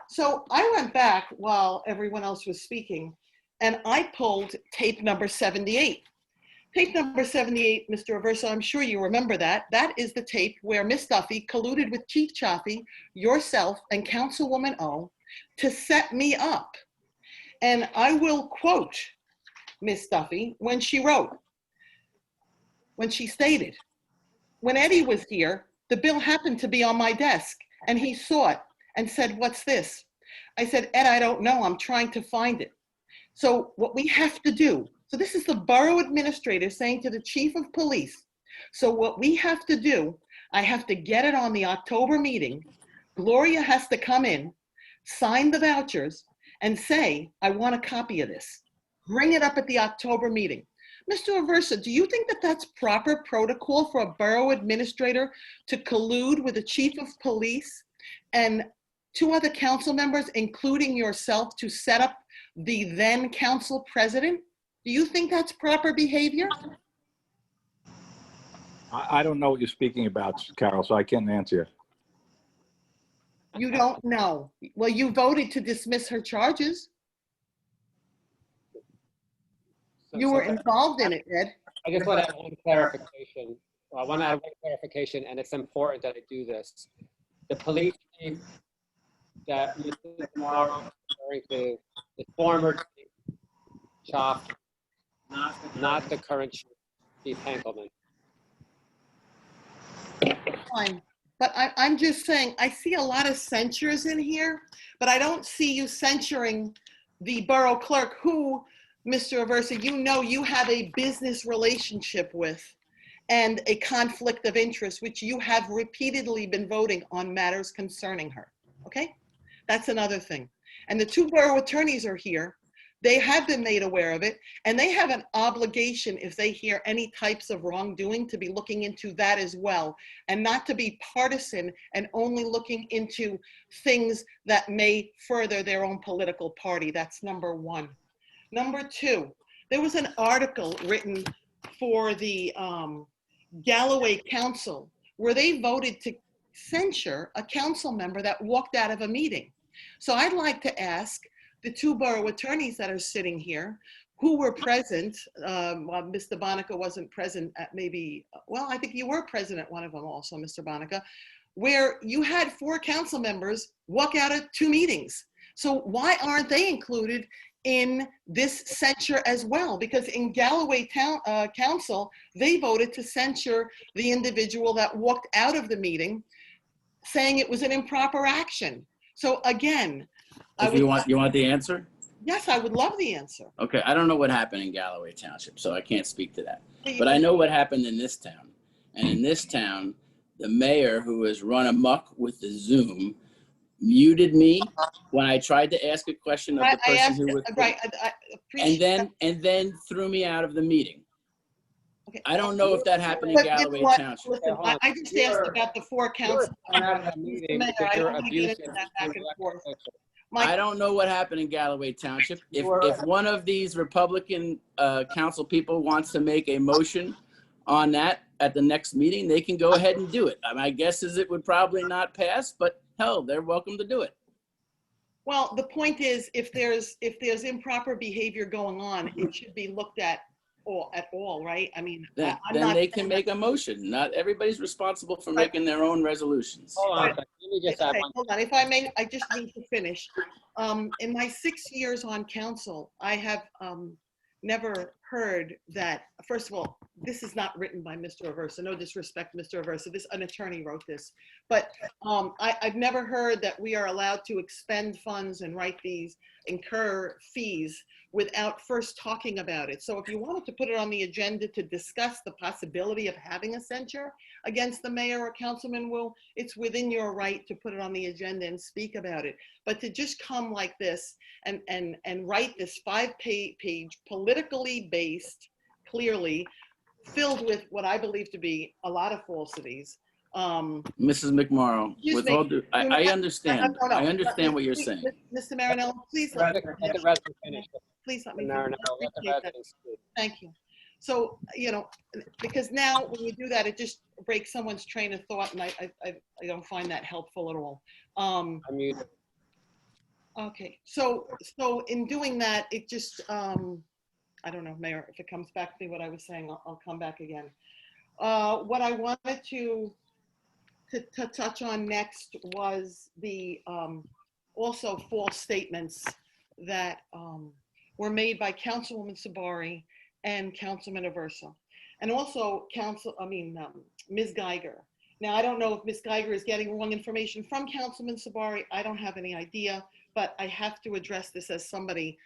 So I went back while everyone else was speaking and I pulled tape number 78. Tape number 78, Mr. Aversa, I'm sure you remember that. That is the tape where Ms. Duffy colluded with Chief Chaffee, yourself, and Councilwoman O to set me up. And I will quote Ms. Duffy when she wrote, when she stated, when Eddie was here, the bill happened to be on my desk and he saw it and said, "What's this?" I said, "Ed, I don't know. I'm trying to find it." So what we have to do, so this is the borough administrator saying to the chief of police, so what we have to do, I have to get it on the October meeting. Gloria has to come in, sign the vouchers, and say, "I want a copy of this." Bring it up at the October meeting. Mr. Aversa, do you think that that's proper protocol for a borough administrator to collude with the chief of police and 2 other council members, including yourself, to set up the then council president? Do you think that's proper behavior? I don't know what you're speaking about, Carol, so I can't answer you. You don't know. Well, you voted to dismiss her charges. You were involved in it, Ed. I just want to add one clarification. I want to add one clarification, and it's important that I do this. The police chief that Mr. Morrow is referring to, the former chief, Chop, not the current chief, Chief Hankelman. Fine. But I'm just saying, I see a lot of censures in here, but I don't see you censuring the borough clerk who, Mr. Aversa, you know you have a business relationship with and a conflict of interest, which you have repeatedly been voting on matters concerning her, okay? That's another thing. And the two borough attorneys are here. They have been made aware of it, and they have an obligation, if they hear any types of wrongdoing, to be looking into that as well, and not to be partisan and only looking into things that may further their own political party. That's number one. Number two, there was an article written for the Galloway Council where they voted to censure a council member that walked out of a meeting. So I'd like to ask the two borough attorneys that are sitting here who were present, well, Mr. Bonica wasn't present at maybe, well, I think you were present at one of them also, Mr. Bonica, where you had 4 council members walk out of 2 meetings. So why aren't they included in this censure as well? Because in Galloway Town Council, they voted to censure the individual that walked out of the meeting, saying it was an improper action. So again, You want the answer? Yes, I would love the answer. Okay, I don't know what happened in Galloway Township, so I can't speak to that. But I know what happened in this town. And in this town, the mayor, who has run amok with the Zoom, muted me when I tried to ask a question of the person who was, and then threw me out of the meeting. Okay. I don't know if that happened in Galloway Township. Listen, I just asked about the 4 council. I don't know what happened in Galloway Township. If one of these Republican council people wants to make a motion on that at the next meeting, they can go ahead and do it. My guess is it would probably not pass, but hell, they're welcome to do it. Well, the point is, if there's improper behavior going on, it should be looked at all, right? I mean, then they can make a motion. Not everybody's responsible for making their own resolutions. Hold on, let me just add one. Hold on, if I may, I just need to finish. In my 6 years on council, I have never heard that, first of all, this is not written by Mr. Aversa. No disrespect, Mr. Aversa. An attorney wrote this. But I've never heard that we are allowed to expend funds and incur fees without first talking about it. So if you wanted to put it on the agenda to discuss the possibility of having a censure against the mayor or councilman, it's within your right to put it on the agenda and speak about it. But to just come like this and write this 5-page politically based, clearly filled with what I believe to be a lot of falsities. Mrs. McMorrow, with all due, I understand. No. I understand what you're saying. Mr. Marinello, please let me finish. Please let me finish. Thank you. So, because now when you do that, it just breaks someone's train of thought, and I don't find that helpful at all. I'm muted. Okay, so in doing that, it just, I don't know, Mayor, if it comes back to me what I was saying, I'll come back again. What I wanted to touch on next was the also false statements that were made by Councilwoman Sabari and Councilman Aversa, and also Ms. Geiger. Now, I don't know if Ms. Geiger is getting wrong information from Councilman Sabari. I don't have any idea, but I have to address this as somebody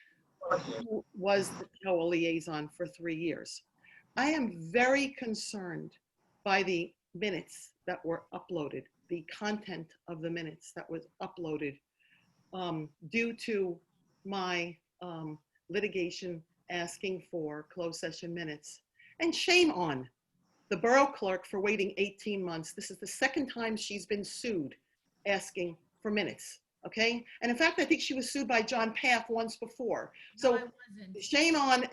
who was the COA liaison for 3 years. I am very concerned by the minutes that were uploaded, the content of the minutes that was uploaded due to my litigation asking for closed session minutes. And shame on the borough clerk for waiting 18 months. This is the second time she's been sued asking for minutes. Okay. And in fact, I think she was sued by John Paff once before. So shame on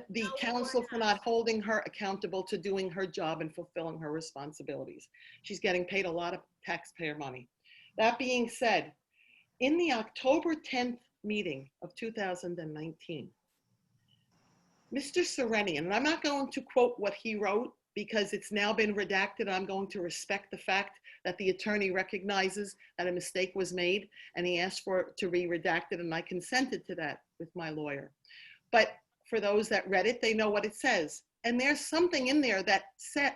the council for not holding her accountable to doing her job and fulfilling her responsibilities. She's getting paid a lot of taxpayer money. That being said, in the October 10th meeting of 2019, Mr. Serenian, and I'm not going to quote what he wrote because it's now been redacted. I'm going to respect the fact that the attorney recognizes that a mistake was made and he asked for it to be redacted, and I consented to that with my lawyer. But for those that read it, they know what it says. And there's something in there that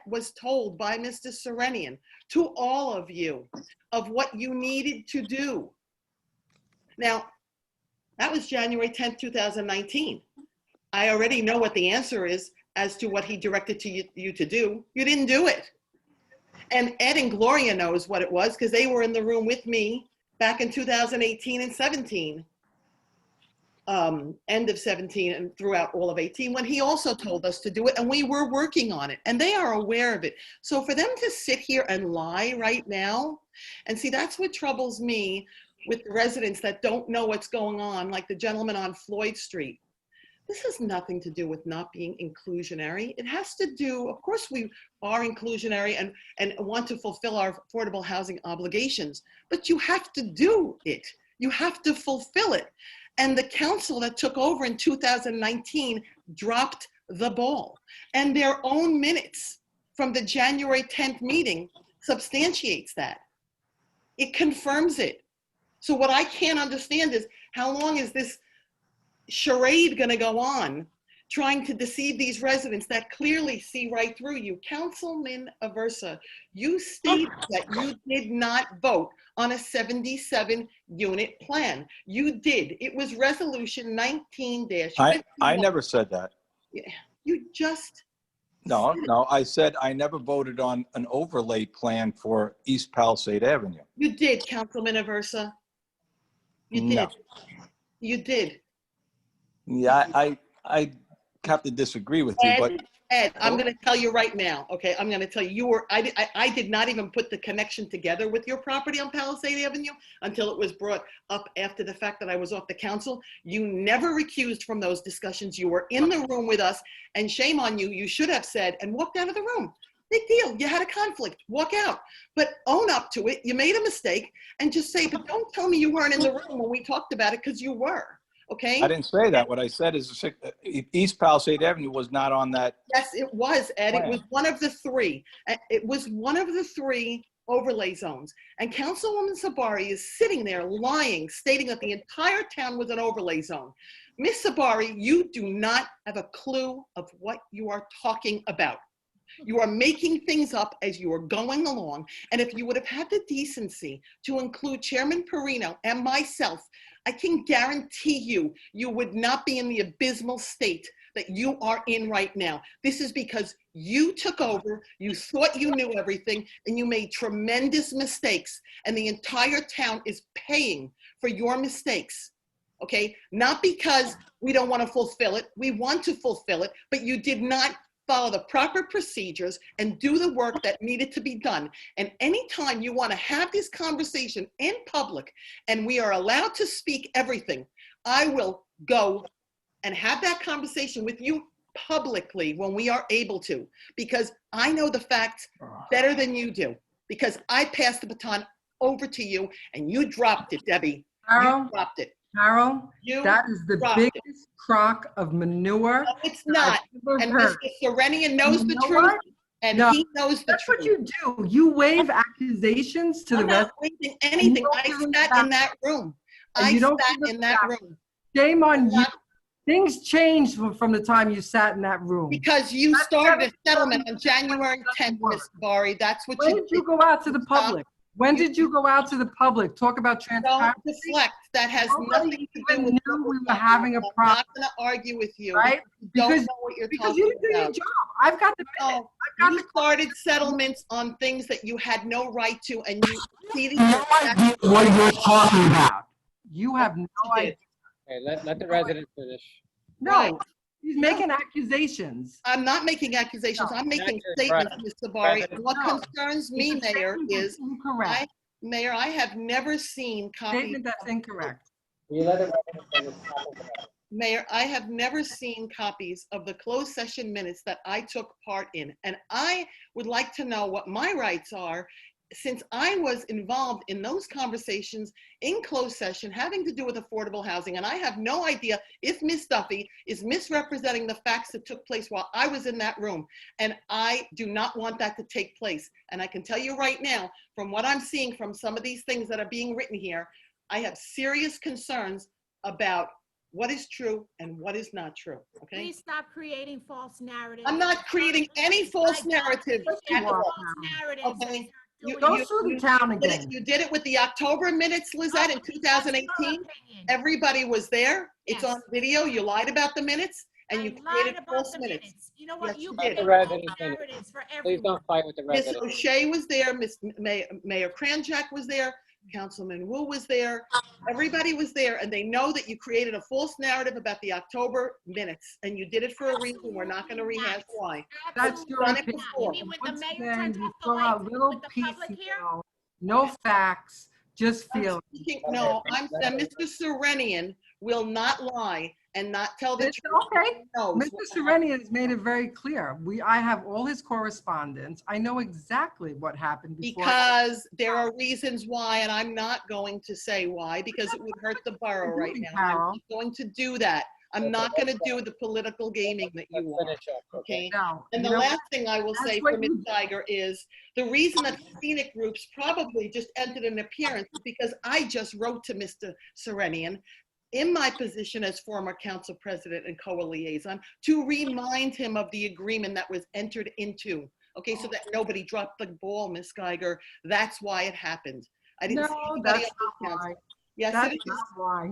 was told by Mr. Serenian to all of you of what you needed to do. Now, that was January 10th, 2019. I already know what the answer is as to what he directed to you to do. You didn't do it. And Ed and Gloria knows what it was because they were in the room with me back in 2018 and 17. End of 17 and throughout all of 18, when he also told us to do it, and we were working on it, and they are aware of it. So for them to sit here and lie right now, and see, that's what troubles me with the residents that don't know what's going on, like the gentleman on Floyd Street. This has nothing to do with not being inclusionary. It has to do, of course, we are inclusionary and want to fulfill our affordable housing obligations, but you have to do it. You have to fulfill it. And the council that took over in 2019 dropped the ball. And their own minutes from the January 10th meeting substantiates that. It confirms it. So what I can't understand is how long is this charade gonna go on trying to deceive these residents that clearly see right through you? Councilman Aversa, you stated that you did not vote on a 77-unit plan. You did. It was resolution 19-. I never said that. You just. No, I said I never voted on an overlay plan for East Palisade Avenue. You did, Councilman Aversa. You did. No. You did. Yeah, I have to disagree with you, but Ed, I'm going to tell you right now, okay? I'm going to tell you, I did not even put the connection together with your property on Palisade Avenue until it was brought up after the fact that I was off the council. You never recused from those discussions. You were in the room with us, and shame on you. You should have said and walked out of the room. Big deal. You had a conflict. Walk out. But own up to it. You made a mistake, and just say, but don't tell me you weren't in the room when we talked about it, because you were. Okay. I didn't say that. What I said is East Palisade Avenue was not on that. Yes, it was, Ed. It was one of the three. It was one of the three overlay zones. And Councilwoman Sabari is sitting there lying, stating that the entire town was an overlay zone. Miss Sabari, you do not have a clue of what you are talking about. You are making things up as you are going along. And if you would have had the decency to include Chairman Perino and myself, I can guarantee you, you would not be in the abysmal state that you are in right now. This is because you took over, you thought you knew everything, and you made tremendous mistakes. And the entire town is paying for your mistakes, okay? Not because we don't want to fulfill it. We want to fulfill it, but you did not follow the proper procedures and do the work that needed to be done. And anytime you want to have this conversation in public and we are allowed to speak everything, I will go and have that conversation with you publicly when we are able to, because I know the facts better than you do, because I passed the baton over to you and you dropped it, Debbie. You dropped it. Carol, that is the biggest crock of manure. No, it's not. And Mr. Serenian knows the truth. What? And No, he knows the that's truth. what you do. You wave accusations to the I'm not rest. waving anything. I sat in that room. I sat in that room. Shame on you. Things changed from the time you sat in that room. Because you started a settlement on January 10th, Ms. Barry. That's what When did you go out to the public? When did you go out to the public? Talk about transparency. Don't deflect. That has nothing to do with knew we were having a problem. I'm not going to argue with you. Right? You don't Because- know what you're because talking you didn't do your about. job. I've got the No, you started settlements on things that you had no right to, and you see what you're talking about. You have no idea. Okay, let the resident finish. No, he's making accusations. I'm not making accusations. I'm making statements, Ms. Sabari. And what concerns me, Mayor, is incorrect. Mayor, I have never seen copies. Statement that's incorrect. You let the resident finish. Mayor, I have never seen copies of the closed session minutes that I took part in. And I would like to know what my rights are since I was involved in those conversations in closed session having to do with affordable housing, and I have no idea if Ms. Duffy is misrepresenting the facts that took place while I was in that room. And I do not want that to take place. And I can tell you right now, from what I'm seeing from some of these things that are being written here, I have serious concerns about what is true and what is not true, okay? Please stop creating false narratives. I'm not creating any false narrative at all, okay? Go through the town again. You did it with the October minutes, Lizette, in 2018. Everybody was there. It's on video. You lied about the minutes and you created false minutes. You know what? Yes, You you created did. false narratives for Please everyone. don't fight with the Ms. residents. O'Shea was there, Mayor Kranjak was there, Councilman Wu was there. Everybody was there, and they know that you created a false narrative about the October minutes, and you did it for a reason. We're not going to rehash why. That's your Done it opinion. before. Once again, you throw out little pieces, no facts, just feelings. No, Mr. Serenian will not lie and not tell the truth. Okay, No. Mr. Serenian has made it very clear. I have all his correspondence. I know exactly what happened before. Because there are reasons why, and I'm not going to say why, because it would hurt the borough right now. I'm not going to do that. I'm not going to do the political gaming that you want, okay? And the last thing I will say for Ms. Geiger is the reason that scenic groups probably just entered an appearance is because I just wrote to Mr. Serenian in my position as former council president and COA liaison to remind him of the agreement that was entered into, okay, so that nobody dropped the ball, Ms. Geiger. That's why it happened. I didn't see anybody that's else not council. why. Yes, That's it is. not why.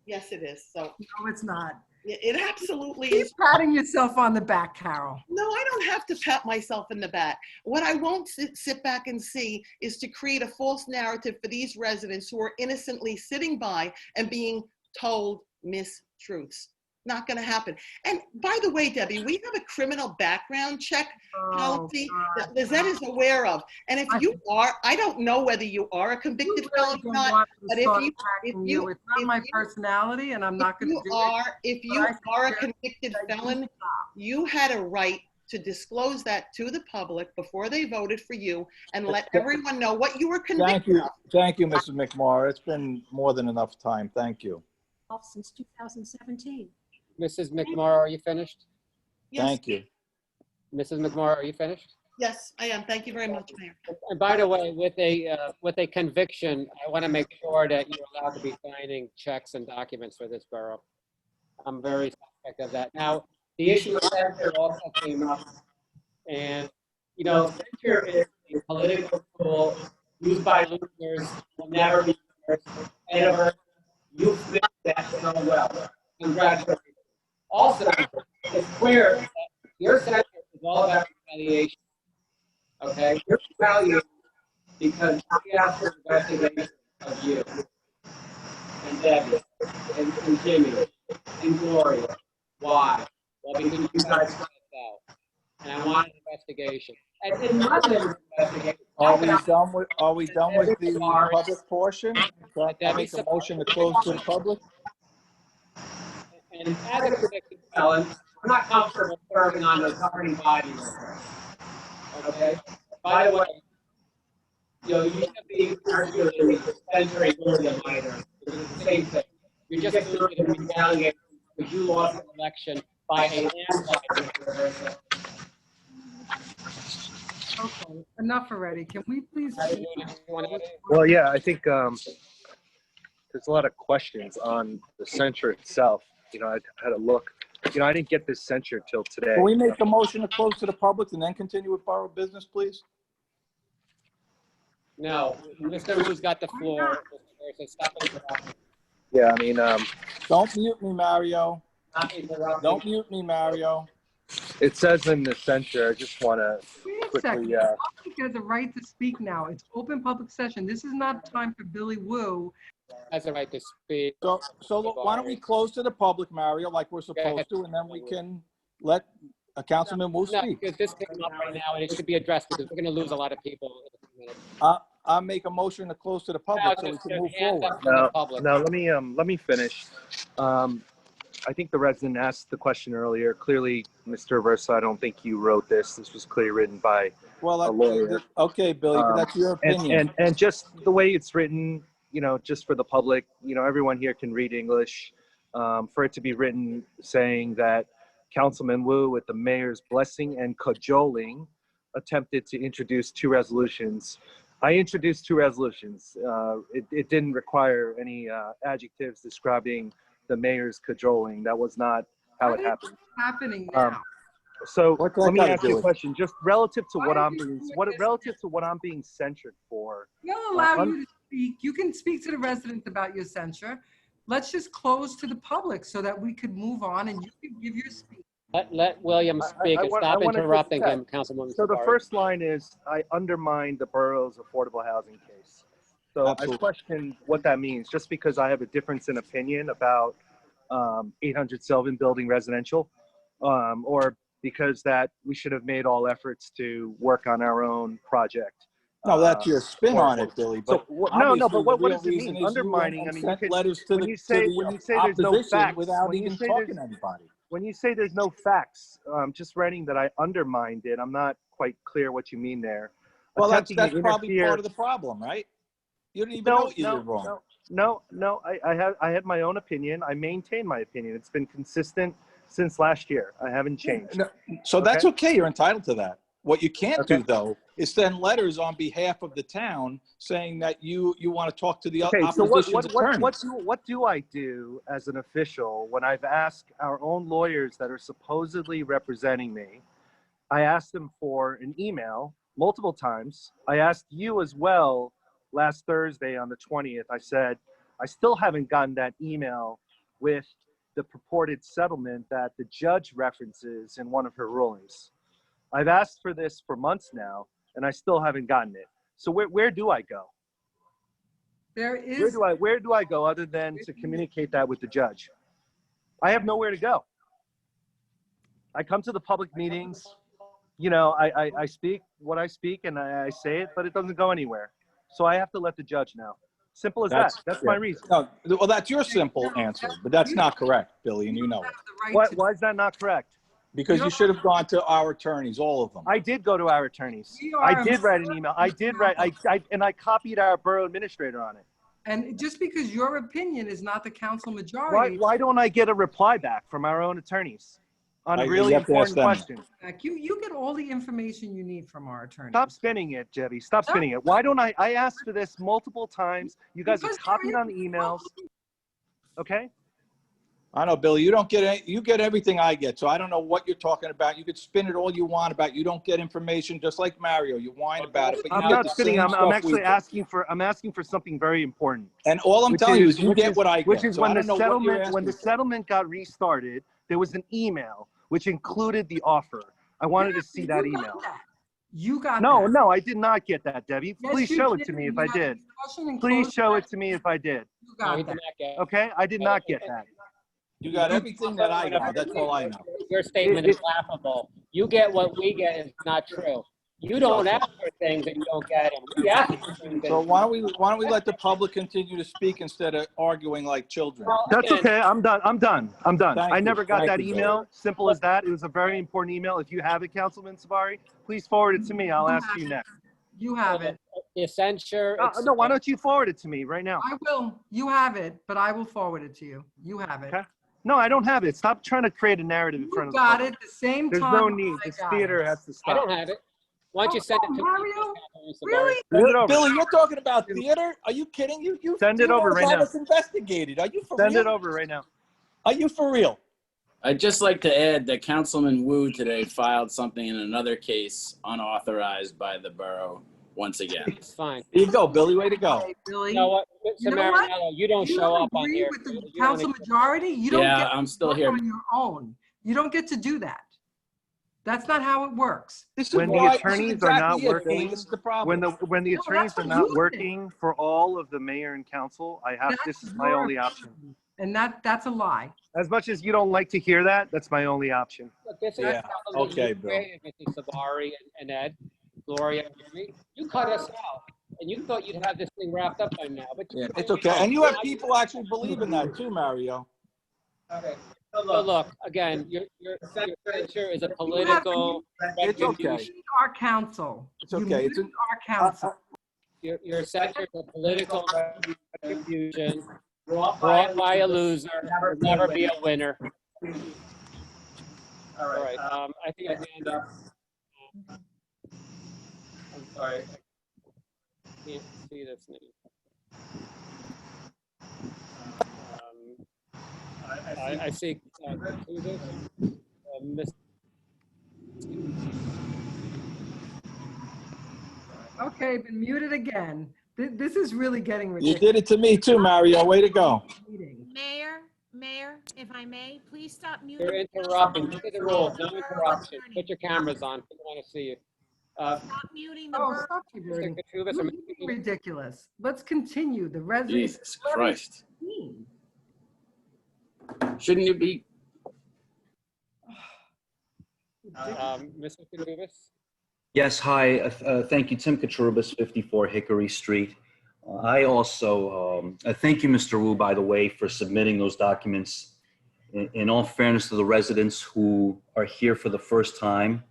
Yes, it is. So no, it's not. It absolutely Keep is. patting yourself on the back, Carol. No, I don't have to pat myself in the back. What I won't sit back and see is to create a false narrative for these residents who are innocently sitting by and being told mistruths. Not going to happen. And by the way, Debbie, we have a criminal background check policy that Lizette is aware of. And if you are, I don't know whether you are a convicted felon or not, but if you, it's not my personality, and I'm not going to do it. If you are a convicted felon, you had a right to disclose that to the public before they voted for you and let everyone know what you were convicted of. Thank you, Mrs. McMorro. It's been more than enough time. Thank you. Since 2017. Mrs. McMorro, are you finished? Yes. Thank you. Mrs. McMorro, are you finished? Yes, I am. Thank you very much, Mayor. And by the way, with a conviction, I want to make sure that you're allowed to be signing checks and documents for this borough. I'm very suspect of that. Now, the issue of censure also came up, and you know, censure is a political tool used by losers, will never be reversed, ever. You fit that so well. Congratulations. Also, it's clear that your censure is all about retaliation. Okay? You're retaliating because we asked for investigation of you and Debbie and Jimmy and Gloria. Why? Well, because you guys found us out. And I want an investigation. And it wasn't an investigation. Are we done with the public portion? Can I make a motion to close to the public? And as a convicted felon, we're not comfortable serving on those governing bodies. Okay? By the way, you know, you should be arguing censoring Gloria minor. It's the same thing. You're just doing it in retaliation because you lost an election by a landslide. Okay, enough already. Can we please? Well, yeah, I think there's a lot of questions on the censure itself. You know, I had to look. You know, I didn't get this censure till today. Can we make a motion to close to the public and then continue with borough business, please? No, Mr. Wu's got the floor. So stop interrupting. Yeah, I mean, Don't mute me, Mario. Stop interrupting. Don't mute me, Mario. it says in the censure, I just want to quickly. The public has a right to speak now. It's open public session. This is not time for Billy Wu. Has a right to speak. So look, why don't we close to the public, Mario, like we're supposed to, and then we can let Councilman Wu No, speak. because this came up right now, and it should be addressed because we're going to lose a lot of people in a few minutes. I'll make a motion to close to the public so we can move forward. No, let me finish. I think the resident asked the question earlier. Clearly, Mr. Versa, I don't think you wrote this. This was clearly written by a lawyer. Okay, Billy, but that's your opinion. And just the way it's written, you know, just for the public, you know, everyone here can read English. For it to be written saying that Councilman Wu, with the mayor's blessing and cajoling, attempted to introduce 2 resolutions. I introduced 2 resolutions. It didn't require any adjectives describing the mayor's cajoling. That was not how it happened. Happening now. So What's that let me gotta ask do you a with- question, just relative to what I'm being, relative to what I'm being censured for. We'll allow you to speak. You can speak to the residents about your censure. Let's just close to the public so that we could move on and you can give your speech. Let William speak and stop interrupting him, Councilwoman So the Sabari. first line is, I undermined the borough's affordable housing case. So I question what that means, just because I have a difference in opinion about 800 Sylvan building residential, or because that we should have made all efforts to work on our own project. No, that's your spin on it, Billy. But No, but what obviously the does it real reason mean? is you Undermining, went I and mean, you sent could, letters to when you say there's no opposition facts, without when you even say talking there's- to anybody. when you say there's no facts, just writing that I undermined it, I'm not quite clear what you mean there. Well, that's Attempting to probably interfere- part of the problem, right? You didn't even know what you did wrong. No, I had my own opinion. I maintain my opinion. It's been consistent since last year. I haven't changed. So that's okay. You're entitled to that. What you can't do, though, is send letters on behalf of the town saying that you want to talk to the Okay, so opposition's attorneys. what do I do as an official when I've asked our own lawyers that are supposedly representing me? I asked them for an email multiple times. I asked you as well last Thursday on the 20th. I said, I still haven't gotten that email with the purported settlement that the judge references in one of her rulings. I've asked for this for months now, and I still haven't gotten it. So where do I go? Where do I go other than to communicate that with the judge? I have nowhere to go. I come to the public meetings, you know, I speak what I speak and I say it, but it doesn't go anywhere. So I have to let the judge know. Simple as that. That's my reason. No, well, that's your simple answer, but that's not correct, Billy, and you know it. Why is that not correct? Because you should have gone to our attorneys, all of them. I did go to our attorneys. I did write an email. I copied our borough administrator on it. And just because your opinion is not the council majority. Why don't I get a reply back from our own attorneys on a You really have to ask important them. question? You get all the information you need from our attorney. Stop spinning it, Jebby. Stop spinning it. Why don't I asked for this multiple times. You guys have copied on the emails. Okay? I know, Billy, you don't get you get everything I get, so I don't know what you're talking about. You could spin it all you want about. You don't get information, just like Mario. You whine about it, but you I'm get not the spinning. same I'm stuff we actually get. asking for something very important. And all I'm Which telling you is- is you which get is- what I get. Which is So when I the don't know what you're settlement when the asking for. settlement got restarted, there was an email which included the offer. I wanted to see that email. You got No, that. no, I did not get that, Debbie. Yes, Please you show it did. to me if We I had a did. discussion and Please closed show that. it to me if I did. You got that. Okay, I did not get that. You got everything that I got. That's all I know. Your statement is laughable. You get what we get is not true. You don't ask for things and you don't get them. We ask for things. So why don't we let the public continue to speak instead of arguing like children? That's okay. I'm done. Thank I you. never got Thank that you, Bill. email. Simple as that. It was a very important email. If you have it, Councilman Sabari, please forward it to me. I'll ask you next. You have it. The censure. No, why don't you forward it to me right now? I will. You have it, but I will forward it to you. You have it. Okay. No, I don't have it. Stop trying to create a narrative in front You of the got public. it the same There's time. no need. I This got theater it. has to I stop. don't have it. Why don't you send it to Mario? me? Really? Send it over. Billy, you're talking about theater? Are you kidding? You Send it you over almost right had now. us investigated. Are you for Send real? it over right now. Are you for real? I'd just like to add that Councilman Wu today filed something in another case unauthorized by the borough once again. It's fine. There you go, Billy. Way to go. Okay, Billy. You know what? You Mr. know what? Marinello, you don't You show don't up on agree here. with the You don't council majority. You don't Yeah, get I'm still work here. on your own. You don't get to do that. That's not how it works. This is When the why- this is attorneys are not exactly it, Billy. working, This is the problem. when the No, attorneys that's are what not you think. working for all of the mayor and council, this is my your only option. opinion. And that's a lie. As much as you don't like to hear that, that's my only option. Look, this is Yeah. probably Okay, you Bill. created, Mr. Sabari and Ed, Gloria, and Jimmy. You cut us out, and you thought you'd have this thing wrapped up by now. But Yeah, it's okay. And you have people actually believe in that too, Mario. Okay. So look, again, your censure is a political It's okay. retribution. Our council. It's okay. It's Our council. Your censure is a political retribution brought by a loser, will never be a winner. All right, I think I hand up. I'm sorry. I can't see this name. I see Miss. Okay, been muted again. This is really getting You ridiculous. did it to me too, Mario. Way to go. Mayor, if I may, please stop muting. You're interrupting. Look at the rules. No interruption. Put your cameras on. People want to see you. Stop muting the Oh, borough. stop muting. Katrubis, This is ridiculous. Let's continue. The resolution. Jesus Christ. Shouldn't you be? Mr. Katrubis? Yes, hi. Thank you, Tim Katrubis, 54 Hickory Street. I also thank you, Mr. Wu, by the way, for submitting those documents. In all fairness to the residents who are here for the first time,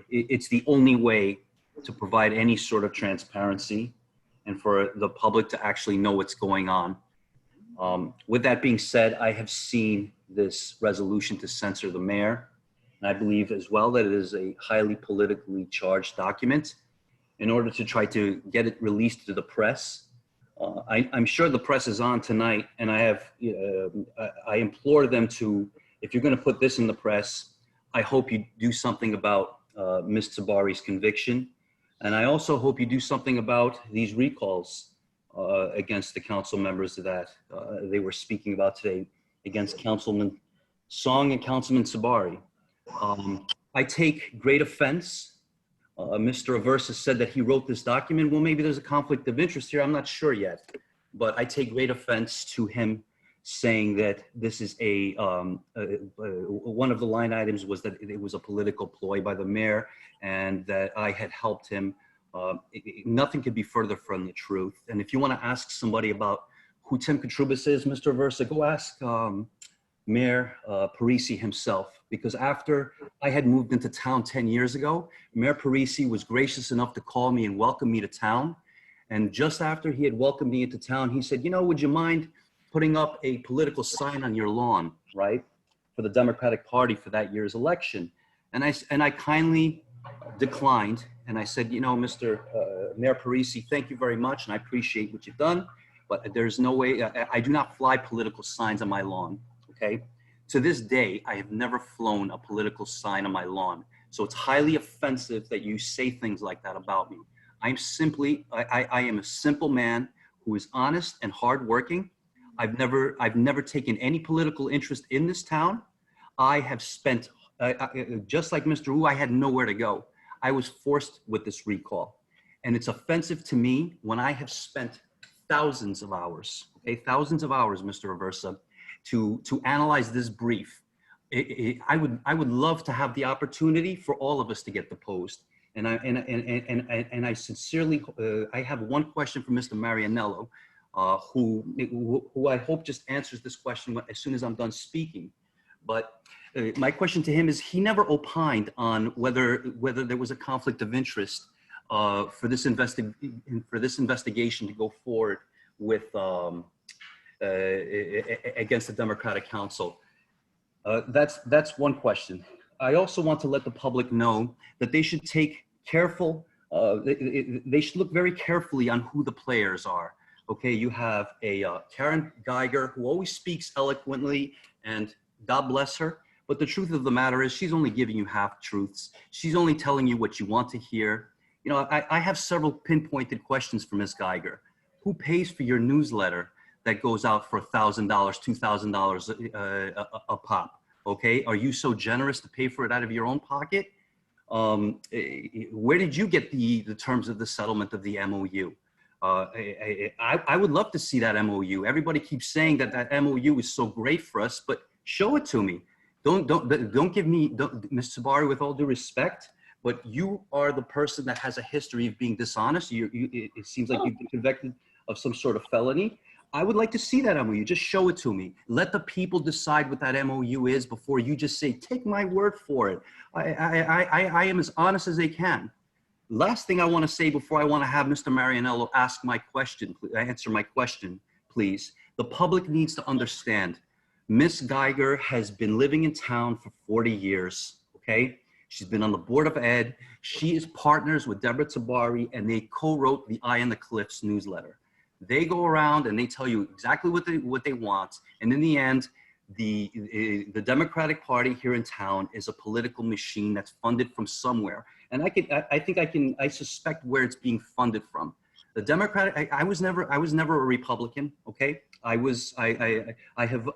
it's the only way to provide any sort of transparency and for the public to actually know what's going on. With that being said, I have seen this resolution to censor the mayor. And I believe as well that it is a highly politically charged document. In order to try to get it released to the press, I'm sure the press is on tonight, and I implore them to, if you're going to put this in the press, I hope you do something about Ms. Sabari's conviction, and I also hope you do something about these recalls against the council members that they were speaking about today, against Councilman Song and Councilman Sabari. I take great offense. Mr. Aversa said that he wrote this document. Well, maybe there's a conflict of interest here. I'm not sure yet, but I take great offense to him saying that this is one of the line items was that it was a political ploy by the mayor and that I had helped him. Nothing could be further from the truth. And if you want to ask somebody about who Tim Katrubis is, Mr. Aversa, go ask Mayor Parisi himself, because after I had moved into town 10 years ago, Mayor Parisi was gracious enough to call me and welcome me to town. And just after he had welcomed me into town, he said, you know, would you mind putting up a political sign on your lawn, right, for the Democratic Party for that year's election? And I kindly declined. And I said, you know, Mr. Mayor Parisi, thank you very much. And I appreciate what you've done, but there's no way, I do not fly political signs on my lawn. Okay. To this day, I have never flown a political sign on my lawn. So it's highly offensive that you say things like that about me. I am a simple man who is honest and hardworking. I've never taken any political interest in this town. I have spent, just like Mr. Wu, I had nowhere to go. I was forced with this recall. And it's offensive to me when I have spent thousands of hours, okay, thousands of hours, Mr. Aversa, to analyze this brief. I would love to have the opportunity for all of us to get deposed. And I sincerely, I have one question for Mr. Marianello, who I hope just answers this question as soon as I'm done speaking. But my question to him is, he never opined on whether there was a conflict of interest for this investigation to go forward with against the Democratic Council. That's one question. I also want to let the public know that they should take careful, they should look very carefully on who the players are. Okay, you have a Karen Geiger who always speaks eloquently, and God bless her. But the truth of the matter is she's only giving you half truths. She's only telling you what you want to hear. You know, I have several pinpointed questions for Ms. Geiger. Who pays for your newsletter that goes out for $1,000, $2,000 a pop? Okay, are you so generous to pay for it out of your own pocket? Where did you get the terms of the settlement of the MOU? I would love to see that MOU. Everybody keeps saying that MOU is so great for us, but show it to me. Don't give me, Ms. Sabari, with all due respect, but you are the person that has a history of being dishonest. It seems like you've been convicted of some sort of felony. I would like to see that MOU. Just show it to me. Let the people decide what that MOU is before you just say, take my word for it. I am as honest as they can. Last thing I want to say before I want to have Mr. Marianello answer my question, please. The public needs to understand, Miss Geiger has been living in town for 40 years, okay? She's been on the Board of Ed. She is partners with Deborah Tabari, and they co-wrote the Eye on the Cliffs newsletter. They go around and they tell you exactly what they want. And in the end, the Democratic Party here in town is a political machine that's funded from somewhere. And I suspect where it's being funded from. The Democratic, I was never a Republican, okay? I have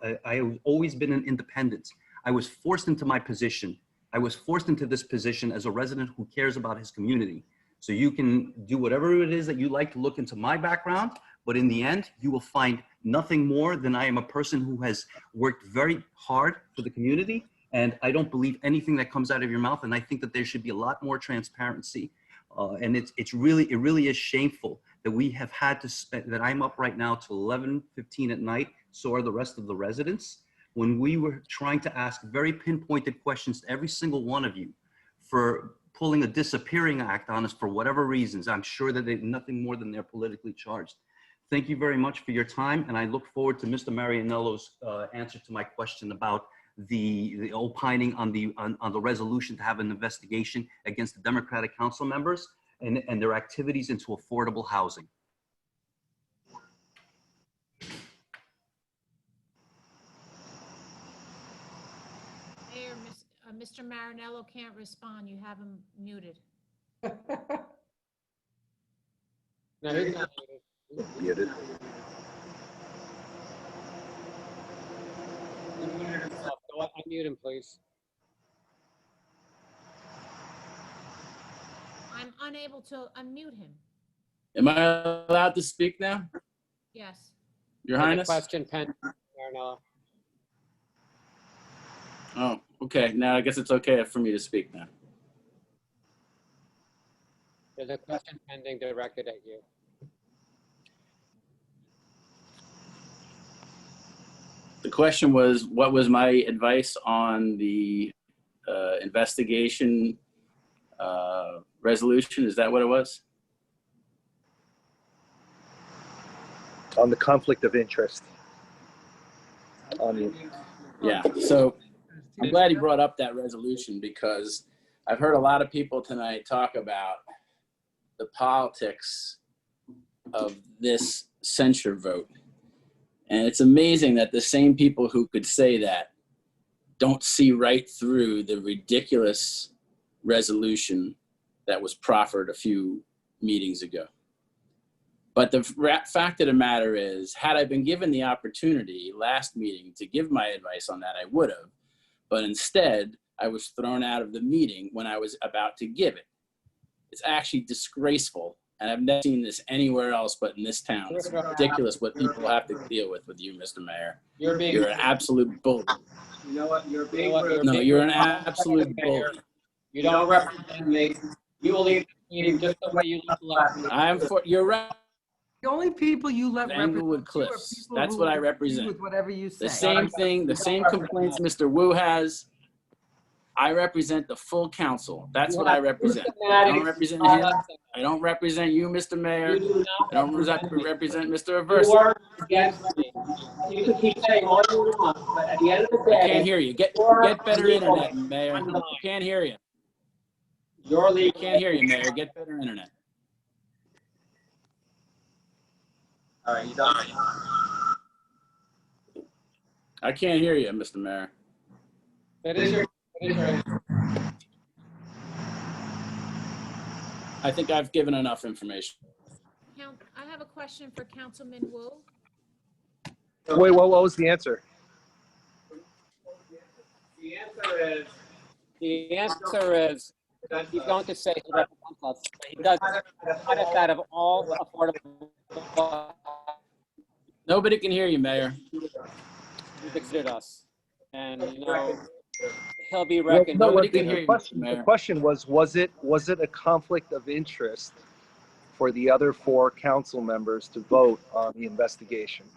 always been an independent. I was forced into my position. I was forced into this position as a resident who cares about his community. So you can do whatever it is that you like to look into my background, but in the end, you will find nothing more than I am a person who has worked very hard for the community, and I don't believe anything that comes out of your mouth, and I think that there should be a lot more transparency. And it really is shameful that we have had to spend, that I'm up right now till 11:15 at night, so are the rest of the residents, when we were trying to ask very pinpointed questions to every single one of you for pulling a disappearing act on us for whatever reasons. I'm sure that they're nothing more than they're politically charged. Thank you very much for your time, and I look forward to Mr. Marianello's answer to my question about the opining on the resolution to have an investigation against the Democratic council members and their activities into affordable housing. Mayor, Mr. Marinello can't respond. You have him muted. No, he's not muted. Go unmute him, please. I'm unable to unmute him. Am I allowed to speak now, Yes. Your There's a Highness? question pending, Marinello. Oh, okay. Now I guess it's okay for me to speak now. There's a question pending directed at you. The question was, what was my advice on the investigation resolution? Is that what it was? On the conflict of interest. Yeah, so I'm glad you brought up that resolution, because I've heard a lot of people tonight talk about the politics of this censure vote. And it's amazing that the same people who could say that don't see right through the ridiculous resolution that was proffered a few meetings ago. But the fact of the matter is, had I been given the opportunity last meeting to give my advice on that, I would have. But instead, I was thrown out of the meeting when I was about to give it. It's actually disgraceful. And I've never seen this anywhere else but in this town. It's ridiculous what people have to deal with you, Mr. Mayor. You're an absolute bully. You know what? You're being rude. No, you're an absolute bully. You don't represent me. You will leave the meeting just the way you left last. You're right. The only people you let Englewood Cliffs. That's what I represent. with whatever you say. The same thing, the same complaints Mr. Wu has. I represent the full council. That's what I represent. I don't represent him. I don't represent you, Mr. Mayor. I don't represent Mr. Aversa. You can keep saying all you want, but at the end of the day, I can't hear you. Get better internet, Mayor. I can't hear you. I can't hear you, Mayor. Get better internet. All right, you done? I can't hear you, Mr. Mayor. That is your. I think I've given enough information. I have a question for Councilman Wu. Wait, what was the answer? The answer is that he's going to say he represents us. But he does cut us out of all affordable. Nobody can hear you, Mayor. He's exited us, and you know he'll be reckoned. No, the question was it a conflict of interest for the other 4 council members to vote on the investigation.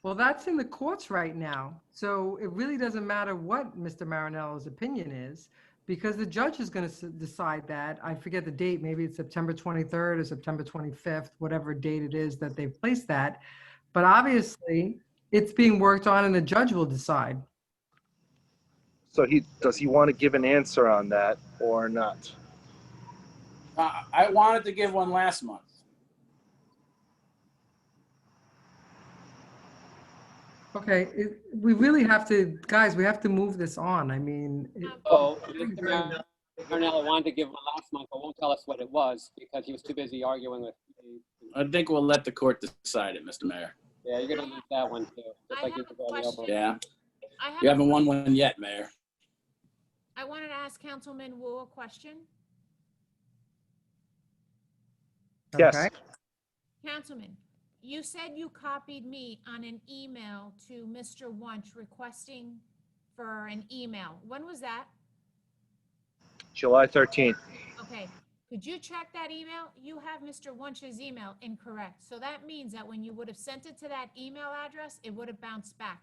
Well, that's in the courts right now. So it really doesn't matter what Mr. Marinello's opinion is, because the judge is going to decide that. I forget the date, maybe it's September 23rd or September 25th, whatever date it is that they've placed that. But obviously, it's being worked on and the judge will decide. So does he want to give an answer on that or not? I wanted to give one last month. Okay, we really have to, guys, we have to move this on. I mean. Mr. Marinello wanted to give one last month, but won't tell us what it was because he was too busy arguing with me. I think we'll let the court decide it, Mr. Mayor. Yeah, you're gonna lose that one too. Just like you did the other one. Yeah. You haven't won one yet, Mayor. I wanted to ask Councilman Wu a question. Yes. Okay. Councilman, you said you copied me on an email to Mr. Wunsch requesting for an email. When was that? July 13th. Okay. Could you check that email? You have Mr. Wunsch's email incorrect. So that means that when you would have sent it to that email address, it would have bounced back.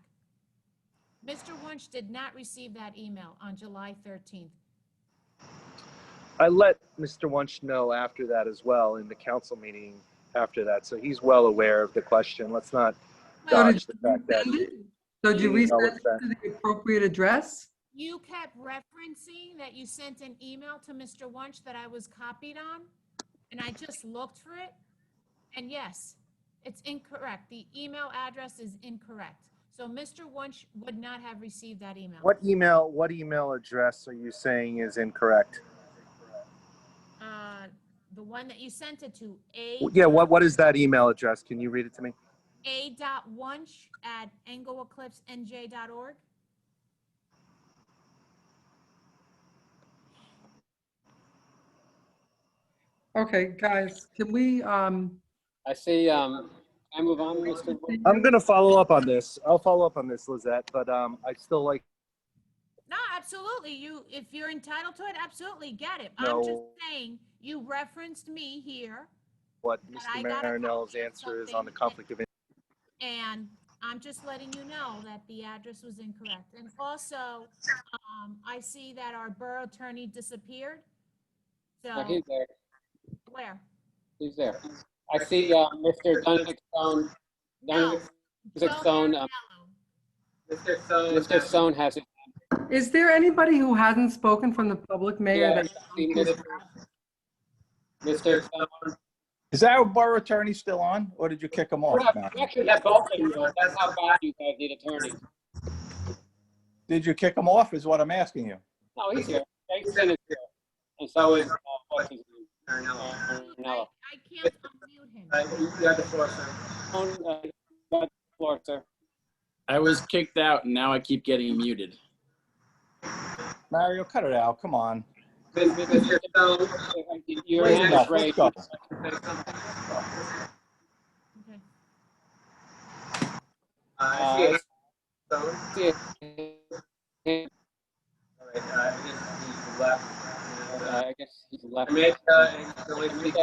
Mr. Wunsch did not receive that email on July 13th. I let Mr. Wunsch know after that as well in the council meeting after that. So he's well aware of the question. Let's not dodge the fact that. So did we send acknowledge it that. to the appropriate address? You kept referencing that you sent an email to Mr. Wunsch that I was copied on, and I just looked for it. And yes, it's incorrect. The email address is incorrect. So Mr. Wunsch would not have received that email. What email address are you saying is incorrect? The one that you sent it to, Yeah, what is that email address? Can you read it to me? a.wunsch@englewoodcliffsnj.org. Okay, guys, can we, I see, can I move on, Mr. Wunsch? I'm going to follow up on this. I'll follow up on this, Lizette, but I still like. No, absolutely. If you're entitled to it, absolutely get it. No. I'm just saying, you referenced me here, What But I Mr. got a Marinello's copy of answer is on the something conflict of interest. and I'm just letting you know that the address was incorrect. And also, I see that our borough attorney disappeared. No, So, he's there. where? He's there. I see, Mr. Duncan Stone. No. Mr. Stone, Mr. Stone has it. is there anybody who hasn't spoken from the public, Mayor? Yeah, that- I see Mr. Stone. Is our borough attorney still on, or did you kick him off? Matt? We actually have both of you. That's how bad you guys need attorneys. Did you kick him off, is what I'm asking you. No, he's here. Jason is here. And so is, what's his name? Marinello. I can't unmute him. You have the floor, sir. You have the floor, sir. I was kicked out and now I keep getting muted. Mario, cut it out, come on. Mr. Stone, your Raise hand it is up, let's raised. go. Okay. See it. I guess he's left. Can only speak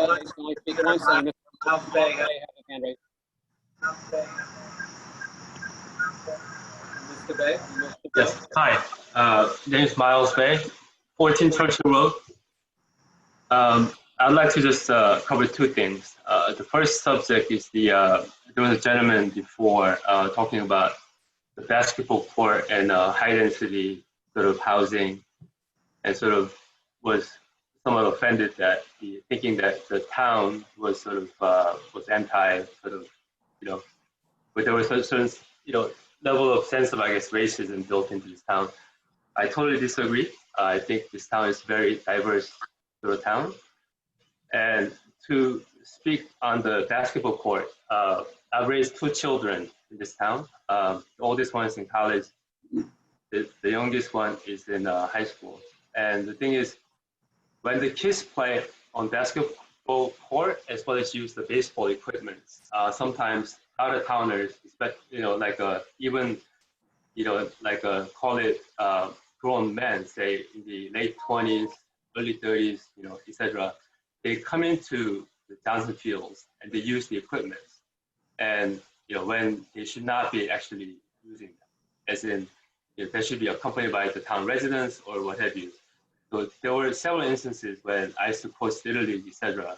once, and Mr. Bay has his hand raised. Mr. Bay? Yes, hi, James Miles Bay, 14 Churchill Road. I'd like to just cover two things. The first subject is there was a gentleman before talking about the basketball court and high density sort of housing, and sort of was somewhat offended that thinking that the town was sort of was anti sort of, you know, but there was a certain, you know, level of sense of, I guess, racism built into this town. I totally disagree. I think this town is very diverse sort of town. And to speak on the basketball court, I've raised two children in this town. The oldest one is in college. The youngest one is in high school. And the thing is, when the kids play on basketball court, as well as use the baseball equipment, sometimes out-of-towners, you know, like even, you know, like call it grown men, say in the late 20s, early 30s, you know, etc. they come into the Johnson Fields and they use the equipment, and when they should not be actually using them, as in they should be accompanied by the town residents or what have you. So there were several instances when I used to post Little League, etc.,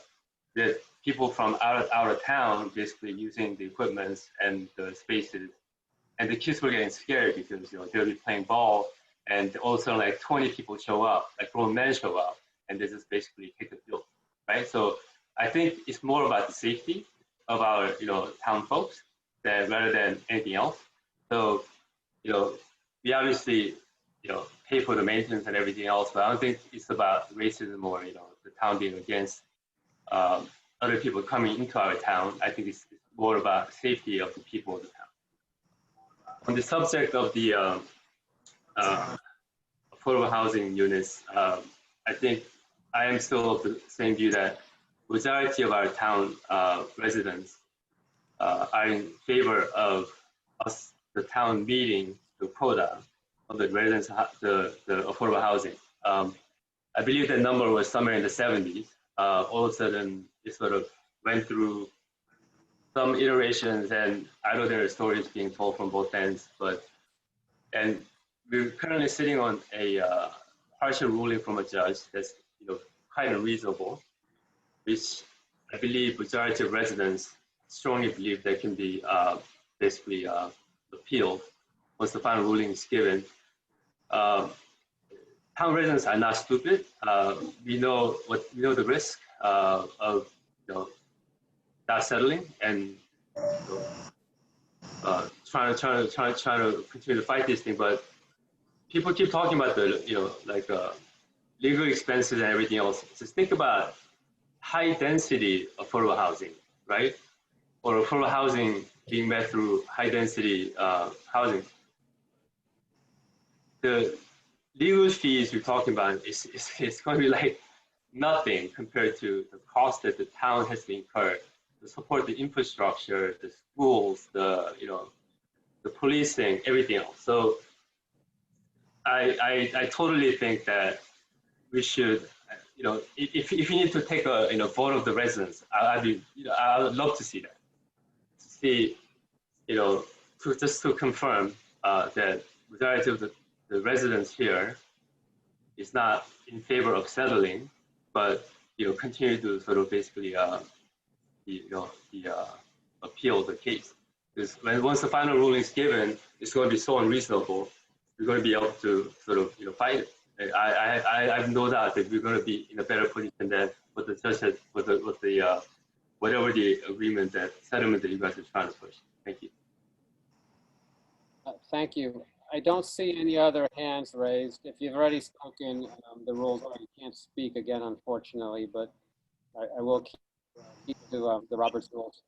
that people from out of town basically using the equipment and the spaces, and the kids were getting scared because they'll be playing ball, and all of a sudden like 20 people show up, like grown men show up, and they just basically take the field, right? So I think it's more about the safety of our town folks rather than anything else. So we obviously pay for the maintenance and everything else, but I don't think it's about racism or the town being against other people coming into our town. I think it's more about safety of the people of the town. On the subject of the affordable housing units, I think I am still of the same view that majority of our town residents are in favor of us, the town, meeting the quota of the residents, the affordable housing. I believe that number was somewhere in the 70s. All of a sudden, it sort of went through some iterations, and I know there are stories being told from both ends, and we're currently sitting on a partial ruling from a judge that's quite unreasonable, which I believe majority of residents strongly believe that can be basically appealed once the final ruling is given. Town residents are not stupid. We know the risk of not settling and trying to continue to fight this thing. But people keep talking about the legal expenses and everything else. Just think about high density affordable housing, right? Or affordable housing being met through high density housing. The legal fees you're talking about is going to be like nothing compared to the cost that the town has to incur to support the infrastructure, the schools, the policing, everything else. So I totally think that we should, if you need to take a vote of the residents, I would love to see that. To see, just to confirm that majority of the residents here is not in favor of settling, but continue to sort of basically appeal the case. Because once the final ruling is given, it's going to be so unreasonable. We're going to be able to sort of fight it. I have no doubt that we're going to be in a better position than what the judge said with the whatever the agreement, that settlement that you guys are trying to push. Thank you. Thank you. I don't see any other hands raised. If you've already spoken, the rules are you can't speak again, unfortunately, but I will keep to the Robert's rules.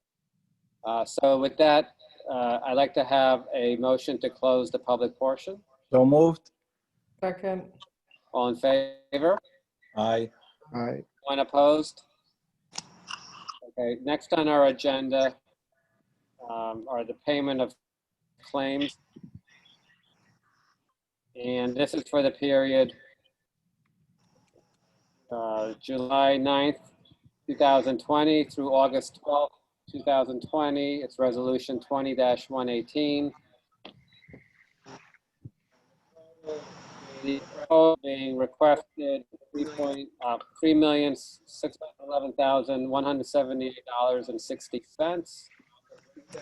So with that, I'd like to have a motion to close the public portion. So moved. Second. All in favor? Aye. Aye. One opposed? Okay, next on our agenda are the payment of claims. And this is for the period July 9th, 2020 through August 12th, 2020. It's resolution 20-118. The total being requested $3,611,178.60.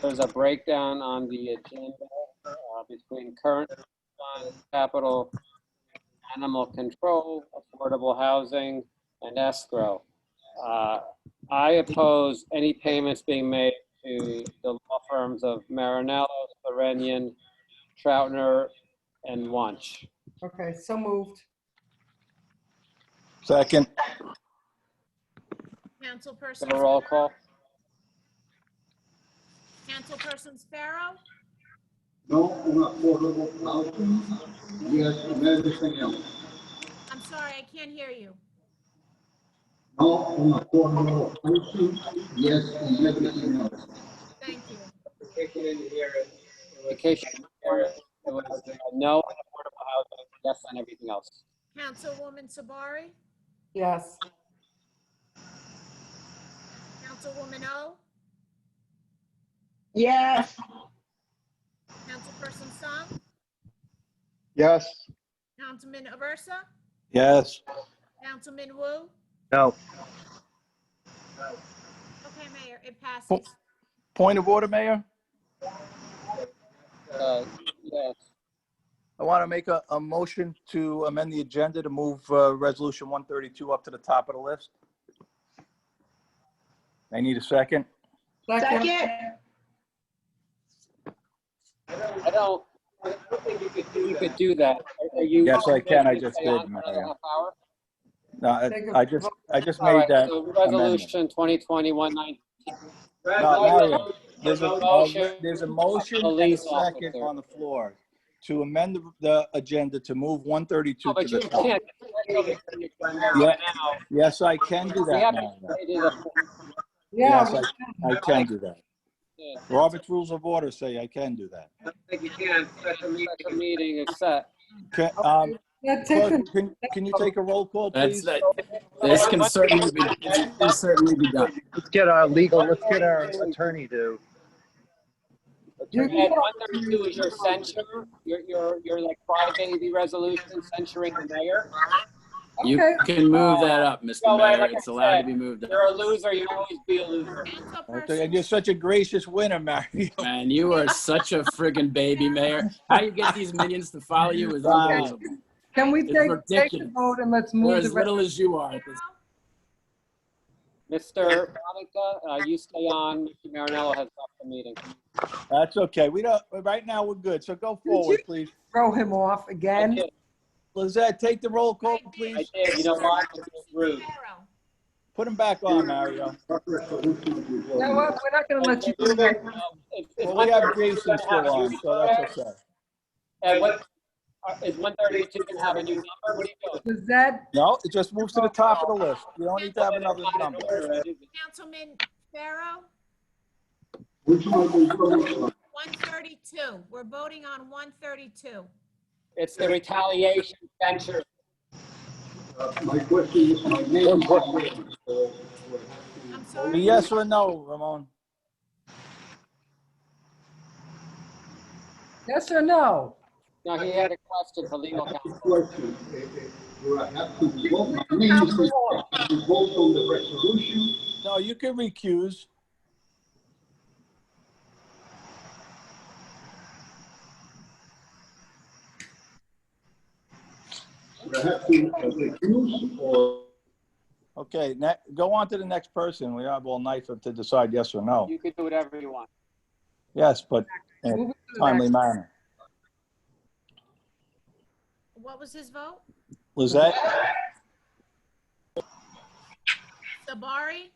There's a breakdown on the agenda between current fund, capital, animal control, affordable housing, and escrow. I oppose any payments being made to the law firms of Marinello, Serenian, Troutner, and Wunsch. Okay, so moved. Second. Councilperson Give a roll Sparrow? call. Councilperson Sparrow? No on affordable housing, yes on everything else. I'm sorry, I can't hear you. No on affordable housing, yes on everything else. Thank you. In case you didn't hear it, it was no on affordable housing, yes on everything else. Councilwoman Sabari? Yes. Councilwoman O, Yes. Councilperson Song, Yes. Councilman Aversa, Yes. Councilman Wu. No. Okay, Mayor, it passes. Point of order, Mayor? Yes. I want to make a motion to amend the agenda to move Resolution 132 up to the top of the list. I need a second. Second. I don't think you could do that. Are you? Yes, I can. I ready to just stay on did, for another Mario. half hour? No, I just All made right, that so amendment. resolution 2021-19. No, Mario, there's a Motion. motion and a Police second officer. on the floor to amend the agenda to move 132 No, to but the you top. can't. Yeah. Yes, I can do We that, haven't Mario. created a- Yes, I can do that. Robert's Rules of Order say I can do that. I don't think you can. Special meeting is set. Can, Clerk, can you take a roll call, please? This can certainly be done. Let's get our attorney to. And 132 is your censure, your like crybaby resolution censuring the mayor. You can move that up, Mr. No, Mayor. like It's I allowed to said, be moved up. You're a loser, you always be a loser. And you're such a gracious winner, Mario. Man, you are such a friggin' baby, Mayor. How you get these minions to follow you is unbelievable. Can we It's take the ridiculous. vote and let's They're move as the little as you are. At this. Mr. Monica, you stay on. Mr. Marinello has left the meeting. That's okay. We don't, right now we're good. So go forward, please. Throw him off again. Lizette, take the roll call, I please. did, you know why? Because it's rude. Put him back on, Mario. You know what? We're not going to let you do that. Well, we have Jason still on, so that's okay. And what, is 132 going to have a new number? What are you doing? Does that, No, it just moves to the top of the list. You don't need to have another number. Councilman Farrow, Which one is going? 132. We're voting on 132. It's the retaliation censure. My question is, my name is. I'm sorry. Yes or no, Ramon? yes or no? No, he had a question for legal counsel. Question. Do I have to vote? My name is. To vote on the resolution? No, you can recuse. Do I have to recuse or? Okay, go on to the next person. We have all night to decide yes or no. You can do whatever you want. Yes, but in a timely manner. What was his vote? Lizette? Sabari,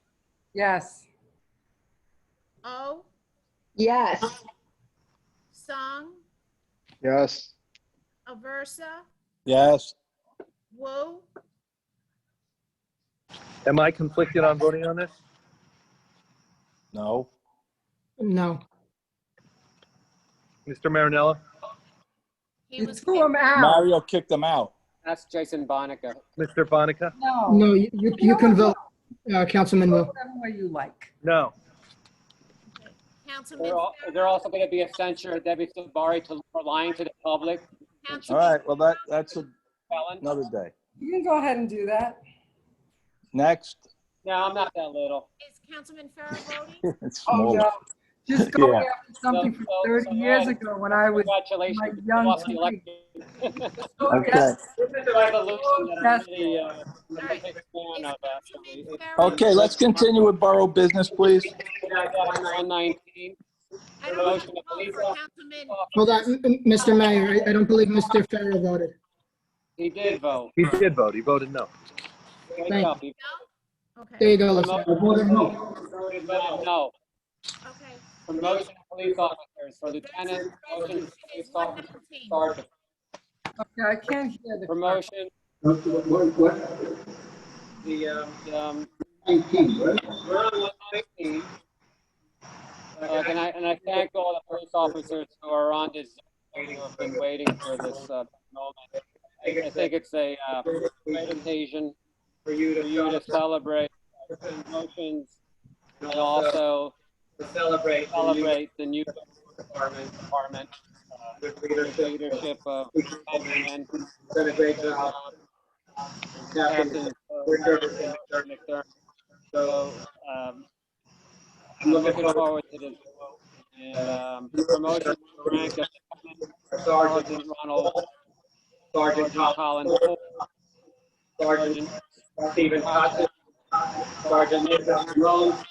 Yes. O, Yes. Song, Yes. Aversa, Yes. Wu, Am I conflicted on voting on this? No. No. Mr. Marinello? he was Threw him out. Mario kicked them out. That's Jason Bonica. Mr. Bonica? No. No, you can vote, Councilman Wu. Whatever way you like. No. Councilman Is there also going to be a censure of Debbie Sabari for lying to the public? All right, well, that's Felon? another day. You can go ahead and do that. Next. No, I'm not that little. Is Councilman Farrow voting? It's Oh, small. no. Just go Yeah. after something from 30 years ago when I was Congratulations. my You young lost the teen. election. Okay. This is a resolution that I'm really a big fan of, actually. Okay, let's continue with borough business, please. 119. Promotion of police officers. Hold on, Mr. Mayor, I don't believe Mr. Farrow voted. He did vote. He did vote. He voted no. Great Thank job. He There you go, let's voted no. no. Okay. Promotion of police officers for lieutenant, promotion of police officers, sergeant. Okay, I can't hear the. Promotion, What? the, 19, right? we're on 119. And I thank all the police officers who are on this, who have been waiting for this moment. I think it's a great occasion for you to celebrate promotions And also to celebrate the new department with with leadership of Ken done a great job. Captain McDermott. So I'm looking forward to this. And the promotion to the rank of Sergeant Ronald, Sergeant Colin Ford, Sergeant Stephen Hudson, Sergeant Nicholas Rose,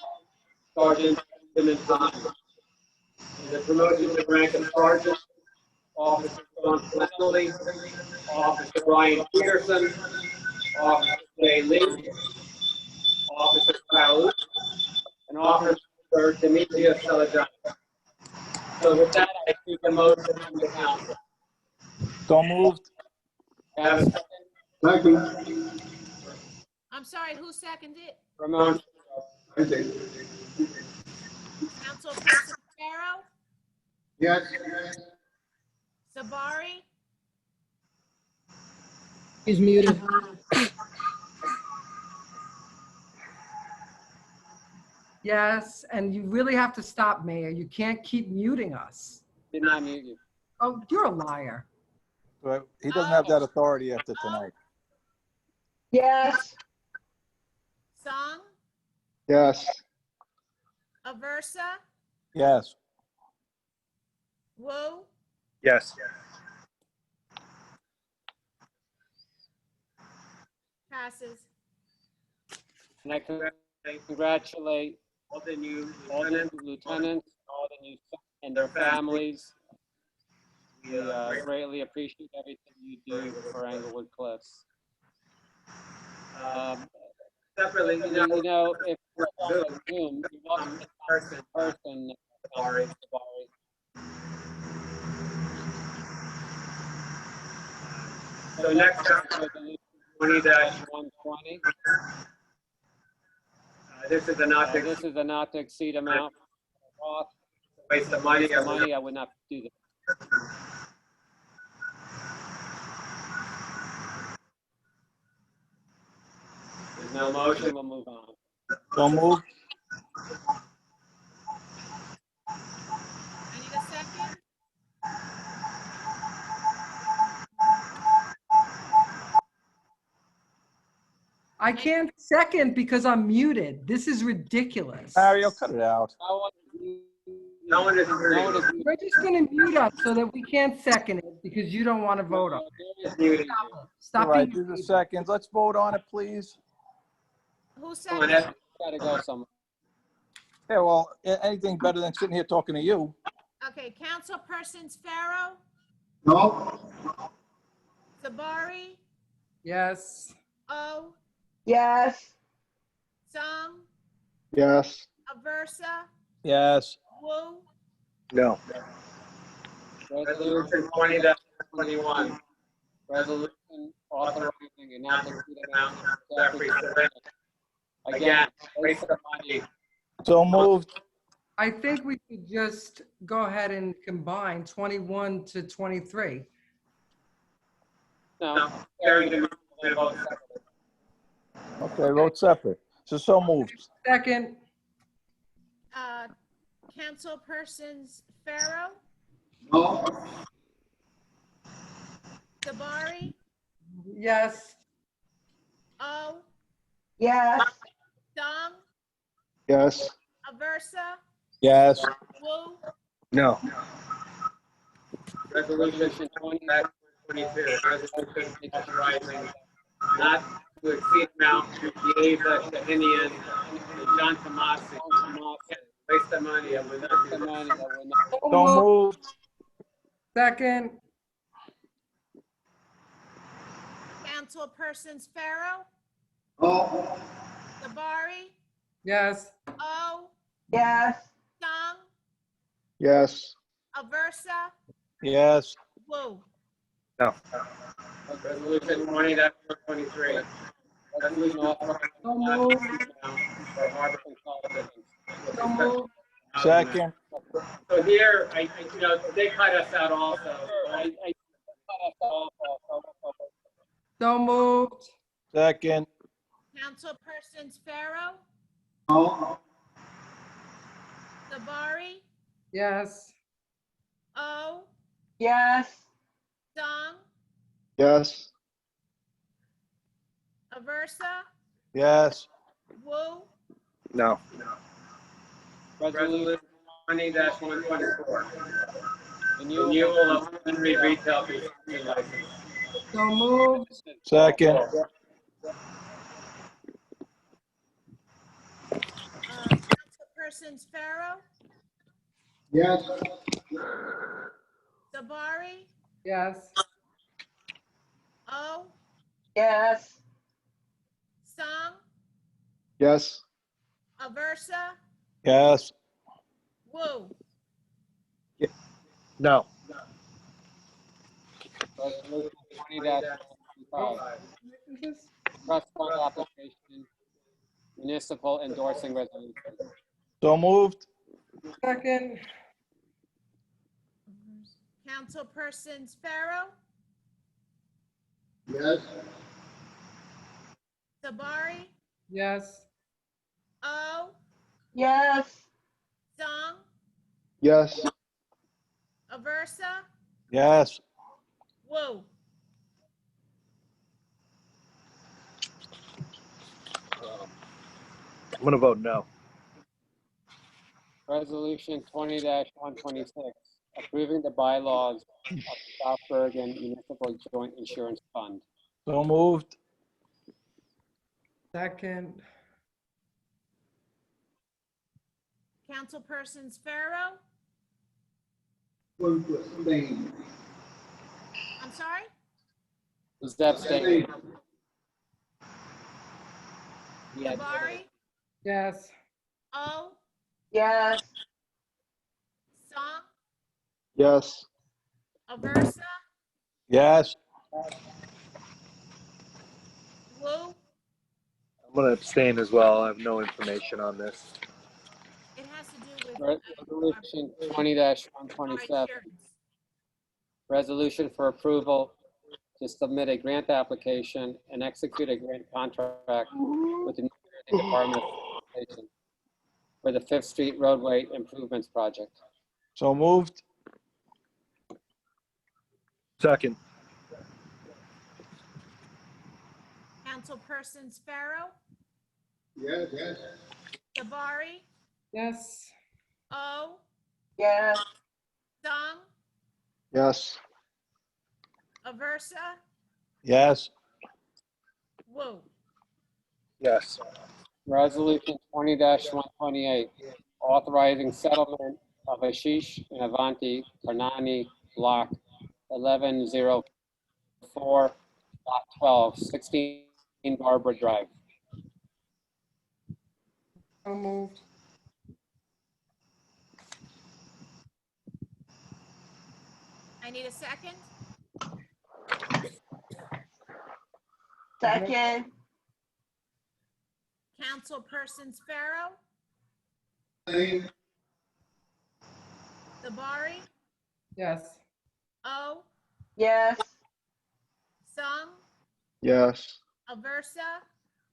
Sergeant Simmons Thomas. The promotion to the rank of Sergeant, Officer John Flannelly, Officer Brian Peterson, Officer Jay Lee, Officer Kyle, and Officer Demetria Salajano. So with that, I seek a motion from the council. So moved. Have a second? Second. I'm sorry, who seconded? Ramon. Councilperson Pharaoh, Yes. Sabari, He's muted. Yes, and you really have to stop, Mayor. You can't keep muting us. Did not mute you. Oh, you're a liar. But he doesn't have that authority after tonight. Yes. Song, Yes. Aversa, Yes. Wu, Yes. passes. And I congratulate all the new lieutenants, all the new and their families. We greatly appreciate everything you do for Englewood Cliffs. Separately, you know, if we're on Zoom, you're welcome to come in person. Sorry. So next up, resolution 20-120. This is a not to exceed amount. Waste of money. I would not do this. There's no motion. We'll move on. So moved. I need a second. I can't second because I'm muted. This is ridiculous. Mario, cut it out. No one is. We're just going to mute us so that we can't second it because you don't want to vote on it. Stop All right, being do the seconds. Let's vote on it, please. Who Come on, seconded? Ed, gotta go somewhere. Yeah, well, anything better than sitting here talking to you. Okay, Councilpersons Pharaoh, No. Sabari, Yes. O, Yes. Song, Yes. Aversa, Yes. Wu, No. Resolution 20-21. Resolution authorizing and not to exceed amount of Jeffrey Serrano. Again, waste of money. So moved. I think we could just go ahead and combine 21 to 23. No, Terry didn't vote separately. Okay, vote separate. So moved. Second. Councilpersons Pharaoh, No. Sabari, Yes. O, Yes. Song, Yes. Aversa, Yes. Wu, No. Resolution 20-22. Resolution authorizing not to exceed amount to Diego Shahinian and John Tomasi. Waste of money. I would not do that. So moved. Second. Councilpersons Pharaoh, No. Sabari, Yes. O, Yes. Song, Yes. Aversa, Yes. Wu. No. Resolution 20-23. Resolution authorizing not to exceed amount for harbor consolidation. Second. So here, they cut us out also. I cut us off also. So moved. Second. Councilpersons Pharaoh, No. Sabari, Yes. O, Yes. Song, Yes. Aversa, Yes. Wu, No. Resolution 20-124. Renewal of Henry Retail Construction License. So moved. Second. Councilperson Sparrow, Yes. Sabari, Yes. O, Yes. Song, Yes. Aversa, Yes. Wu. No. Resolution 20-125. Trust fund application, municipal endorsing resolution. So moved. Second. Councilperson Sparrow, Yes. Sabari, Yes. O, Yes. Song, Yes. Aversa, Yes. Wu. I'm going to vote no. Resolution 20-126, approving the bylaws of the South Bergen Municipal Joint Insurance Fund. So moved. Second. Councilperson Sparrow, Going to abstain. I'm sorry? Who's abstaining? Yeah. Sabari, Yes. O, Yes. Song, Yes. Aversa, Yes. Wu. I'm going to abstain as well. I have no information on this. It has to do with Resolution 20-127, resolution for approval to submit a grant application and execute a grant contract with the New Jersey Department of Transportation for the 5th Street roadway improvements project. So moved. Second. Councilperson Sparrow, Yes. Yes. Sabari, Yes. O, Yes. Song, Yes. Aversa, Yes. Wu. Yes. Resolution 20-128, authorizing settlement of Ashish and Avanti Karnani Block 1104, Lot 12, 16 Barbara Drive. So moved. I need a second. Second. Councilperson Sparrow, Abstain. Sabari, Yes. O, Yes. Song, Yes. Aversa,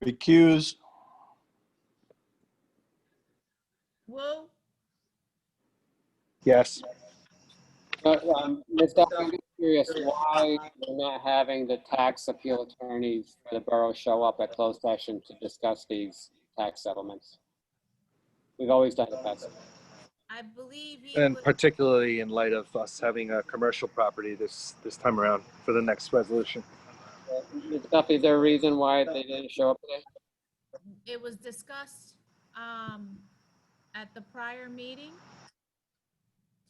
Recuse. Wu. Yes. Ms. Duffy, I'm just curious why we're not having the tax appeal attorneys for the borough show up at closed session to discuss these tax settlements. We've always done it that way. I believe you And would, particularly in light of us having a commercial property this time around for the next resolution. Ms. Duffy, is there a reason why they didn't show up today? it was discussed at the prior meeting,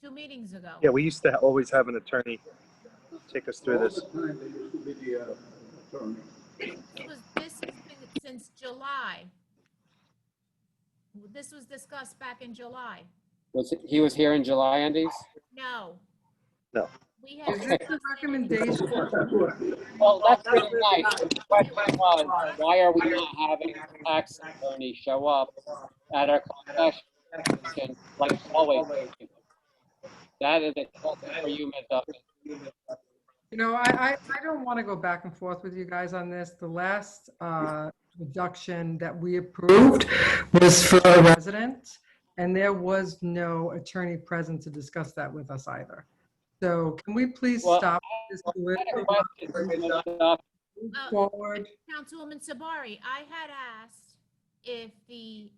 2 meetings ago. Yeah, we used to always have an attorney take us through this. All the time they used to be the attorney. This has been since July. This was discussed back in July. He was here in July, Andes? No. No. We had, Is this a recommendation? Well, that's pretty nice. The question was, why are we not having a tax attorney show up at our closed session like always? That is a question for you, Ms. Duffy. You know, I don't want to go back and forth with you guys on this. The last reduction that we approved was for a resident. and there was no attorney present to discuss that with us either. So can we please Well, stop this forward? Councilwoman Sabari, I had asked if the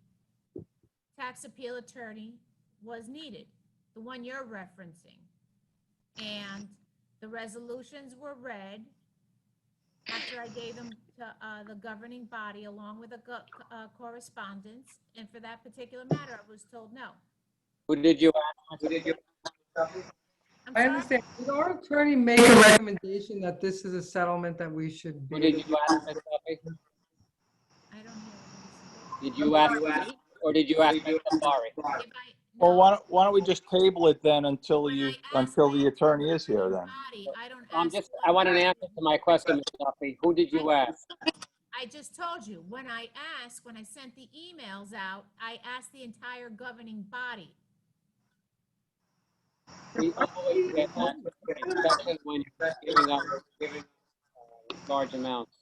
tax appeal attorney was needed, the one you're referencing. And the resolutions were read after I gave them to the governing body along with a correspondence. And for that particular matter, I was told no. Who did you ask? I understand. Did our attorney make a recommendation that this is a settlement that we should be? Who did you ask, Ms. Duffy? I don't hear. Did you ask me or did you ask Ms. Sabari? Well, why don't we just table it then until the attorney is here then? I want an answer to my question, Ms. Duffy. Who did you ask? I just told you, when I sent the emails out, I asked the entire governing body. We always get that, especially when you're giving large amounts.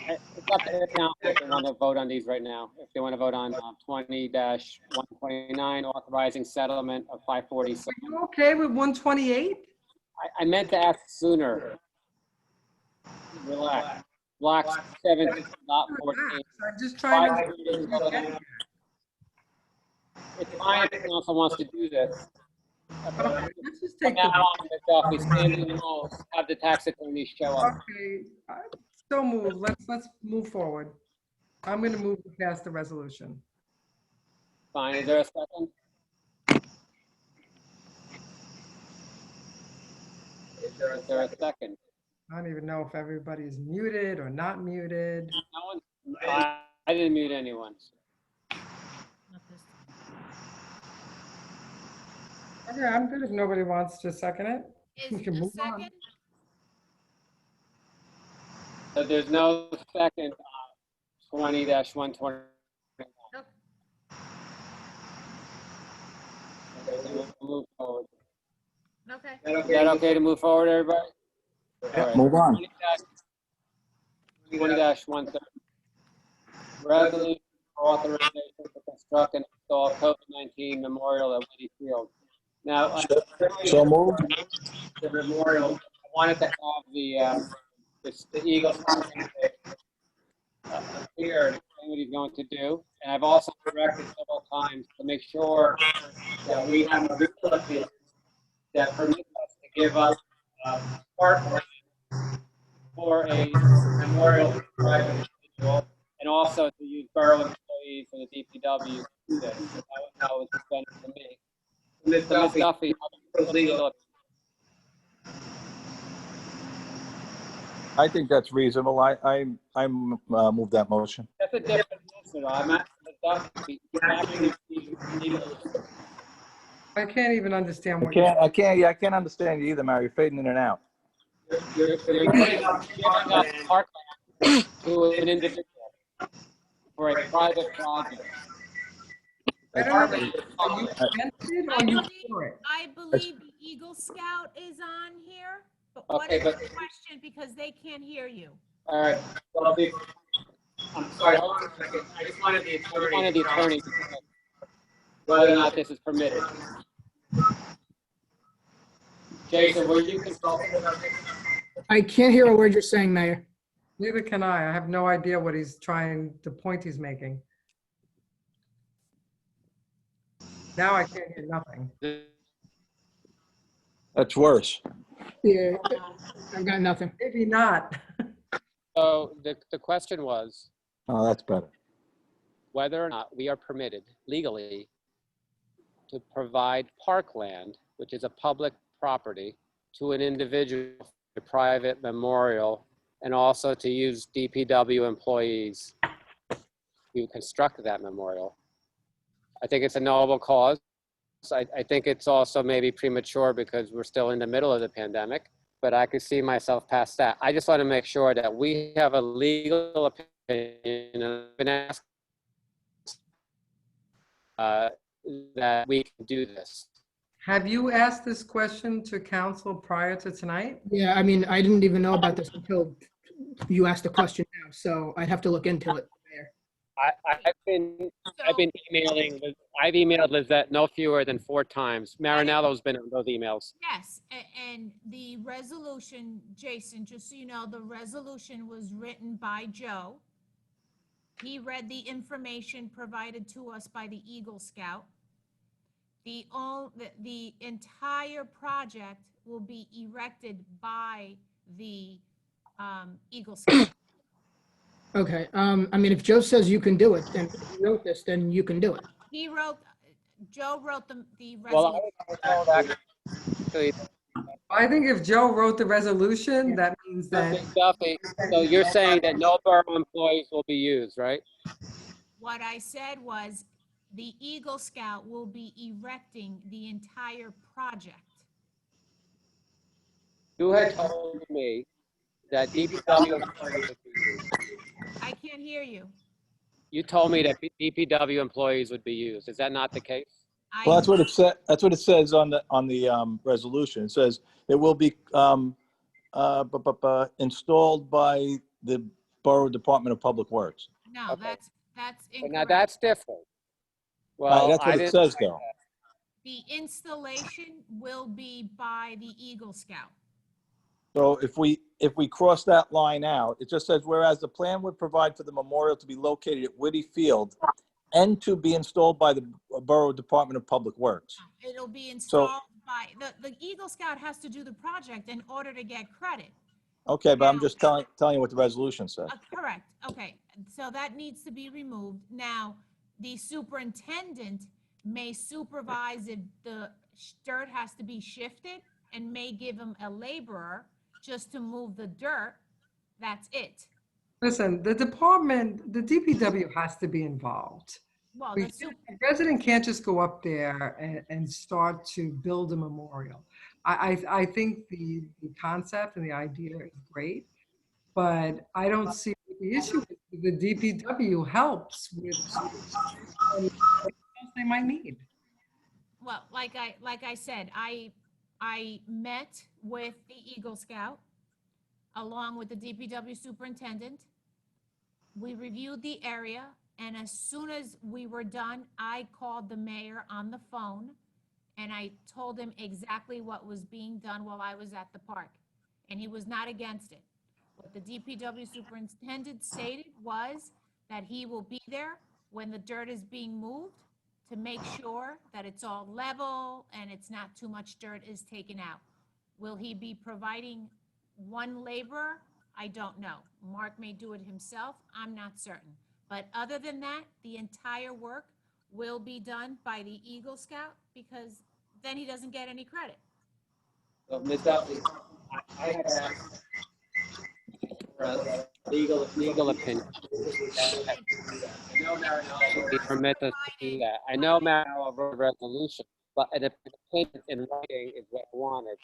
It's up to the council if they want to vote on these right now. If they want to vote on 20-129, authorizing settlement of 546. Are you okay with 128? I meant to ask sooner. Relax. Blocks 7, not 14. I'm just trying to. It's fine if the council wants to do this. Let's just take Now on, Ms. Duffy, stand in the rules, have the tax attorney show up. Okay, so move. Let's move forward. I'm going to move to pass the resolution. Fine, is there a second? Is there a second? I don't even know if everybody's muted or not muted. No one, I didn't mute anyone. Okay, I'm good if nobody wants to second it. Is We can a move on. second? So there's no second 20-120. We'll move forward. Okay. Is that okay to move forward, everybody? All right. Move on. 20-130. Resolution for authorization to construct and install COVID-19 memorial at Whitty Field. Now, So moved. the memorial, I wanted to have the Eagle here and explain what he's going to do. And I've also directed several times to make sure that we have a facility that permits us to give up parkland for a memorial to a private individual, and also to use borough employees and the DPW to do this. That was how it was presented to me. Ms. Duffy, legal. I think that's reasonable. I move that motion. That's a different answer. I'm at Ms. Duffy. I can't even understand what I can't understand you either, Mary. You're fading in and out. You're giving up parkland to an individual for a private project. Are you against it or are you for it? I believe the Eagle Scout is on here, but what Okay, is but- the question? Because they can't hear you. All right. Well, I'm sorry, hold on a second. I just wanted the attorney to say whether or not this is permitted. Jason, were you consulting about this? I can't hear a word you're saying, Mayor. Neither can I. I have no idea what he's trying, the point he's making. Now I can't hear nothing. That's worse. Yeah, I've got nothing. Maybe not. So the question was Oh, that's better. whether or not we are permitted legally to provide parkland, which is a public property, to an individual, a private memorial, and also to use DPW employees to construct that memorial. I think it's a noble cause. I think it's also maybe premature because we're still in the middle of the pandemic, but I could see myself past that. I just want to make sure that we have a legal opinion and I've been asked that we can do this. Have you asked this question to council prior to tonight? Yeah, I mean, I didn't even know about this until you asked the question now, so I'd have to look into it, Mayor. I've been emailing. I've emailed Lizette no fewer than 4 times. Marinello's been on those emails. Yes, and the resolution, Jason, just so you know, the resolution was written by Joe. He read the information provided to us by the Eagle Scout. The entire project will be erected by the Eagle Scout. Okay, I mean, if Joe says you can do it, then if you wrote this, then you can do it. Joe wrote the Well, resolution. I think if Joe wrote the resolution, that means that. Duffy, so you're saying that no borough employees will be used, right? What I said was the Eagle Scout will be erecting the entire project. You had told me that DPW employees would be used. I can't hear you. You told me that DPW employees would be used. Is that not the case? Well, that's what it said. That's what it says on the resolution. It says it will be installed by the Borough Department of Public Works. No, that's incorrect. Now that's different. Well, that's what it says, though. The installation will be by the Eagle Scout. So if we cross that line out, it just says, whereas the plan would provide for the memorial to be located at Whitty Field and to be installed by the Borough Department of Public Works. It'll be installed by, the Eagle Scout has to do the project in order to get credit. Okay, but I'm just telling you what the resolution says. Correct, okay, so that needs to be removed. Now, the superintendent may supervise if the dirt has to be shifted and may give him a laborer just to move the dirt. That's it. Listen, the department, the DPW has to be involved. Well, The resident can't just go up there and start to build a memorial. I think the concept and the idea is great, but I don't see the issue. The DPW helps with what they might need. Well, like I said, I met with the Eagle Scout along with the DPW superintendent. We reviewed the area, and as soon as we were done, I called the mayor on the phone and I told him exactly what was being done while I was at the park, and he was not against it. What the DPW superintendent stated was that he will be there when the dirt is being moved to make sure that it's all level and it's not too much dirt is taken out. Will he be providing one laborer? I don't know. Mark may do it himself. I'm not certain. But other than that, the entire work will be done by the Eagle Scout, because then he doesn't get any credit. So, Ms. Duffy, I have asked for a legal opinion. I know Marinello would permit us to do that. I know Marinello wrote a resolution, but an opinion in writing is what I wanted.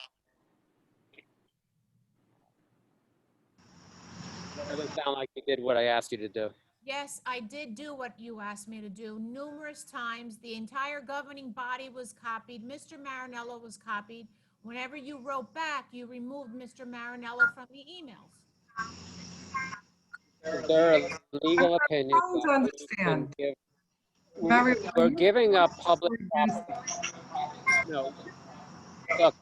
It doesn't sound like you did what I asked you to do. Yes, I did do what you asked me to do numerous times. The entire governing body was copied. Mr. Marinello was copied. Whenever you wrote back, you removed Mr. Marinello from the emails. Is there a legal opinion? I don't understand. We're giving up public property. No, look,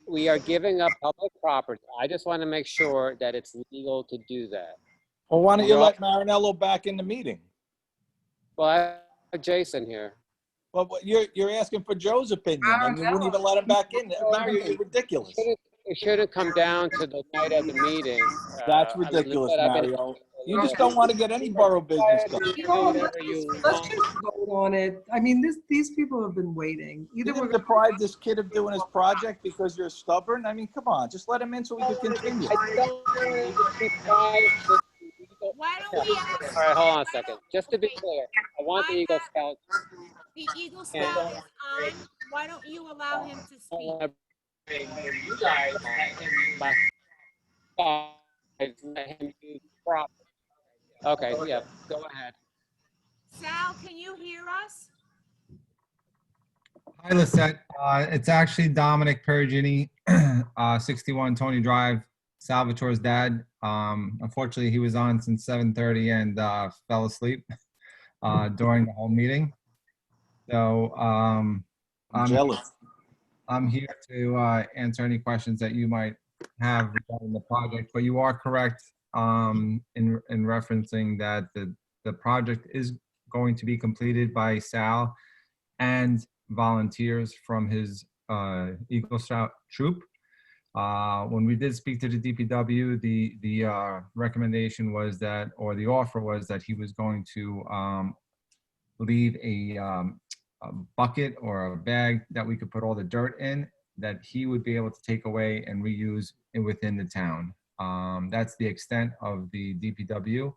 we are giving up public property. I just want to make sure that it's legal to do that. Well, why don't you let Marinello back in the meeting? Well, I have Jason here. Well, you're asking for Joe's opinion, and you wouldn't even let him back in. Mario, you're ridiculous. It shouldn't come down to the night of the meeting. That's ridiculous, Mario. You just don't want to get any borough business done. Let's just vote on it. I mean, these people have been waiting. Either we're going to deprive this kid of doing his project because you're stubborn. I mean, come on, just let him in so we can continue. Why don't we ask? All right, hold on a second. Just to be clear, I want the Eagle Scout. The Eagle Scout is on. Why don't you allow him to speak? You guys let him use property. Okay, yeah, go ahead. Sal, can you hear us? Hi, Lisette. It's actually Dominic Perugini, 61 Tony Drive, Salvatore's dad. Unfortunately, he was on since 7:30 and fell asleep. during the whole meeting. So I'm I'm jealous. I'm here to answer any questions that you might have regarding the project, but you are correct in referencing that the project is going to be completed by Sal and volunteers from his Eagle Scout troop. When we did speak to the DPW, the recommendation was that, or the offer was that he was going to leave a bucket or a bag that we could put all the dirt in that he would be able to take away and reuse within the town. That's the extent of the DPW.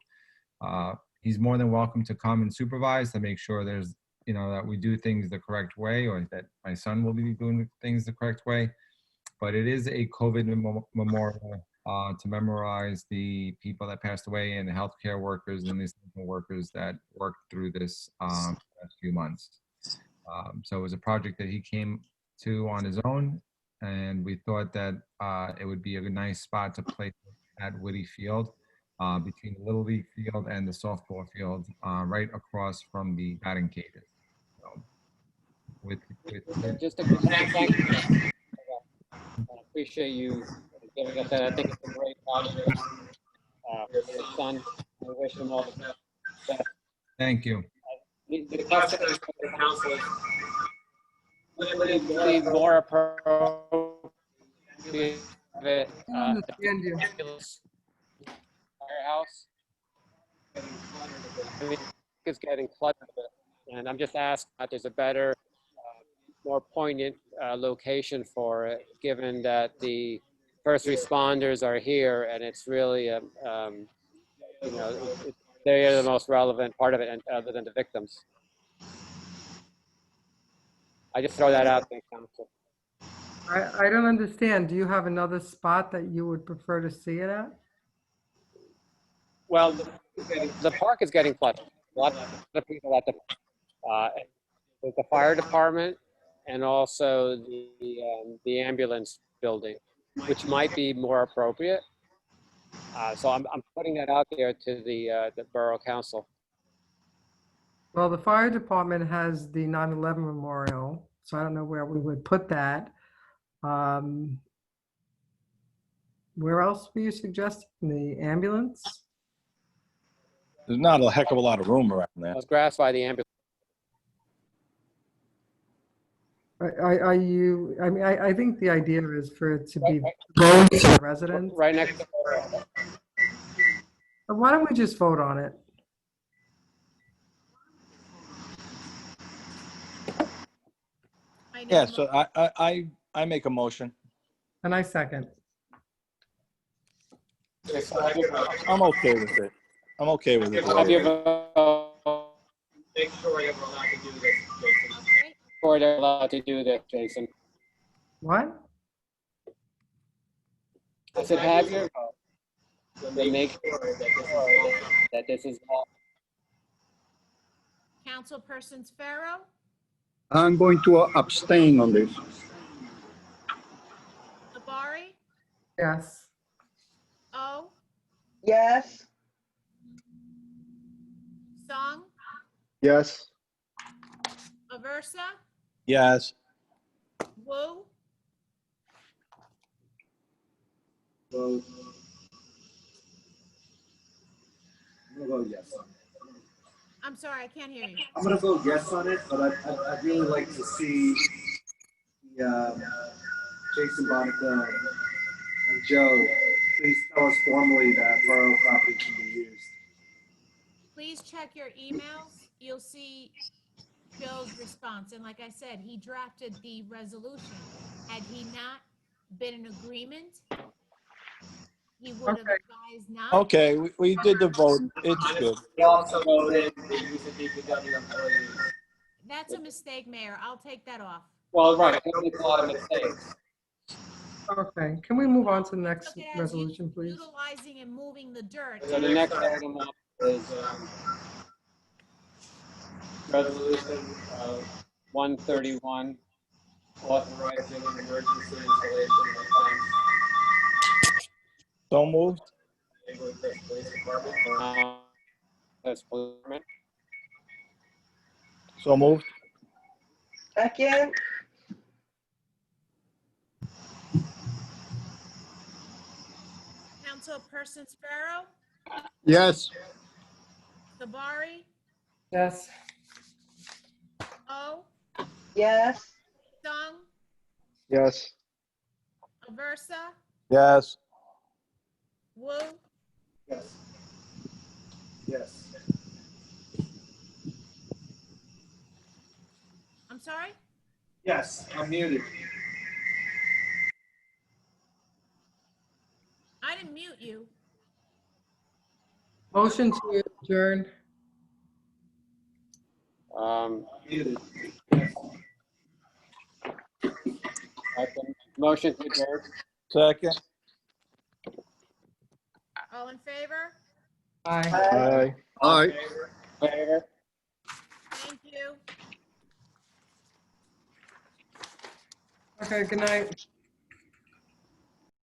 He's more than welcome to come and supervise to make sure there's, that we do things the correct way, or that my son will be doing things the correct way. But it is a COVID memorial to memorize the people that passed away and the healthcare workers and the essential workers that worked through this last few months. So it was a project that he came to on his own, and we thought that it would be a nice spot to place at Whitty Field, between the Little League field and the softball field, right across from the batting cages. So, Just a quick thank you. I appreciate you giving us that. I think it's a great project for your son. I wish him all the best. Thank you. The question for the council is, would it be more appropriate that firehouse? I mean, it's getting cluttered a bit, and I'm just asking that there's a better, more poignant location for it, given that the first responders are here, and it's really, they're the most relevant part of it, and other than the victims. I just throw that out there, Council. I don't understand. Do you have another spot that you would prefer to see it at? Well, the park is getting flooded. A lot of people at the fire department and also the ambulance building, which might be more appropriate. So I'm putting that out there to the Borough Council. Well, the fire department has the 9/11 memorial, so I don't know where we would put that. Where else were you suggesting? The ambulance? There's not a heck of a lot of room around there. It's grass by the ambulance. Are you, I mean, I think the idea is for it to be going to the residents. Right next to Why don't we just vote on it? Yeah, so I make a motion. And I second. I'm okay with it. I'm okay with it. Have your vote. Make sure you're allowed to do this, Jason. Or they're allowed to do this, Jason. What? I said, have your vote. They make sure that this is all. Councilperson Sparrow, I'm going to abstain on this. Sabari, Yes. O, Yes. Song, Yes. Aversa, Yes. Wu, I'm gonna vote yes. I'm sorry, I can't hear you. I'm gonna vote yes on it, but I'd really like to see the, Jason Bonica and Joe please tell us formally that borough property can be used. Please check your emails. You'll see Bill's response. And like I said, he drafted the resolution. Had he not been in agreement, he would have advised not. Okay, we did the vote. It's good. We also voted to use the DPW employees. That's a mistake, Mayor. I'll take that off. Well, right, it's a lot of mistakes. Okay, can we move on to the next Look at resolution, please? Utilizing and moving the dirt. So the next item up is resolution 131, authorizing an emergency installation of fence. So moved. Police Department. That's policeman. So moved. Second, Councilperson Sparrow, Yes. Sabari, Yes. O, yes. Sung, Yes. Aversa, Yes. Wu, Yes. Yes. I'm sorry? Yes, I'm muted. I didn't mute you. Motion to adjourn. Muted. Motion to adjourn. Second. All in favor? Aye. Aye. Aye. Favor? Thank you. Okay, good night.